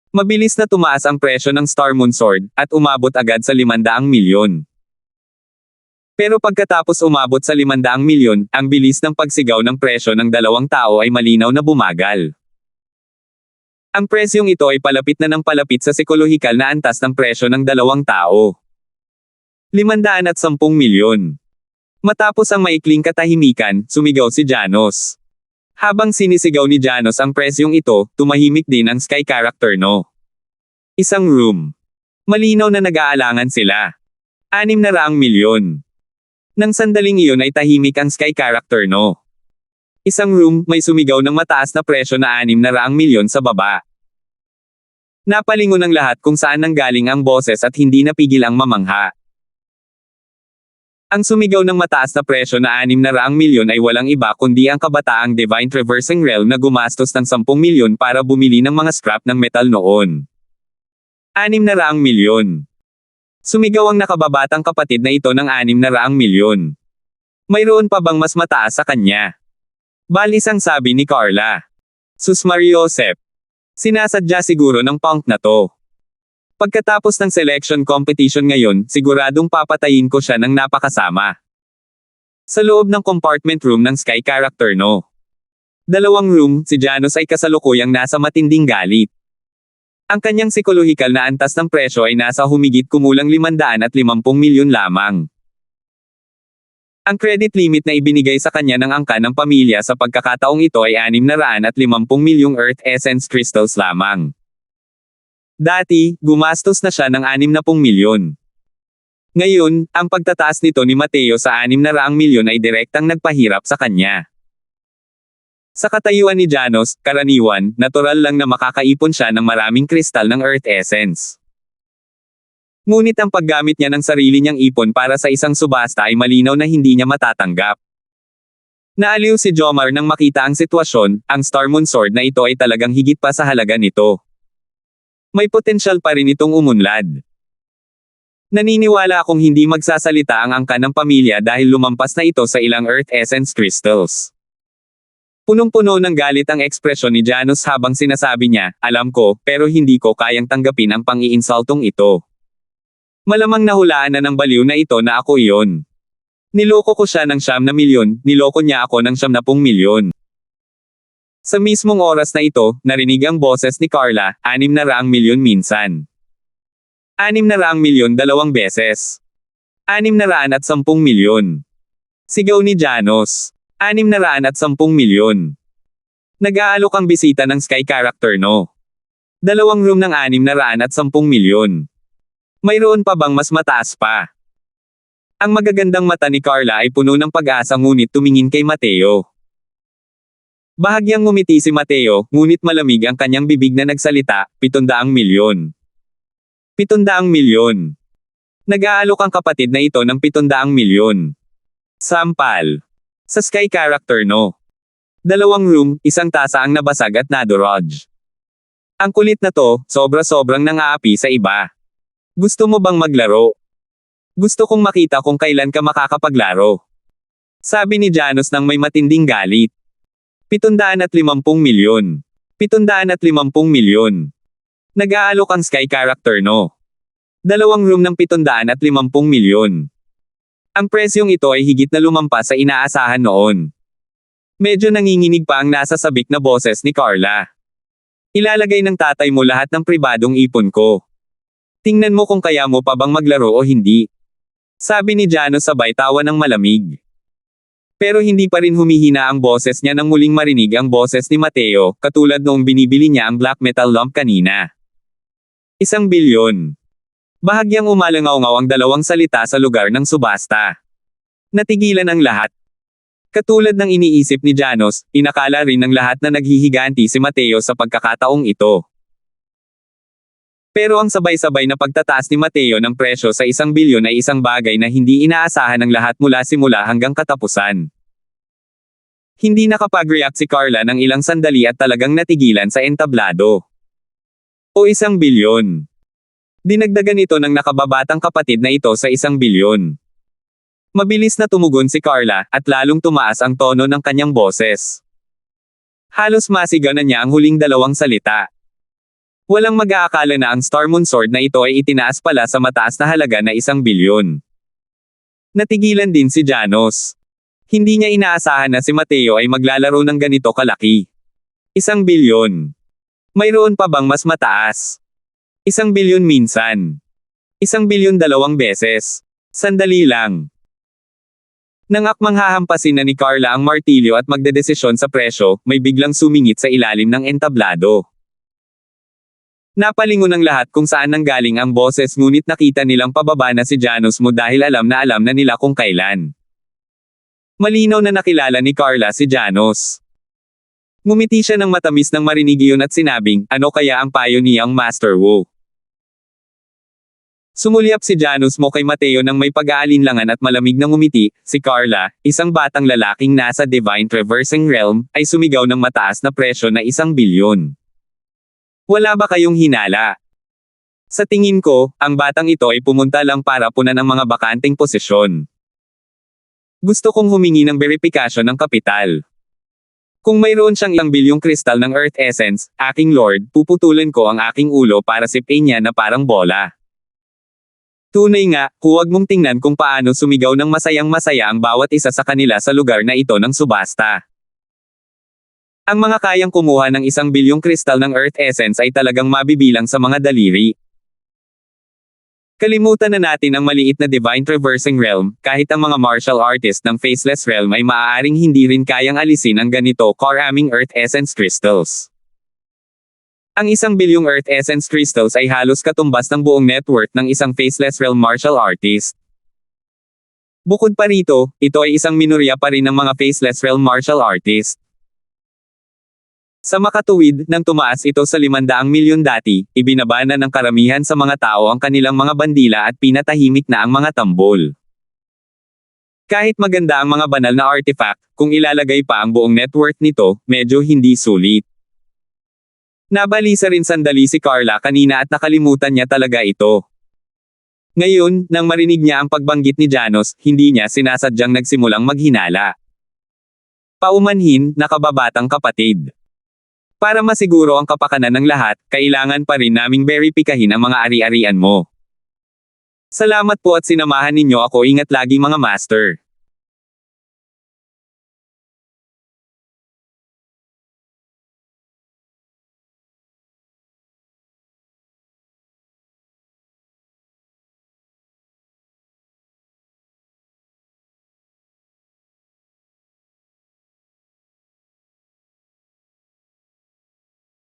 Mabilis na tumaas ang presyo ng Star Moon Sword, at umabot agad sa 500 milyon. Pero pagkatapos umabot sa 500 milyon, ang bilis ng pagsigaw ng presyo ng dalawang tao ay malinaw na bumagal. Ang presyong ito ay palapit na ng palapit sa psikolohikal na antas ng presyo ng dalawang tao. 510 milyon. Matapos ang maikling katahimikan, sumigaw si Janos. Habang sinisigaw ni Janos ang presyong ito, tumahimik din ang Sky character no. Isang room. Malinaw na nag-aalangan sila. 600 milyon. Nang sandaling iyon ay tahimik ang Sky character no. Isang room, may sumigaw ng mataas na presyo na 600 milyon sa baba. Napalingon ang lahat kung saan nanggaling ang boses at hindi napigil ang mamangha. Ang sumigaw ng mataas na presyo na 600 milyon ay walang iba kundi ang kabataang Divine Traversing Realm na gumastos ng 10 milyon para bumili ng mga scrap ng metal noon. 600 milyon. Sumigaw ang nakababatang kapatid na ito ng 600 milyon. Mayroon pa bang mas mataas sa kanya? Balis ang sabi ni Carla. Sus Mariosep. Sinasadya siguro ng punk na to. Pagkatapos ng selection competition ngayon, siguradong papatayin ko siya ng napakasama. Sa loob ng compartment room ng Sky character no. Dalawang room, si Janos ay kasalukuyang nasa matinding galit. Ang kanyang psikolohikal na antas ng presyo ay nasa humigit kumulang 550 milyon lamang. Ang credit limit na ibinigay sa kanya ng angka ng pamilya sa pagkakataong ito ay 650 milyong Earth Essence Crystals lamang. Dati, gumastos na siya ng 60 milyon. Ngayon, ang pagtataas nito ni Mateo sa 600 milyon ay direktang nagpahirap sa kanya. Sa katayuan ni Janos, karaniwan, natural lang na makakaipon siya ng maraming kristal ng Earth Essence. Ngunit ang paggamit niya ng sarili niyang ipon para sa isang subasta ay malinaw na hindi niya matatanggap. Naaliw si Jomar nang makita ang sitwasyon, ang Star Moon Sword na ito ay talagang higit pa sa halaga nito. May potensyal pa rin itong umunlad. Naniniwala akong hindi magsasalita ang angka ng pamilya dahil lumampas na ito sa ilang Earth Essence Crystals. Punong-puno ng galit ang ekspresyon ni Janos habang sinasabi niya, alam ko, pero hindi ko kayang tanggapin ang pang-iinsultong ito. Malamang nahulaan na ng baliw na ito na ako iyon. Niloko ko siya ng 9 milyon, niloko niya ako ng 70 milyon. Sa mismong oras na ito, narinig ang boses ni Carla, 600 milyon minsan. 600 milyon 2 beses. 610 milyon. Sigaw ni Janos. 610 milyon. Nag-aalok ang bisita ng Sky character no. Dalawang room ng 610 milyon. Mayroon pa bang mas mataas pa? Ang magagandang mata ni Carla ay puno ng pag-asa ngunit tumingin kay Mateo. Bahagyang ngumiti si Mateo, ngunit malamig ang kanyang bibig na nagsalita, 700 milyon. 700 milyon. Nag-aalok ang kapatid na ito ng 700 milyon. Sampal. Sa Sky character no. Dalawang room, isang tasa ang nabasag at nadurog. Ang kulit na to, sobra-sobrang nang-aapi sa iba. Gusto mo bang maglaro? Gusto kong makita kung kailan ka makakapaglaro. Sabi ni Janos nang may matinding galit. 750 milyon. 750 milyon. Nag-aalok ang Sky character no. Dalawang room ng 750 milyon. Ang presyong ito ay higit na lumampas sa inaasahan noon. Medyo nanginginig pa ang nasa sabik na boses ni Carla. Ilalagay ng tatay mo lahat ng pribadong ipon ko. Tingnan mo kung kaya mo pa bang maglaro o hindi. Sabi ni Janos sabay tawa ng malamig. Pero hindi pa rin humihina ang boses niya nang muling marinig ang boses ni Mateo, katulad noong binibili niya ang black metal lump kanina. 1 bilyon. Bahagyang umalangaw-ngaw ang dalawang salita sa lugar ng subasta. Natigilan ang lahat. Katulad ng iniisip ni Janos, inakala rin ng lahat na naghihiganti si Mateo sa pagkakataong ito. Pero ang sabay-sabay na pagtataas ni Mateo ng presyo sa 1 bilyon ay isang bagay na hindi inaasahan ng lahat mula simula hanggang katapusan. Hindi nakapag-react si Carla ng ilang sandali at talagang natigilan sa entablado. O 1 bilyon. Dinagdagan ito ng nakababatang kapatid na ito sa 1 bilyon. Mabilis na tumugon si Carla, at lalong tumaas ang tono ng kanyang boses. Halos masigaw na niya ang huling 2 salita. Walang mag-aakala na ang Star Moon Sword na ito ay itinaas pala sa mataas na halaga na 1 bilyon. Natigilan din si Janos. Hindi niya inaasahan na si Mateo ay maglalaro ng ganito kalaki. 1 bilyon. Mayroon pa bang mas mataas? 1 bilyon minsan. 1 bilyon 2 beses. Sandali lang. Nangakmang hahampasin na ni Carla ang martilyo at magdedesisyon sa presyo, may biglang sumingit sa ilalim ng entablado. Napalingon ang lahat kung saan nanggaling ang boses ngunit nakita nilang pababa na si Janos mo dahil alam na nila kung kailan. Malinaw na nakilala ni Carla si Janos. Ngumiti siya ng matamis nang marinig iyon at sinabing, ano kaya ang payo niyang Master Wu? Sumulyap si Janos mo kay Mateo nang may pag-aalinlangan at malamig na ngumiti. Si Carla, isang batang lalaking nasa Divine Traversing Realm, ay sumigaw ng mataas na presyo na 1 bilyon. Wala ba kayong hinala? Sa tingin ko, ang batang ito ay pumunta lang para punan ang mga bakanteng posisyon. Gusto kong humingi ng verifikasyon ng kapital. Kung mayroon siyang 1 bilyong kristal ng Earth Essence, aking Lord, puputulin ko ang aking ulo para sipin niya na parang bola. Tunay nga, huwag mong tingnan kung paano sumigaw ng masayang-masaya ang bawat isa sa kanila sa lugar na ito ng subasta. Ang mga kayang kumuha ng 1 bilyong kristal ng Earth Essence ay talagang mabibilang sa mga daliri. Kalimutan na natin ang maliit na Divine Traversing Realm, kahit ang mga martial artist ng Faceless Realm ay maaaring hindi rin kayang alisin ang ganito karaming Earth Essence Crystals. Ang 1 bilyong Earth Essence Crystals ay halos katumbas ng buong net worth ng isang Faceless Realm martial artist. Bukod pa rito, ito ay isang minorya pa rin ng mga Faceless Realm martial artist. Sa makatuwid, nang tumaas ito sa 500 milyon dati, ibinaba na ng karamihan sa mga tao ang kanilang mga bandila at pinatahimik na ang mga tambol. Kahit maganda ang mga banal na artifact, kung ilalagay pa ang buong net worth nito, medyo hindi sulit. Nabalisa rin sandali si Carla kanina at nakalimutan niya talaga ito. Ngayon, nang marinig niya ang pagbanggit ni Janos, hindi niya sinasadyang nagsimulang maghinala. Paumanhin, nakababatang kapatid. Para masiguro ang kapakanan ng lahat, kailangan pa rin naming verifikahin ang mga ari-arian mo. Salamat po at sinamahan ninyo ako. Ingat lagi mga master.